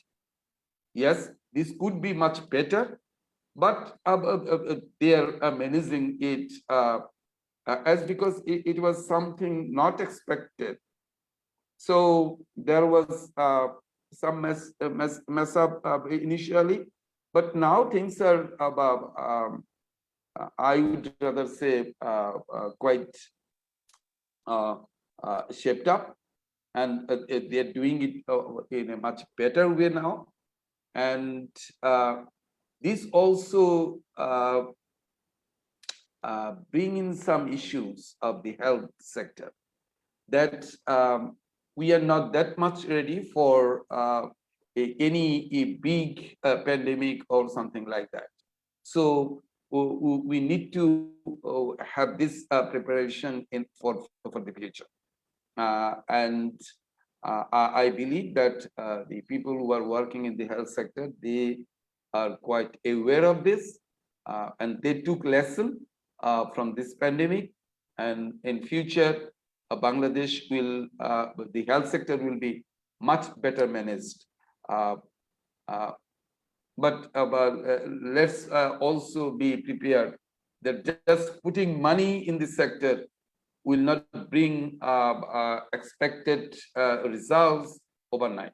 Yes, this could be much better, but they are managing it as because it was something not expected. So there was some mess up initially, but now things are I would rather say quite shaped up, and they're doing it in a much better way now. And this also bring in some issues of the health sector that we are not that much ready for any big pandemic or something like that. So we need to have this preparation for the future. And I believe that the people who are working in the health sector, they are quite aware of this, and they took lesson from this pandemic. And in future, Bangladesh will, the health sector will be much better managed. But let's also be prepared that just putting money in the sector will not bring expected results overnight.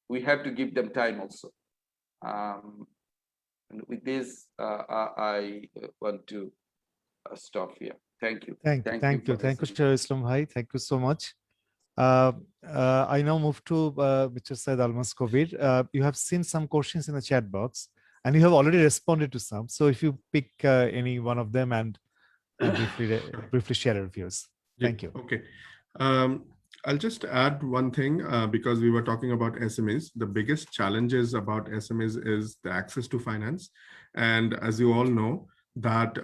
We have to give them time also. And with this, I want to stop here. Thank you. Thank you, Shah Islam Bhai. Thank you so much. I now move to Mr. Syed Almas Kabir. You have seen some questions in the chat box, and you have already responded to some. So if you pick any one of them and briefly share your views. Thank you. Okay. I'll just add one thing because we were talking about SMEs. The biggest challenges about SMEs is the access to finance. And as you all know, that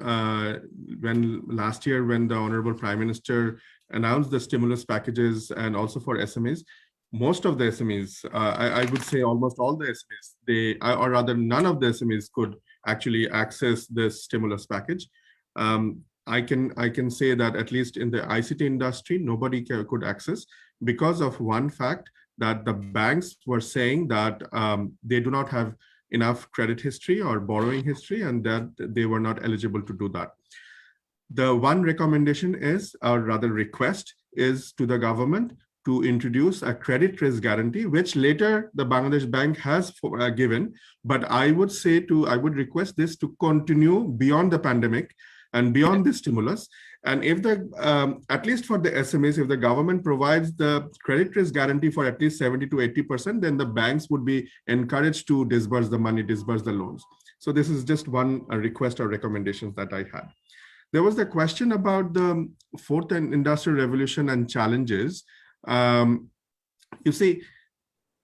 when last year, when the Honorable Prime Minister announced the stimulus packages and also for SMEs, most of the SMEs, I would say almost all the SMEs, or rather none of the SMEs could actually access this stimulus package. I can say that at least in the ICT industry, nobody could access because of one fact, that the banks were saying that they do not have enough credit history or borrowing history, and that they were not eligible to do that. The one recommendation is, or rather request, is to the government to introduce a credit risk guarantee, which later the Bangladesh Bank has given. But I would request this to continue beyond the pandemic and beyond the stimulus. And if at least for the SMEs, if the government provides the credit risk guarantee for at least 70 to 80%, then the banks would be encouraged to disburse the money, disburse the loans. So this is just one request or recommendations that I had. There was the question about the fourth industrial revolution and challenges. You see,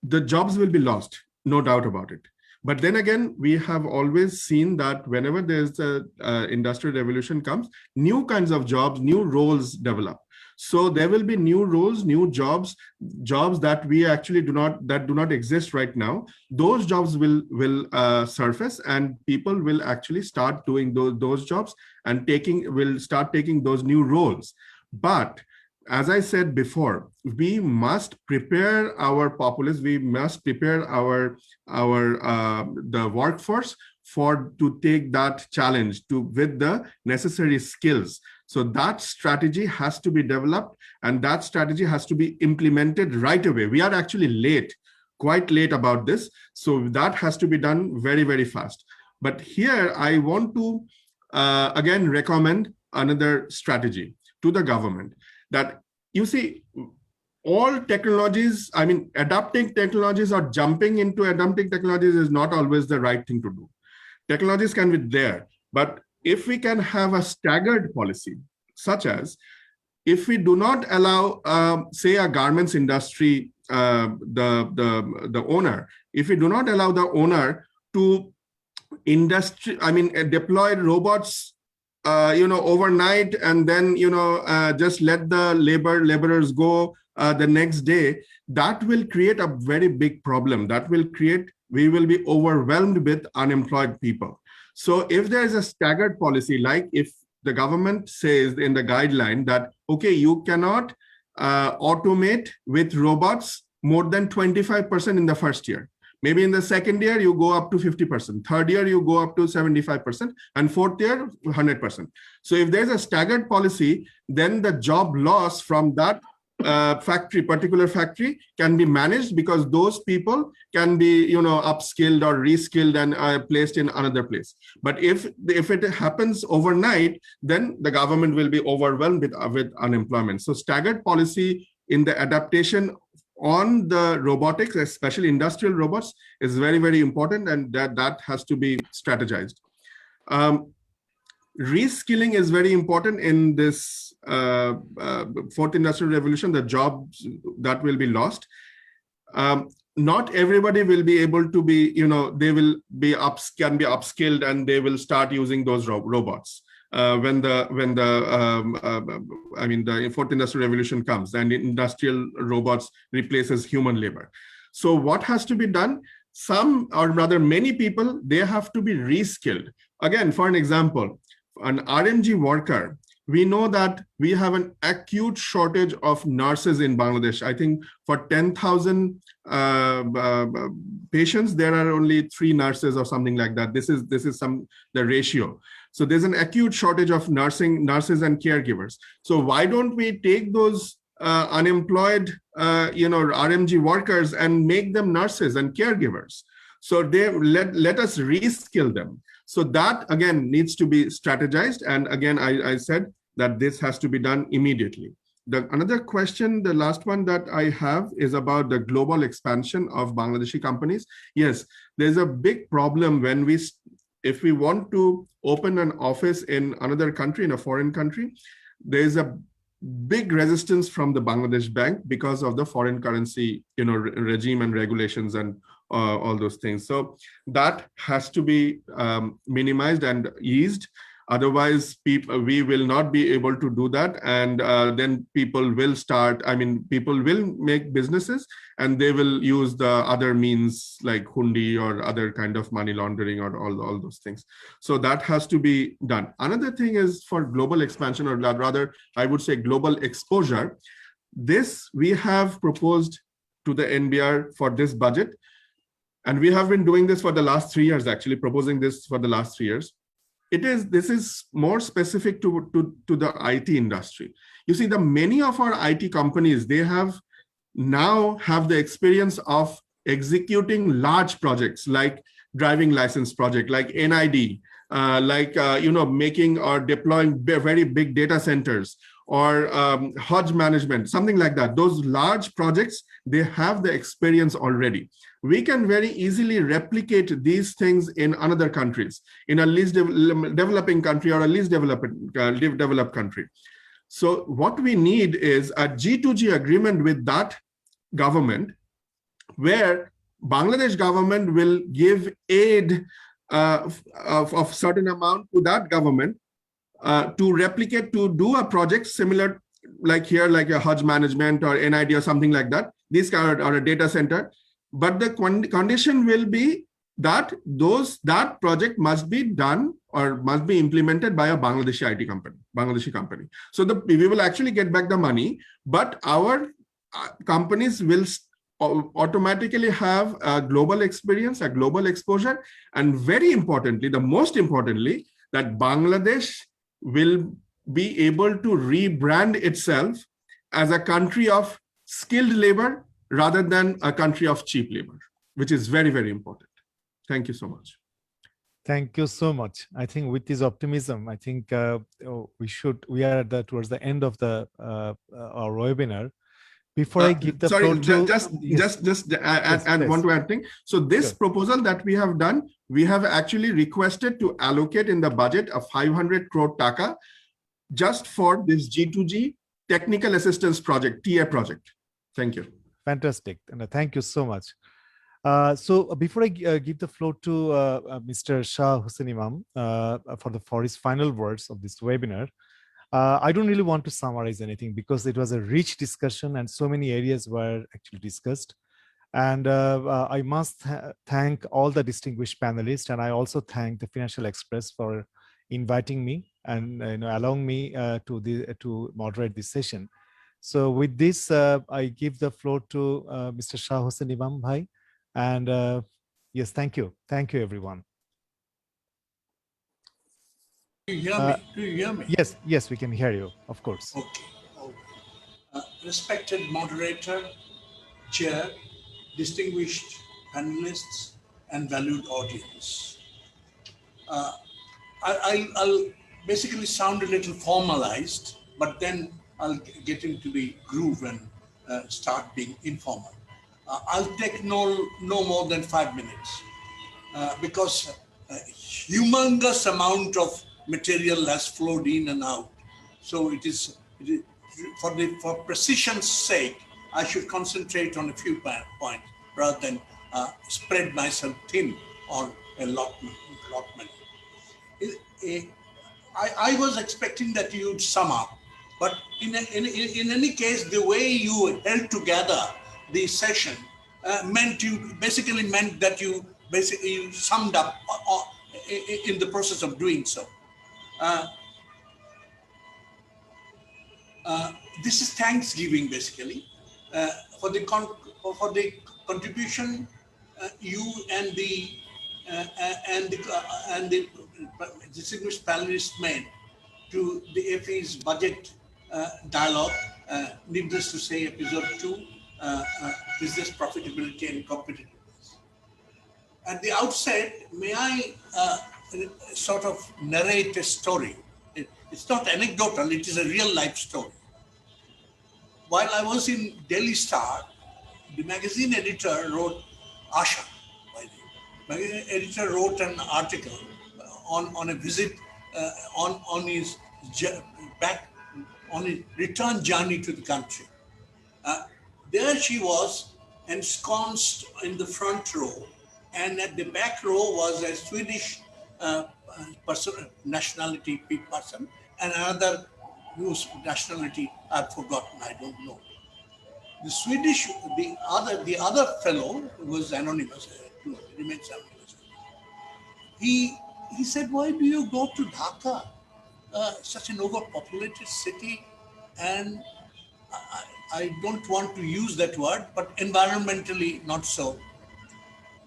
the jobs will be lost, no doubt about it. But then again, we have always seen that whenever there's a industrial revolution comes, new kinds of jobs, new roles develop. So there will be new roles, new jobs that we actually do not exist right now. Those jobs will surface, and people will actually start doing those jobs and will start taking those new roles. But as I said before, we must prepare our populace. We must prepare the workforce to take that challenge with the necessary skills. So that strategy has to be developed, and that strategy has to be implemented right away. We are actually quite late about this. So that has to be done very, very fast. But here I want to again recommend another strategy to the government. That you see, all technologies, I mean, adapting technologies or jumping into adapting technologies is not always the right thing to do. Technologies can be there, but if we can have a staggered policy, such as if we do not allow, say, a garments industry, the owner, if we do not allow the owner to deploy robots overnight and then, just let the laborers go the next day, that will create a very big problem. We will be overwhelmed with unemployed people. So if there is a staggered policy, like if the government says in the guideline that, okay, you cannot automate with robots more than 25% in the first year. Maybe in the second year, you go up to 50%. Third year, you go up to 75%. And fourth year, 100%. So if there's a staggered policy, then the job loss from that particular factory can be managed, because those people can be, upskilled or reskilled and placed in another place. But if it happens overnight, then the government will be overwhelmed with unemployment. So staggered policy in the adaptation on the robotics, especially industrial robots, is very, very important, and that has to be strategized. Reskilling is very important in this fourth industrial revolution, the jobs that will be lost. Not everybody will be able to be, they will be can be upskilled and they will start using those robots. When the fourth industrial revolution comes and industrial robots replaces human labor. So what has to be done? Some, or rather many people, they have to be reskilled. Again, for an example, an RMG worker, we know that we have an acute shortage of nurses in Bangladesh. I think for 10,000 patients, there are only 3 nurses or something like that. This is the ratio. So there's an acute shortage of nurses and caregivers. So why don't we take those unemployed, RMG workers and make them nurses and caregivers? So they let us reskill them. So that again needs to be strategized. And again, I said that this has to be done immediately. Another question, the last one that I have, is about the global expansion of Bangladeshi companies. Yes, there's a big problem when if we want to open an office in another country, in a foreign country, there's a big resistance from the Bangladesh bank because of the foreign currency, regime and regulations and all those things. So that has to be minimized and eased. Otherwise, we will not be able to do that. And then people will make businesses and they will use the other means like hundi or other kind of money laundering or all those things. So that has to be done. Another thing is for global expansion, or rather, I would say global exposure. This we have proposed to the NBR for this budget. And we have been doing this for the last 3 years, actually proposing this for the last 3 years. This is more specific to the IT industry. You see, many of our IT companies, they now have the experience of executing large projects like driving license project, like NID, making or deploying very big data centers, or Hajj management, something like that. Those large projects, they have the experience already. We can very easily replicate these things in other countries, in a least developing country or a least developed country. So what we need is a G2G agreement with that government, where Bangladesh government will give aid of certain amount to that government to replicate, to do a project similar, like here, like a Hajj management or NID or something like that, this kind of, or a data center. But the condition will be that that project must be done or must be implemented by a Bangladeshi company. So we will actually get back the money, but our companies will automatically have a global experience, a global exposure, and very importantly, most importantly, that Bangladesh will be able to rebrand itself as a country of skilled labor rather than a country of cheap labor, which is very, very important. Thank you so much. Thank you so much. I think with this optimism, I think we are towards the end of our webinar. Before I give the floor to... Just add one to add thing. So this proposal that we have done, we have actually requested to allocate in the budget of 500 crore taka just for this G2G technical assistance project, TA project. Thank you. Fantastic. And thank you so much. So before I give the floor to Mr. Shah Husain Imam for his final words of this webinar, I don't really want to summarize anything because it was a rich discussion and so many areas were actually discussed. And I must thank all the distinguished panelists, and I also thank the Financial Express for inviting me and allowing me to moderate this session. So with this, I give the floor to Mr. Shah Hussain Imam Bhai. And yes, thank you. Thank you, everyone. Do you hear me? Do you hear me? Yes, we can hear you, of course. Okay. Respected moderator, chair, distinguished panelists, and valued audience. I'll basically sound a little formalized, but then I'll get into the groove and start being informal. I'll take no more than 5 minutes because a humongous amount of material has flowed in and out. So it is for precision's sake, I should concentrate on a few points rather than spread myself thin on a lot many. I was expecting that you'd sum up, but in any case, the way you held together the session meant that you summed up in the process of doing so. This is Thanksgiving, basically, for the contribution you and the distinguished panelists made to the FA's budget dialogue. Needless to say, episode 2, business profitability and competitiveness. At the outset, may I sort of narrate a story? It's not anecdotal, it is a real life story. While I was in Daily Star, the magazine editor wrote, Asha, by the magazine editor wrote an article on a visit on his return journey to the country. There she was ensconced in the front row, and at the back row was a Swedish nationality person and another whose nationality I've forgotten, I don't know. The other fellow who was anonymous, remains anonymous. He said, "Why do you go to Dhaka, such an overpopulated city, and I don't want to use that word, but environmentally not so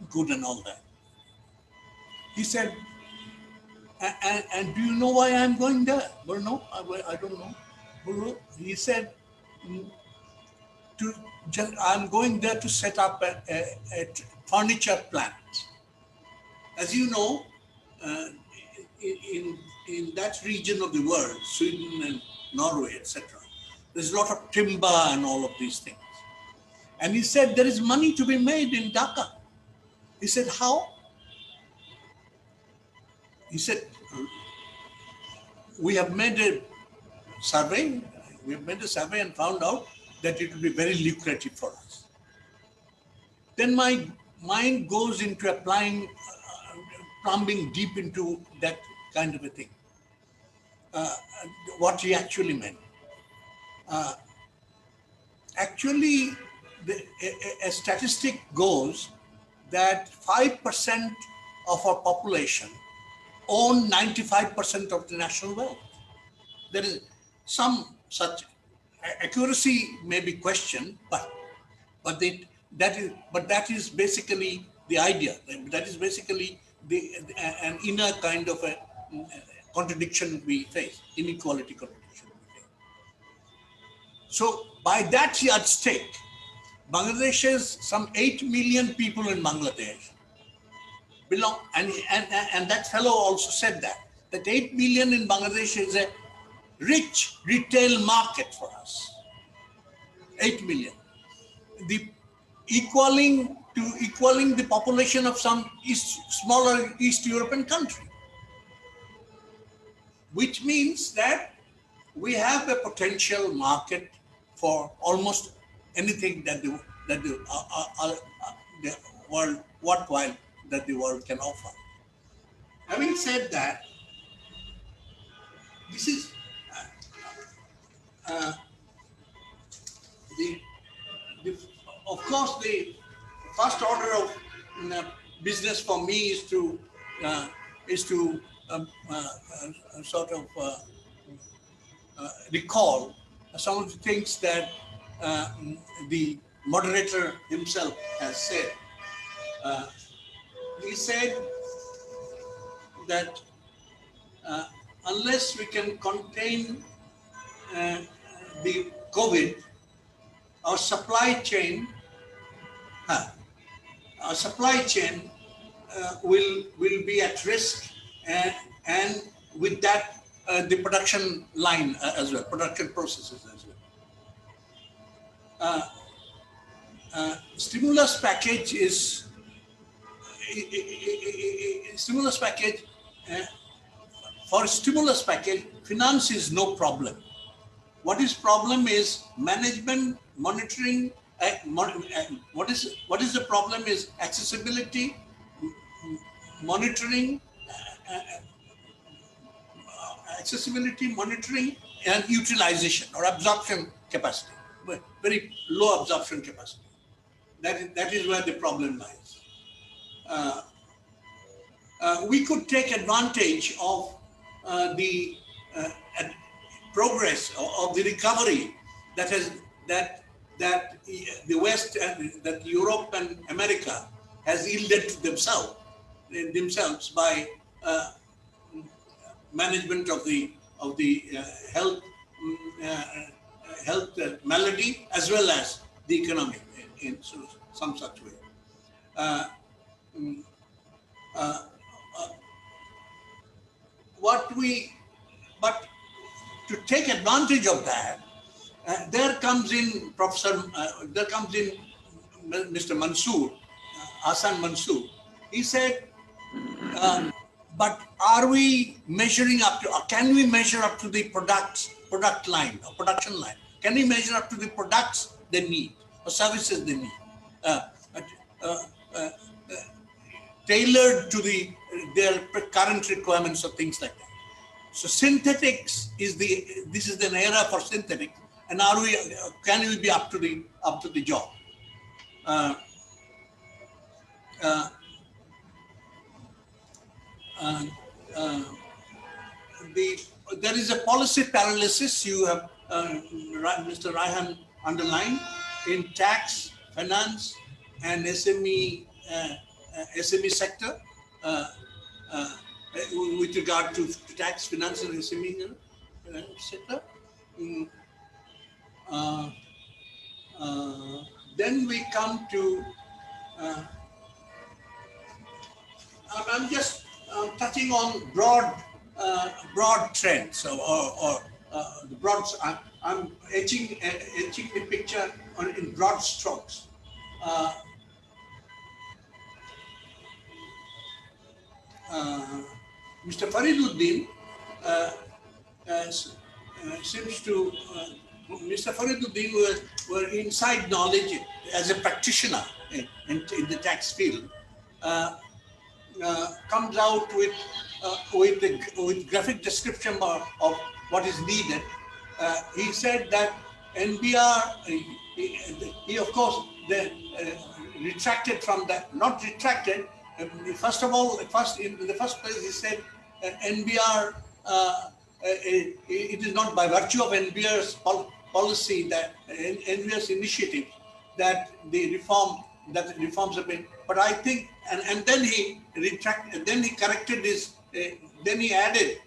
good and all that." He said, and do you know why I'm going there? Well, no, I don't know. Well, he said, I'm going there to set up a furniture plant. As you know, in that region of the world, Sweden and Norway, etc., there's a lot of timber and all of these things. And he said, there is money to be made in Dhaka. He said, how? He said, we have made a survey. We have made a survey and found out that it will be very lucrative for us. Then my mind goes into applying, plumbing deep into that kind of a thing. What he actually meant. Actually, a statistic goes that 5% of our population own 95% of the national wealth. There is some such accuracy may be questioned, but that is basically the idea. That is basically an inner kind of a contradiction we face, inequality contradiction we face. So by that yardstick, Bangladesh has some 8 million people in Bangladesh belong, and that fellow also said that 8 million in Bangladesh is a rich retail market for us. 8 million. Equaling the population of some smaller East European country. Which means that we have a potential market for almost anything that the world worthwhile that the world can offer. Having said that, this is of course the first order of business for me is to sort of recall some of the things that the moderator himself has said. He said that unless we can contain the COVID, our supply chain will be at risk, and with that the production line as well, production processes as well. Stimulus package is stimulus package. For stimulus package, finance is no problem. What is problem is management, monitoring. What is the problem is accessibility, monitoring, and utilization or absorption capacity. Very low absorption capacity. That is where the problem lies. We could take advantage of the progress of the recovery that the West and that Europe and America has yielded to themselves by management of the health malady as well as the economy in some such way. But to take advantage of that, there comes in Mr. Mansur, Ahsan Mansur. He said, but are we measuring up to, or can we measure up to the product line or production line? Can we measure up to the products they need or services they need? Tailored to their current requirements or things like that. So synthetics is this is an era for synthetics, and can we be up to the job? There is a policy paralysis. You have Mr. Raihan underlined in tax, finance, and SME sector. With regard to tax, finance, and SME sector. Then we come to, I'm just touching on broad trends or the broad. I'm etching the picture in broad strokes. Mr. Farid Uddin seems to, Mr. Farid Uddin were inside knowledge as a practitioner in the tax field, comes out with graphic description of what is needed. He said that NBR, he of course retracted from that, not retracted. First of all, in the first place, he said NBR. It is not by virtue of NBR's policy that NBR's initiative that the reforms have been. But I think, and then he retracted. Then he corrected his. Then he added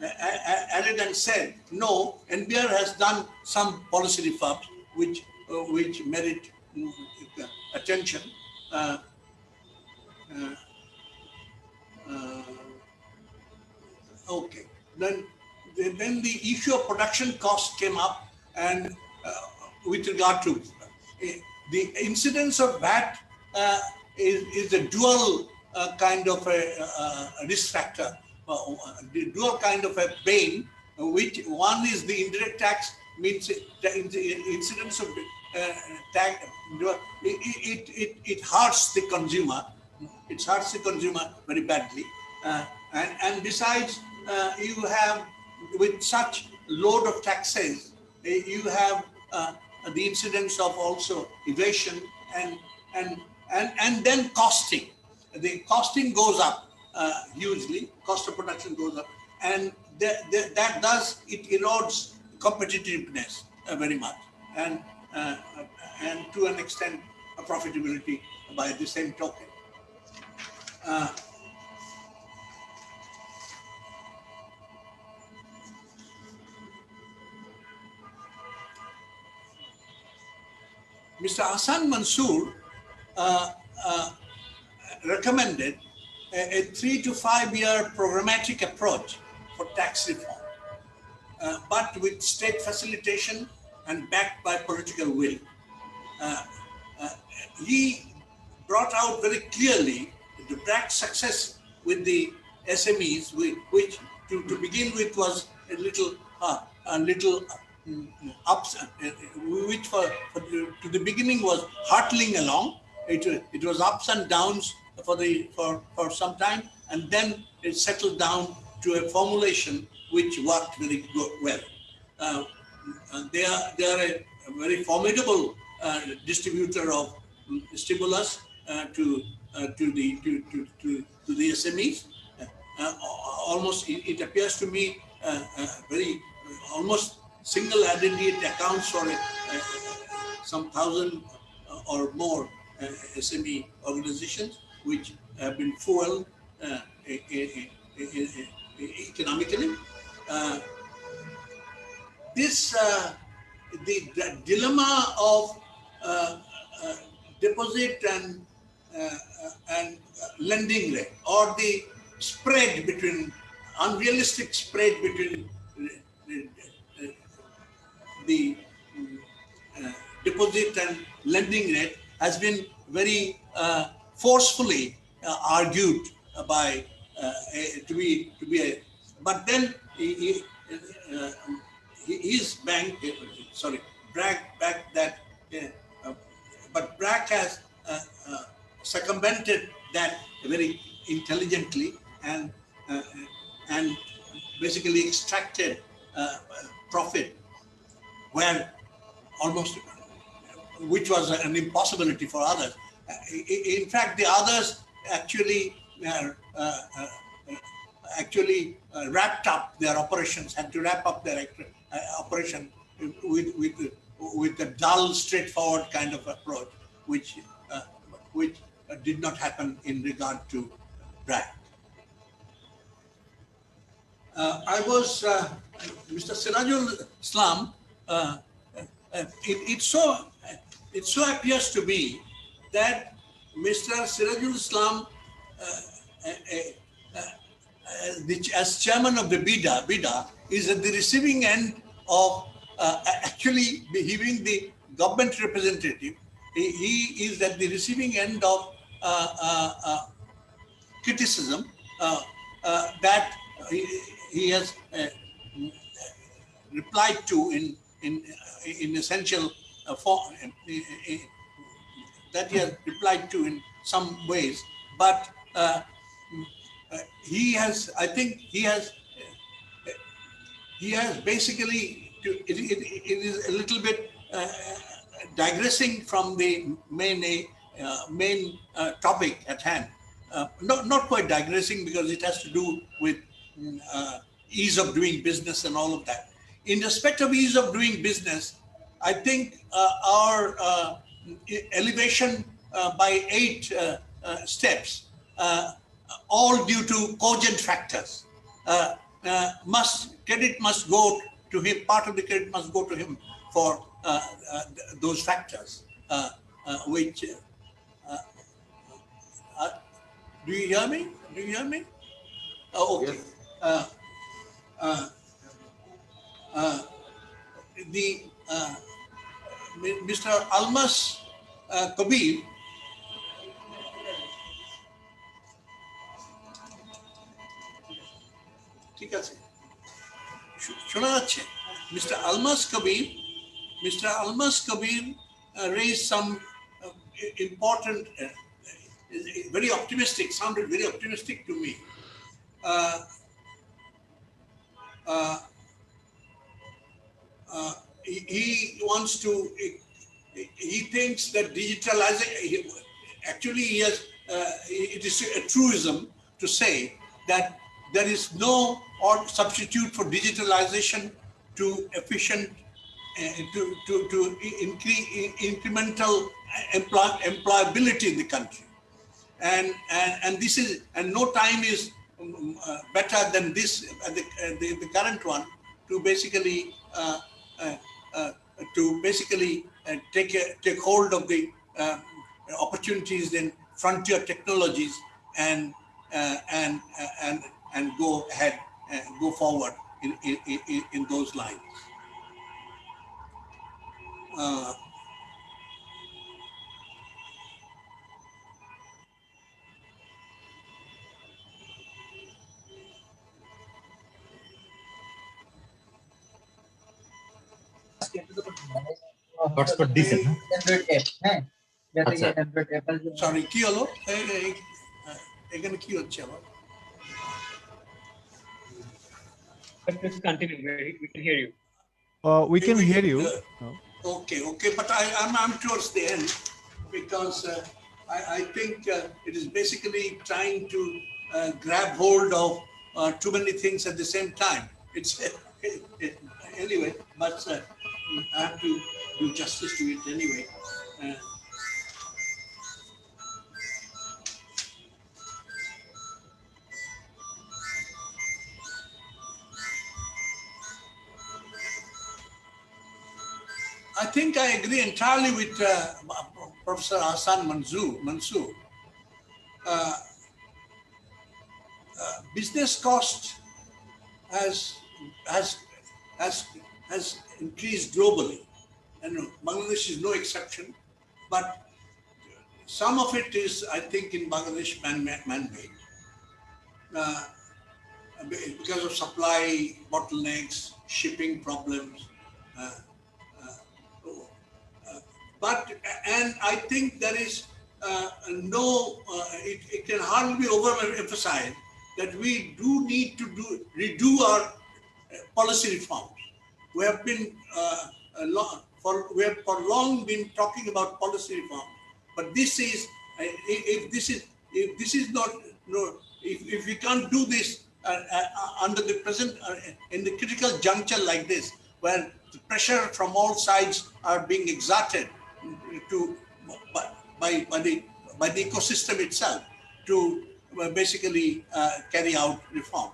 and said, no, NBR has done some policy reforms which merit attention. Okay. Then the issue of production cost came up, and with regard to the incidence of VAT is a dual kind of a risk factor, the dual kind of a pain. Which one is the indirect tax, means the incidence of it hurts the consumer. It hurts the consumer very badly. And besides, you have, with such load of taxes, you have the incidence of also evasion and then costing. The costing goes up hugely, cost of production goes up, and that does, it erodes competitiveness very much, and to an extent profitability by the same token. Mr. Ahsan Mansur recommended a 3 to 5 year programmatic approach for tax reform, but with state facilitation and backed by political will. He brought out very clearly the BRAC success with the SMEs, which to begin with was a little ups, which to the beginning was hurtling along. It was ups and downs for some time, and then it settled down to a formulation which worked very well. They are a very formidable distributor of stimulus to the SMEs. Almost, it appears to me very almost single-handedly accounts for some 1,000 or more SME organizations which have been fueled economically. The dilemma of deposit and lending rate, or the spread between, unrealistic spread between the deposit and lending rate, has been very forcefully argued by but then his bank, BRAC backed that, but BRAC has circumvented that very intelligently and basically extracted profit where almost, which was an impossibility for others. In fact, the others actually wrapped up their operations, had to wrap up their operation with a dull, straightforward kind of approach, which did not happen in regard to BRAC. Mr. Sirazul Islam, it so appears to be that Mr. Sirazul Islam, as chairman of the BIDA is at the receiving end of actually behaving the government representative. He is at the receiving end of criticism that he has replied to in essential form, that he has replied to in some ways, but he has, I think he has basically, it is a little bit digressing from the main topic at hand. Not quite digressing, because it has to do with ease of doing business and all of that. In respect of ease of doing business, I think our elevation by 8 steps, all due to cogent factors, credit must go to him, part of the credit must go to him for those factors, which, do you hear me? Do you hear me? Oh, okay. Yes. Mr. Almas Kabir, ঠিক আছে, শোনা যাচ্ছে? Mr. Almas Kabir raised some important, very optimistic, sounded very optimistic to me. He wants to, he thinks that digitalization, actually he has, it is a truism to say that there is no substitute for digitalization to efficient, to increase incremental employability in the country. And this is, and no time is better than this, the current one, to basically take hold of the opportunities in frontier technologies and go ahead, go forward in those lines. Hotspot দিছে না Sorry, কি হলো? এখানে কি হচ্ছে আবার? Let's continue. We can hear you. We can hear you. Okay, but I'm towards the end because I think it is basically trying to grab hold of too many things at the same time. It's anyway, but I have to do justice to it anyway. I think I agree entirely with Professor Ahsan Mansur. Business cost has increased globally, and Bangladesh is no exception. But some of it is, I think, in Bangladesh man-made because of supply bottlenecks, shipping problems. And I think there is it can hardly be overemphasized that we do need to redo our policy reforms. We have been for long been talking about policy reform, but if we can't do this under the present in the critical juncture like this, where the pressure from all sides are being exerted by the ecosystem itself to basically carry out reform.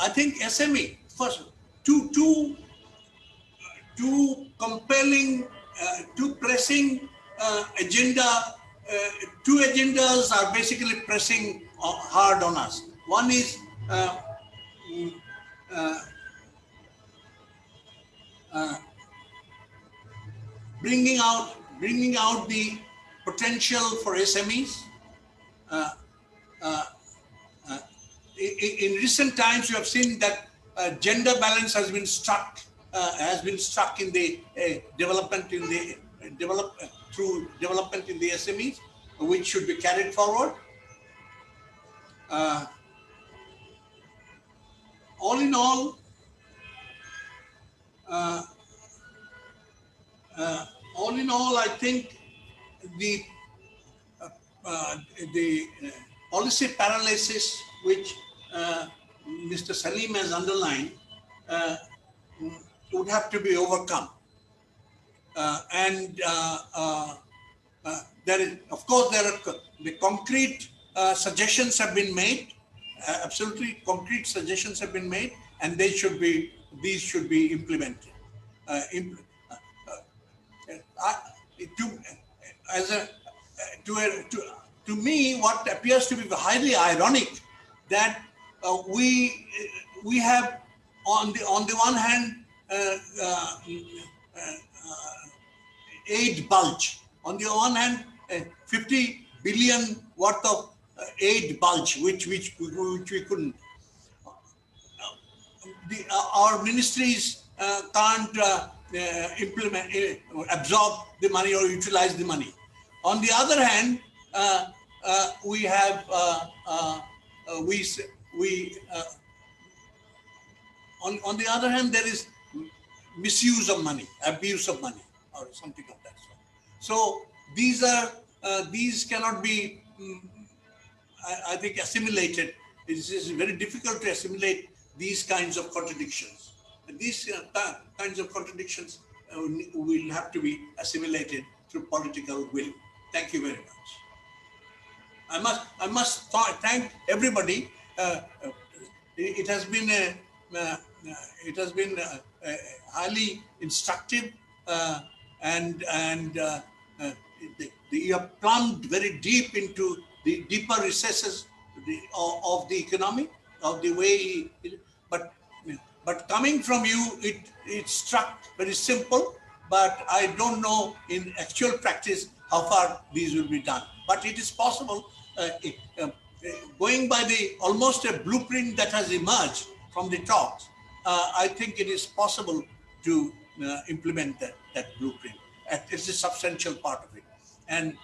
I think SME first, two compelling, two pressing agenda. Two agendas are basically pressing hard on us. One is bringing out the potential for SMEs. In recent times, you have seen that gender balance has been struck in the development through development in the SMEs, which should be carried forward. All in all, I think the policy paralysis, which Mr. Selim has underlined, would have to be overcome. There is, of course, the concrete suggestions have been made. Absolutely, concrete suggestions have been made, and these should be implemented. To me, what appears to be highly ironic that we have on the one hand aid bulge. On the one hand, 50 billion worth of aid bulge, which we couldn't. Our ministries can't implement, absorb the money or utilize the money. On the other hand, we have on the other hand, there is misuse of money, abuse of money, or something of that sort. So these cannot be, I think, assimilated. It is very difficult to assimilate these kinds of contradictions. And these kinds of contradictions will have to be assimilated through political will. Thank you very much. I must thank everybody. It has been highly instructive, and you have plumbed very deep into the deeper recesses of the economy, of the way. But coming from you, it struck very simple. But I don't know in actual practice how far these will be done. But it is possible, going by the almost a blueprint that has emerged from the talks. I think it is possible to implement that blueprint. It's a substantial part of it, and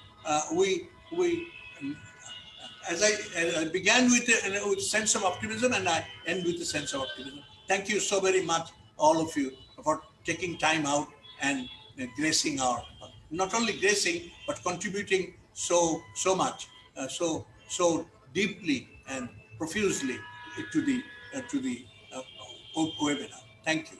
as I began with a sense of optimism, and I end with a sense of optimism. Thank you so very much, all of you, for taking time out and gracing not only gracing, but contributing so much, so deeply and profusely to the webinar. Thank you.